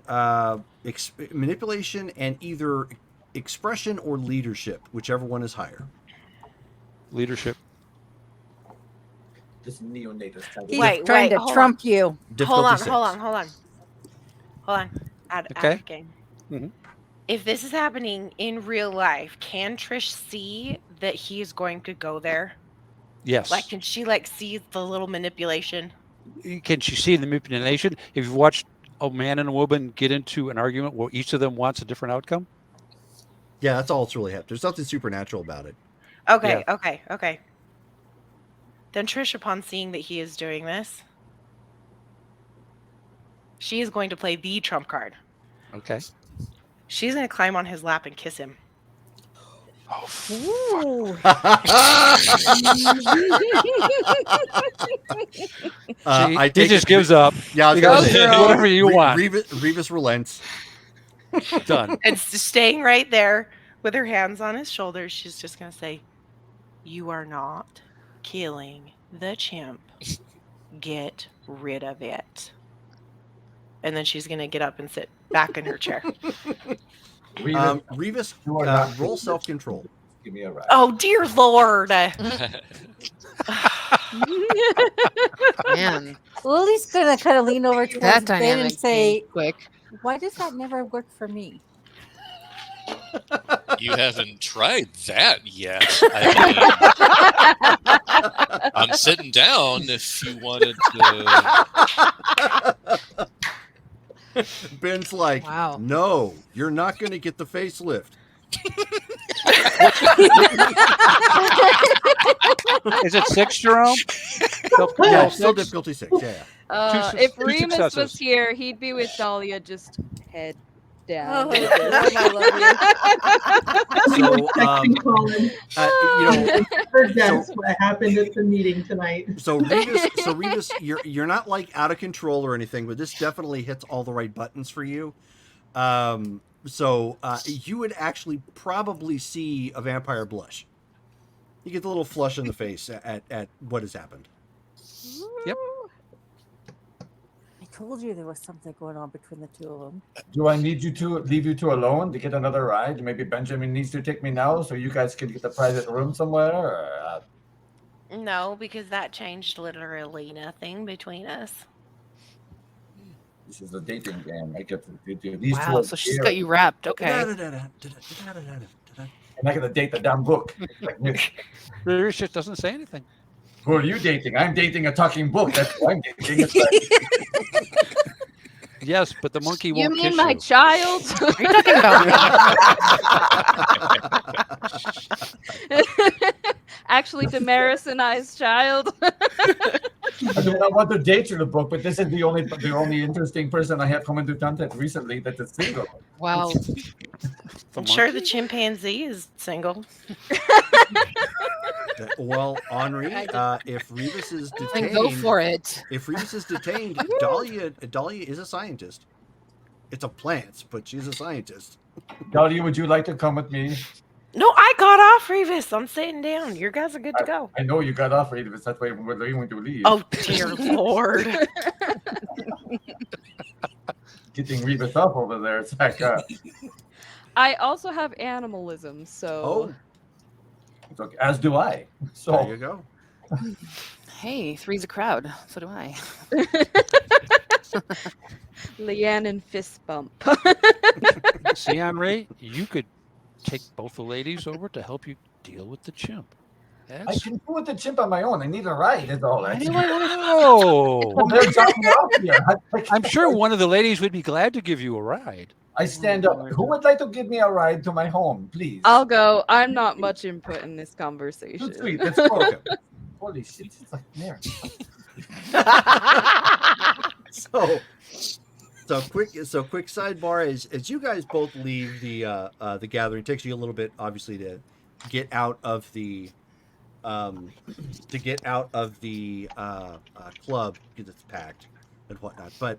manipulation and either expression or leadership, whichever one is higher. Leadership. This neonate is trying to- He's Wait, trying wait, to hold trump you. Difficulty Hold on, six. hold on. Out Okay. of game. Mhm. If this is happening in real life, can Trish see that he is going to go there? Yes. Like, can she see the little manipulation? Can she see the manipulation? If you've watched a man and a woman get into an argument where each of them wants a different outcome, Yeah, that's all it's really happened. There's nothing supernatural about it. Okay, okay. Then Trish, upon seeing that he is doing this, she is going to play the trump card. okay. She's going to climb on his lap and kiss him. Ooh. I He take just it- gives up. Yeah, I was He gonna goes, say, whatever you want. Revis relents. Done. And staying right there with her hands on his shoulders, she's just going to say, "You are not killing the chimp. Get rid of it." And then she's going to get up and sit back in her chair. Revis, You are not roll self-control. Give me a ride. Oh, dear Lord. Man, Lily's gonna kind of lean over towards that Ben dynamic and say, came quick. "Why does that never work for me?" You haven't tried that yet. I mean, I'm sitting down if you wanted to. Ben's like, Wow. no, you're not going to get the facelift. Is it 6, Jerome? Yeah, still difficulty 6. Yeah. If two Remus was successes. here, he'd be with Dahlia just head down. Oh, with Jerome, I love you. So, Texting Colin. That's what happened at the meeting tonight. So Remus, you're not like out of control or anything, but this definitely hits all the right buttons for you. So you would actually probably see a vampire blush. You get the little flush in the face at what has happened. Yep. I told you there was something going on between the two of them. Do I need you to leave you two alone to get another ride? Maybe Benjamin needs to take me now so you guys can get a private room somewhere? Or, No, because that changed literally nothing between us. this is a dating game. I get to do these Wow, two. so she's got you wrapped. Okay. And I got to date the damn book. It just doesn't say anything. Who are you dating? I'm dating a talking book. That's who I'm dating. Yes, but the monkey You won't mean kiss my you. child? What are you talking about? Actually, Damaris and I's child. I do not want to date you in the book, but this is the only interesting person I have come into contact recently that is single. Wow. I'm sure the chimpanzee is single. Well, Henri, if Rebus is Then detained, go for it. If Rebus is detained, Dahlia is a scientist. It's a plant, but she's a scientist. Dahlia, would you like to come with me? No, I got off, Revis. I'm sitting down. You guys are good to go. I know you got off, Revis. That's why we're going to leave. Oh, dear Lord. Getting Revis off over there. It's like, I also have animalism, so. okay, as do I. So there you go. Hey, 3's a crowd. So do I. Leanne and fist bump. See, Henri, you could take both the ladies over to help you deal with the chimp. I can do with the chimp on my own. I need a ride. That's all. Oh, Well, they're dropping me off here. I'm sure one of the ladies would be glad to give you a ride. I stand up. Who would like to give me a ride to my home, please? I'll go. I'm not much input in this conversation. Too sweet. Let's go. Holy shit! It's like there. So quick sidebar as you guys both leave the gathering. It takes you a little bit, obviously, to get out of the club because it's packed and whatnot. But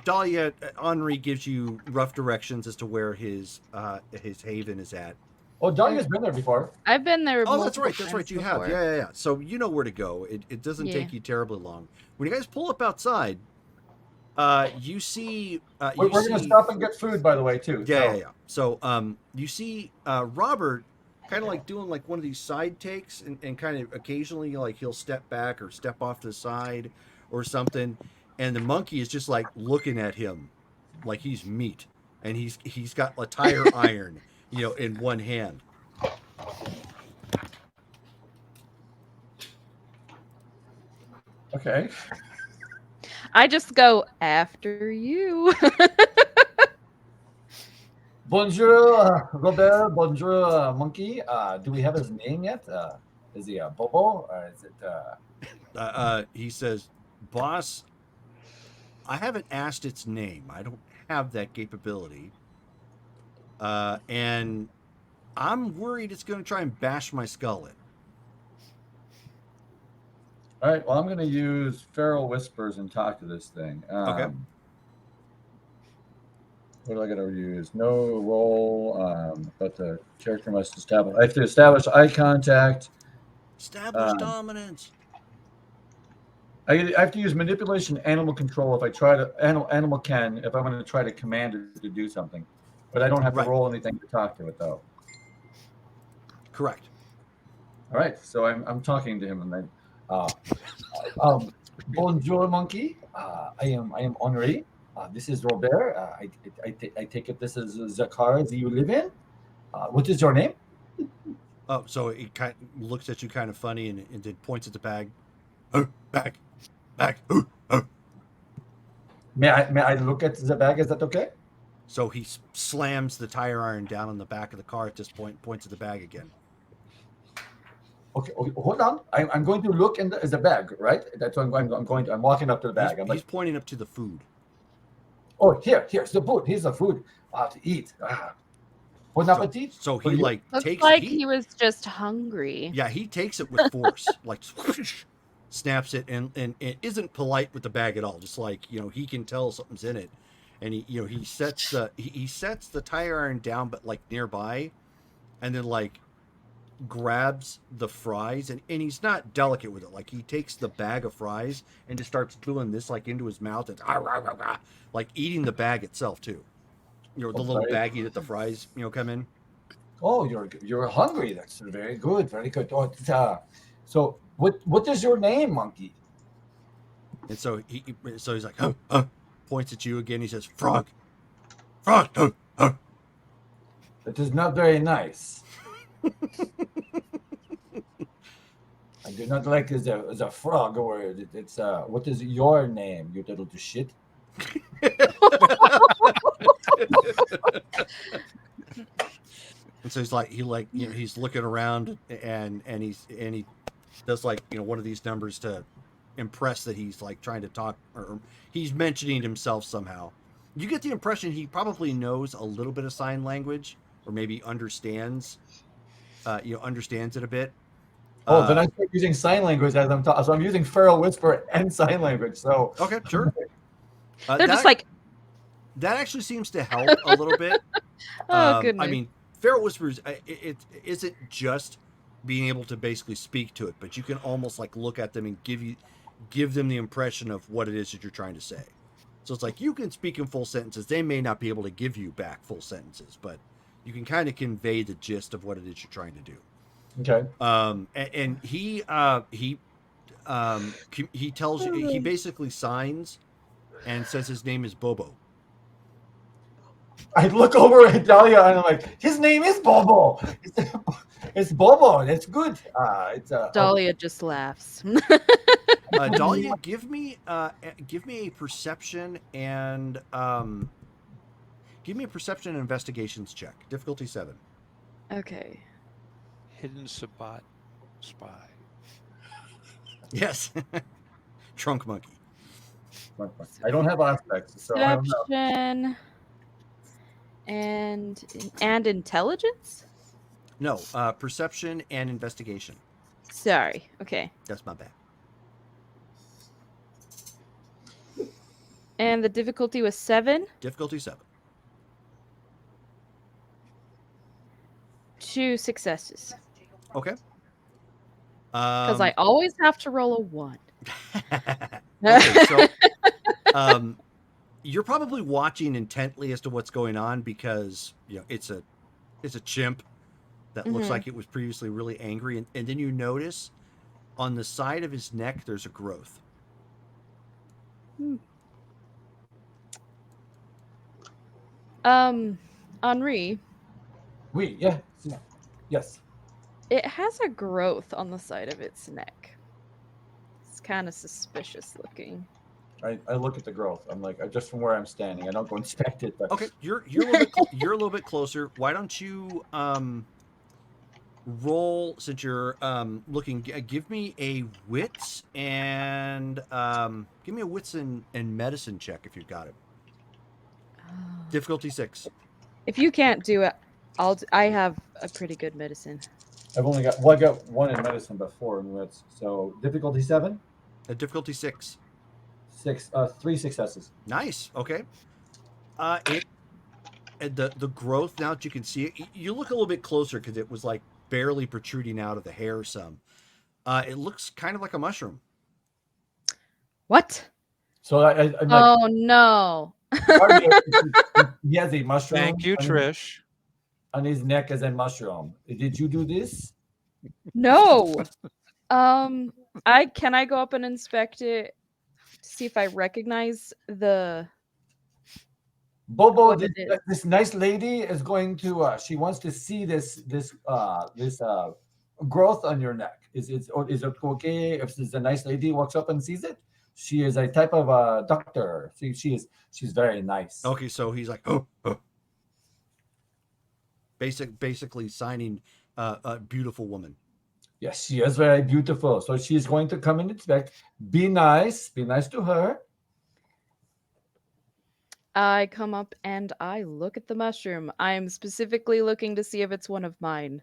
Dahlia, Henri gives you rough directions as to where his haven is at. Oh, Dahlia's been there before. I've been there. Oh, that's right. You before. have. Yeah. So you know where to go. It doesn't take you terribly long. When you guys pull up outside, you see. We're going to stop and get food, by the way, too. Yeah. So you see Robert kind of like doing like one of these side takes, and kind of occasionally like he'll step back or step off to the side or something, and the monkey is just like looking at him like he's meat, and he's got a tire iron, in one hand. Okay. I just go after you. Bonjour, Robert. Bonjour, monkey. Do we have his name yet? Is he Bobo or is it? He says, "Boss, I haven't asked its name. I don't have that capability, and I'm worried it's going to try and bash my skull in." All right. Well, I'm going to use feral whispers and talk to this thing. Okay. What do I got to use? No roll, but the character must establish. I have to establish eye contact. Establish dominance. I have to use manipulation, animal control. If I try to animal can, if I'm going to try to command it to do something, but I don't have to roll anything to talk to it though. Correct. All right. So I'm talking to him and then. Bonjour, monkey. I am Henri. This is Robert. I take it this is the car that you live in. What is your name? Oh, so it kind of looks at you kind of funny and then points at the bag. Oh, bag. Oh. May I look at the bag? Is that okay? So he slams the tire iron down on the back of the car at this point, and points at the bag again. Okay, hold on. I'm going to look in the bag, right? That's what I'm going to. I'm walking up to the bag. He's pointing up to the food. Oh, here's the food. Here's the food to eat. Bon appetit. So he like Looks takes. like he was just hungry. Yeah, he takes it with force, like snaps it, and it isn't polite with the bag at all. Just like he can tell something's in it, and he sets the tire iron down, but like nearby, and then like grabs the fries, and he's not delicate with it. Like he takes the bag of fries and just starts doing this like into his mouth, and like eating the bag itself too. The little baggie that the fries come in. Oh, you're hungry. That's very good, very good. Oh, so what is your name, monkey? And so he's like, points at you again. He says, frog. That is not very nice. I do not like as a frog, or it's what is your name, you little shit? And so he's looking around, and he does like one of these numbers to impress that he's like trying to talk, or he's mentioning himself somehow. You get the impression he probably knows a little bit of sign language, or maybe understands it a bit. Oh, then I start using sign language as I'm talking. So I'm using feral whisper and sign language. So okay, sure. They're just like that actually seems to help a little bit. Oh goodness! I mean, feral whispers. It isn't just being able to basically speak to it, but you can almost like look at them and give them the impression of what it is that you're trying to say. So it's like you can speak in full sentences. They may not be able to give you back full sentences, but you can kind of convey the gist of what it is you're trying to do. Okay. And he tells you, he basically signs and says his name is Bobo. I look over at Dahlia and I'm like, his name is Bobo. It's Bobo. That's good. Dahlia just laughs. Dahlia, give me a perception and investigations check. Difficulty 7. Okay. Hidden spy. Yes. Trunk monkey. I don't have aspects, so I don't know. Perception and intelligence? No, perception and investigation. Sorry. Okay. That's my bad. And the difficulty was 7? Difficulty 7. 2 successes. Okay. Because I always have to roll a 1. Okay, so you're probably watching intently as to what's going on because it's a chimp that looks like it was previously really angry, and then you notice on the side of his neck there's a growth. Henri. Oui, yeah. Yes. It has a growth on the side of its neck. It's kind of suspicious looking. I look at the growth. I'm like, just from where I'm standing, I don't go inspect it. But... Okay, you're a little bit you're a little bit closer. Why don't you roll, since you're looking? Give me a wits and medicine check if you've got it. Difficulty 6. If you can't do it, I have a pretty good medicine. I got 1 in medicine, but 4 in wits. So difficulty 7. Difficulty 6. 3 successes. Nice. Okay. The growth, now that you can see it, you look a little bit closer because it was like barely protruding out of the hair some. It looks kind of like a mushroom. What? So I'm like, oh no. He has a mushroom. Thank you, Trish. On his neck as a mushroom. Did you do this? No. Can I go up and inspect it to see if I recognize the Bobo, this nice lady is going to she wants to see this growth on your neck. Is it okay if this a nice lady walks up and sees it? She is a type of doctor. She's very nice. Okay, so he's like, basically signing a beautiful woman. Yes, she is very beautiful. So she's going to come and inspect. Be nice. Be nice to her. I come up and I look at the mushroom. I am specifically looking to see if it's one of mine.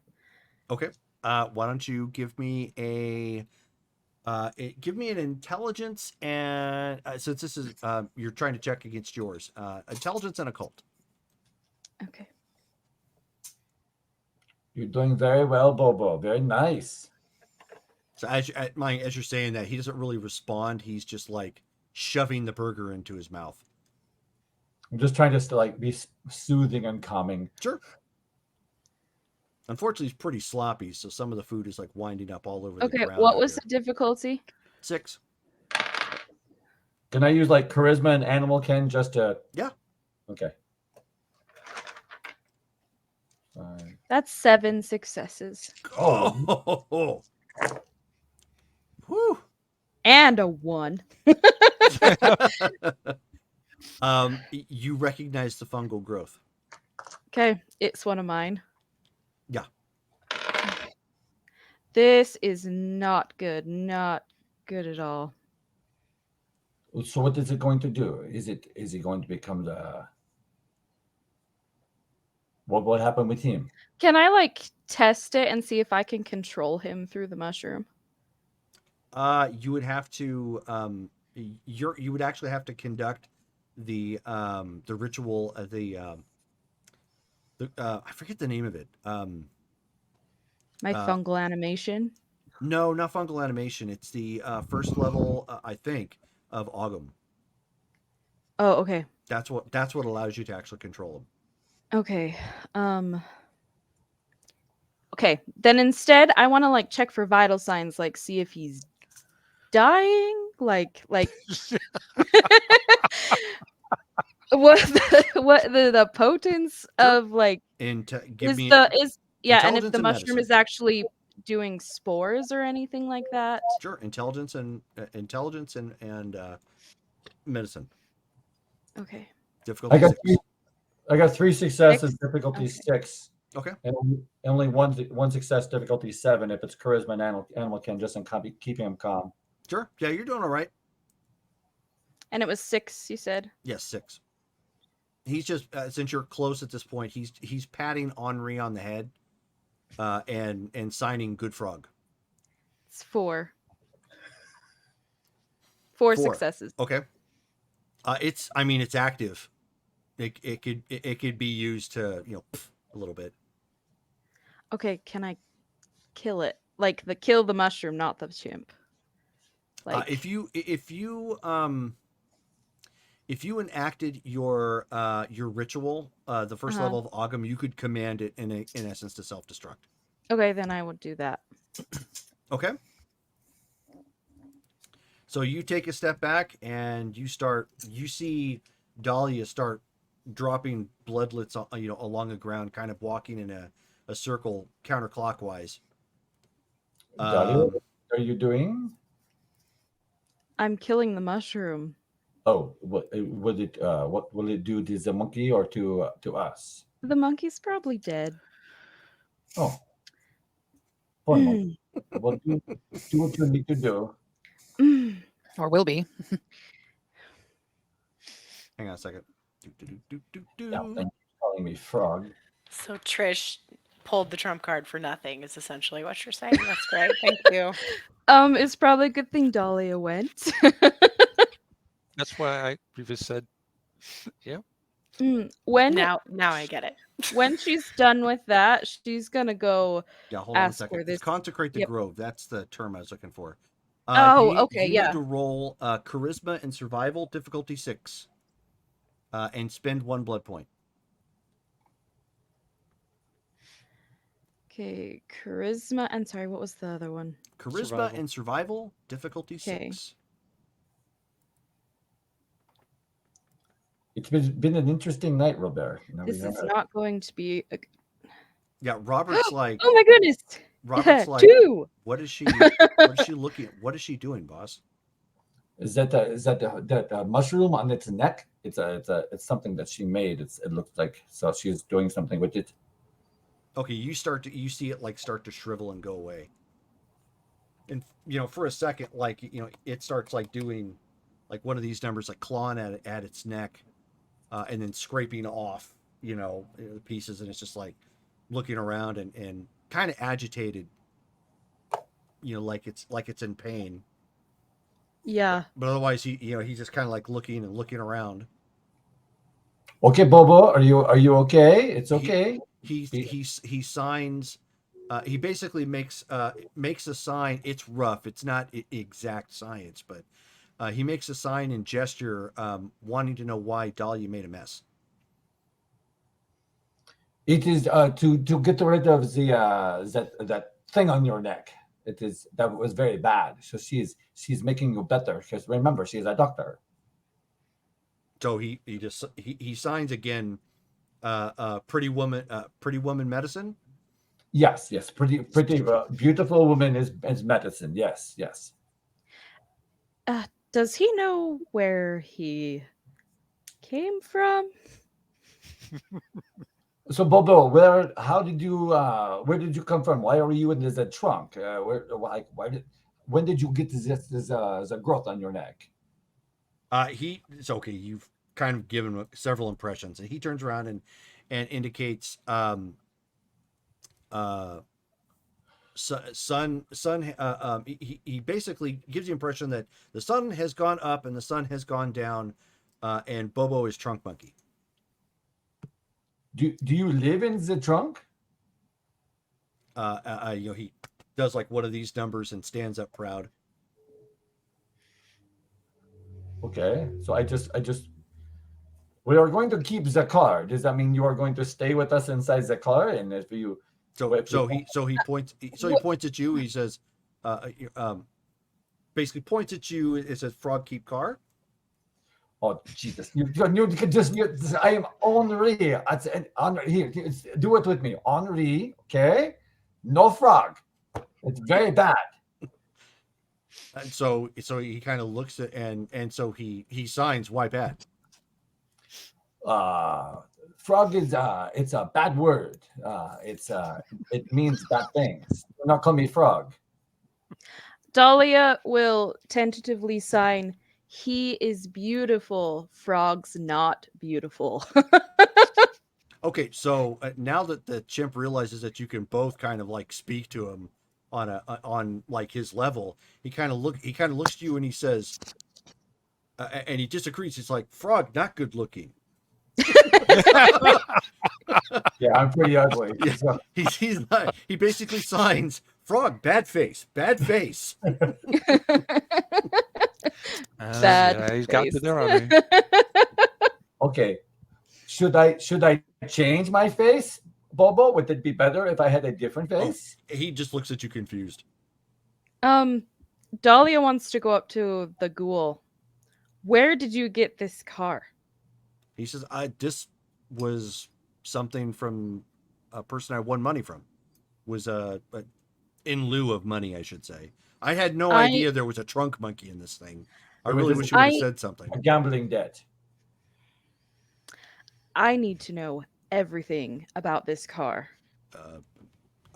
Okay. Why don't you give me give me an intelligence and since this is you're trying to check against yours, intelligence and occult. Okay. You're doing very well, Bobo. Very nice. So as you're saying that, he doesn't really respond. He's just like shoving the burger into his mouth. I'm just trying to like be soothing and calming. Sure. Unfortunately, he's pretty sloppy, so some of the food is like winding up all over the ground. Okay, what was the difficulty? 6. Can I use like charisma and animal ken just to? Yeah. Okay. That's 7 successes. Oh. Whew. And a 1. You recognize the fungal growth. Okay, it's one of mine. Yeah. This is not good. Not good at all. So what is it going to do? Is it going to become the? What happened with him? Can I like test it and see if I can control him through the mushroom? You would have to you would actually have to conduct the ritual of the I forget the name of it. My fungal animation. No, not fungal animation. It's the first level, I think, of Ogum. Oh, okay. That's what allows you to actually control him. Okay. Okay. Then instead, I want to like check for vital signs, like see if he's dying, like what the potence of like and and if the mushroom is actually doing spores or anything like that. Sure, intelligence and medicine. Okay. Difficulty 6. I got 3 successes. 6? Difficulty Okay. 6. Okay. And only one success. Difficulty 7. If it's charisma and animal can, just in keeping him calm. Sure. Yeah, you're doing all right. And it was 6, you said? Yes, 6. He's just since you're close at this point, he's patting Henri on the head, and signing Good Frog. It's 4. 4 successes. Okay. It's active. It could be used to a little bit. Okay, can I kill it? Like kill the mushroom, not the chimp. Like if you enacted your ritual, the first level of Ogum, you could command it in essence to self-destruct. Okay, then I would do that. Okay. So you take a step back and you see Dahlia start dropping bloodlets along the ground, kind of walking in a circle counterclockwise. Dahlia, what are you doing? I'm killing the mushroom. Oh, what will it do to the monkey or to us? The monkey's probably dead. Oh. Poor monkey. Well, do what you need to do. Or will be. Hang on a second. Yeah, thank you for calling me frog. So Trish pulled the trump card for nothing is essentially what you're saying. That's great. Thank you. It's probably a good thing Dahlia went. That's why I previously said, yeah. When now I get it. When she's done with that, she's gonna go. Yeah, hold on a ask second. where this. Consecrate the Yep. grove. That's the term I was looking for. Okay, you yeah. need to roll charisma and survival, difficulty 6, and spend 1 blood point. Okay, charisma and sorry, what was the other one? Charisma and survival, difficulty Okay. 6. It's been an interesting night, Robert. This is not going to be. Yeah, Robert's like. Oh my goodness! Robert's like. 2. What is she looking at? What is she doing, boss? Is that that mushroom on its neck? It's something that she made. It looks like so she's doing something with it. Okay, you see it like start to shrivel and go away. And for a second, like it starts like doing like one of these numbers, like clawing at its neck, and then scraping off the pieces, and it's just like looking around and kind of agitated, like it's in pain. Yeah. But otherwise, he's just kind of like looking around. Okay, Bobo, are you okay? It's okay. He signs. He basically makes a sign. It's rough. It's not exact science, but he makes a sign and gesture, wanting to know why Dahlia made a mess. It is to get rid of the that thing on your neck. It is that was very bad. So she's making you better because remember she's a doctor. So he signs again. Pretty woman medicine. Yes, pretty beautiful woman is medicine. Yes. Does he know where he came from? So Bobo, how did you where did you come from? Why are you in this trunk? When did you get this the growth on your neck? It's okay. You've kind of given several impressions, and he turns around and indicates sun. He basically gives the impression that the sun has gone up and the sun has gone down, and Bobo is trunk monkey. Do you live in the trunk? He does like one of these numbers and stands up proud. Okay, so I just we are going to keep the car. Does that mean you are going to stay with us inside the car? And if you so he points at you. He says, basically points at you. It says frog keep car. Oh Jesus! You could I am Henri. Here, do it with me, Henri. Okay, no frog. It's very bad. And so he kind of looks at and so he signs why bad. Frog is it's a bad word. It means bad things. Do not call me frog. Dahlia will tentatively sign, he is beautiful, frog's not beautiful. Okay, so now that the chimp realizes that you can both kind of like speak to him on like his level, he kind of looks at you and he says, and he disagrees. He's like, frog not good looking. Yeah, I'm pretty ugly. Yeah, So. he basically signs frog bad face. Bad yeah, he's got to there on me. Okay, should I change my face, Bobo? Would it be better if I had a different face? Oh, he just looks at you confused. Dahlia wants to go up to the ghoul. Where did you get this car? He says, this was something from a person I won money from. Was in lieu of money, I should say. I had no idea there was a trunk monkey in this thing. I really wish you would have said something. A gambling debt. I need to know everything about this car.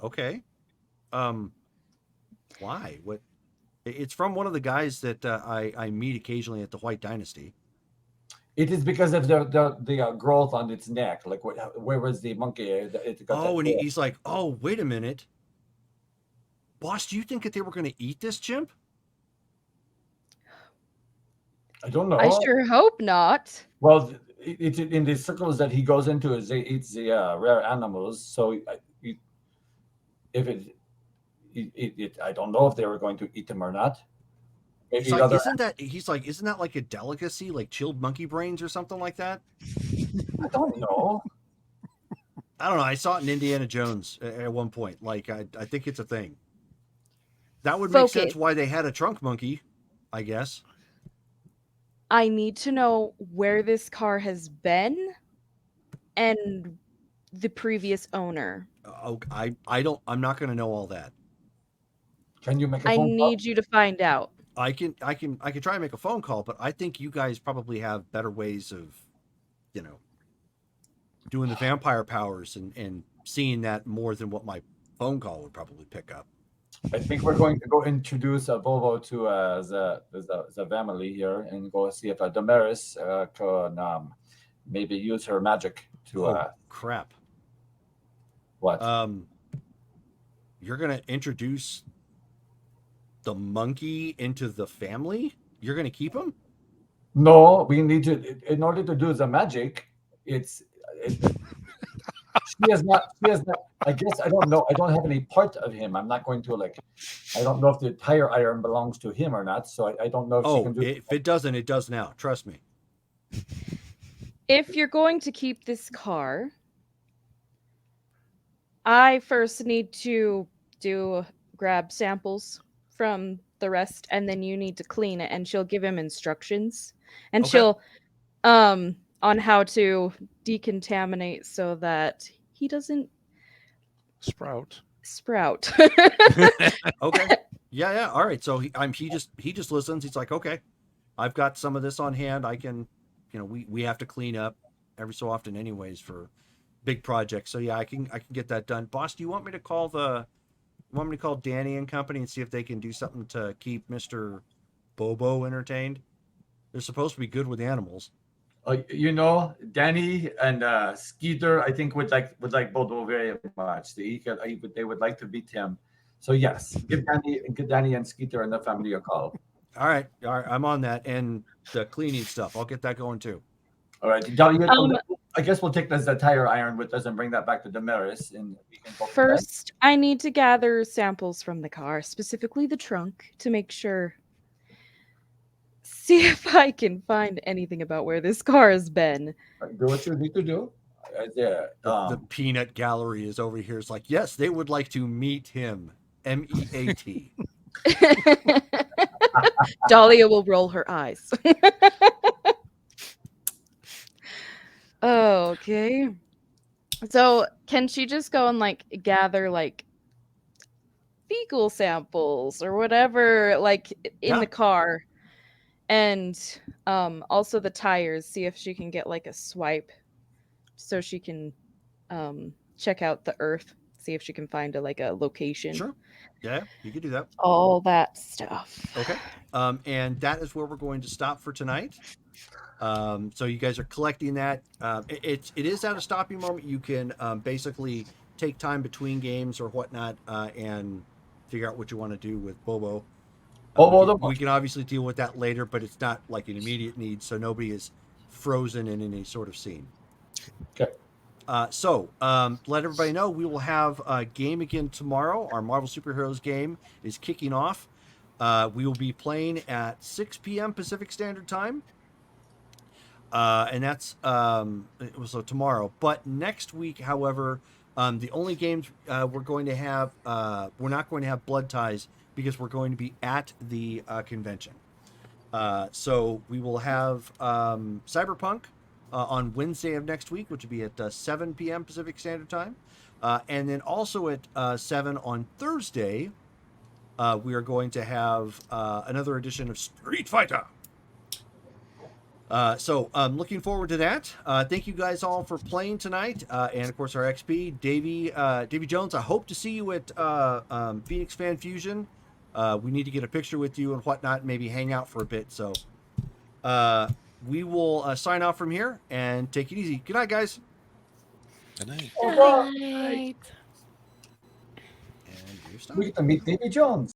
Okay. Why? What? It's from one of the guys that I meet occasionally at the White Dynasty. It is because of the growth on its neck. Like where was the monkey? And he's like, oh, wait a minute. Boss, do you think that they were going to eat this chimp? I don't know. I sure hope not. Well, it's in the circles that he goes into is they eat the rare animals. So if I don't know if they were going to eat them or not. He's like, isn't that like a delicacy, like chilled monkey brains or something like that? I don't know. I saw it in Indiana Jones at one point. Like, I think it's a thing. That would make sense why they had a trunk monkey, I guess. I need to know where this car has been and the previous owner. I'm not going to know all that. Can you make a phone call? I need you to find out. I can try and make a phone call, but I think you guys probably have better ways of, doing the vampire powers and seeing that more than what my phone call would probably pick up. I think we're going to go introduce Volvo to the family here and go see if Damaris can maybe use her magic to. Crap! What? You're gonna introduce the monkey into the family? You're gonna keep him? No, we need to. In order to do the magic, she has not. I guess I don't know. I don't have any part of him. I'm not going to I don't know if the tire iron belongs to him or not. So I don't know if she can do. If it doesn't, it does now. Trust me. If you're going to keep this car, I first need to grab samples from the rest, and then you need to clean it. And she'll give him instructions, and she'll on how to decontaminate so that he doesn't sprout. Okay. Yeah. All right. So he just listens. He's like, okay, I've got some of this on hand. I can, we have to clean up every so often anyways for big projects. So yeah, I can get that done. Boss, do you want me to call Danny and company and see if they can do something to keep Mr. Bobo entertained? They're supposed to be good with animals. Danny and Skeeter, I think would like Bobo very much. They would like to beat him. So yes, give Danny and Skeeter and the family a call. All right, I'm on that, and the cleaning stuff. I'll get that going too. All right, I guess we'll take the tire iron with us and bring that back to Damaris, and we can go first. I need to gather samples from the car, specifically the trunk, to make sure. See if I can find anything about where this car has been. Do what you need to do. The peanut gallery is over here. It's like, yes, they would like to meet him. MEAT. Dahlia will roll her eyes. Okay. So can she just go and gather fecal samples or whatever in the car? And also the tires, see if she can get a swipe so she can check out the earth, see if she can find a location. Sure. Yeah, you can do that. All that stuff. Okay. And that is where we're going to stop for tonight. So you guys are collecting that. It is at a stopping moment. You can basically take time between games or whatnot and figure out what you want to do with Bobo. We can obviously deal with that later, but it's not an immediate need, so nobody is frozen in any sort of scene. Okay. So let everybody know we will have a game again tomorrow. Our Marvel Superheroes game is kicking off. We will be playing at 6 p.m. Pacific Standard Time. And that's so tomorrow. But next week, however, the only games we're going to have, we're not going to have Blood Ties because we're going to be at the convention. So we will have Cyberpunk on Wednesday of next week, which will be at 7 p.m. Pacific Standard Time. And then also at 7 on Thursday, we are going to have another edition of Street Fighter. So I'm looking forward to that. Thank you guys all for playing tonight. And of course, our XP, Davy Jones, I hope to see you at Phoenix Fan Fusion. We need to get a picture with you and whatnot, maybe hang out for a bit. So we will sign off from here and take it easy. Good night, guys. Good night. Good night. And we get to meet Davy Jones.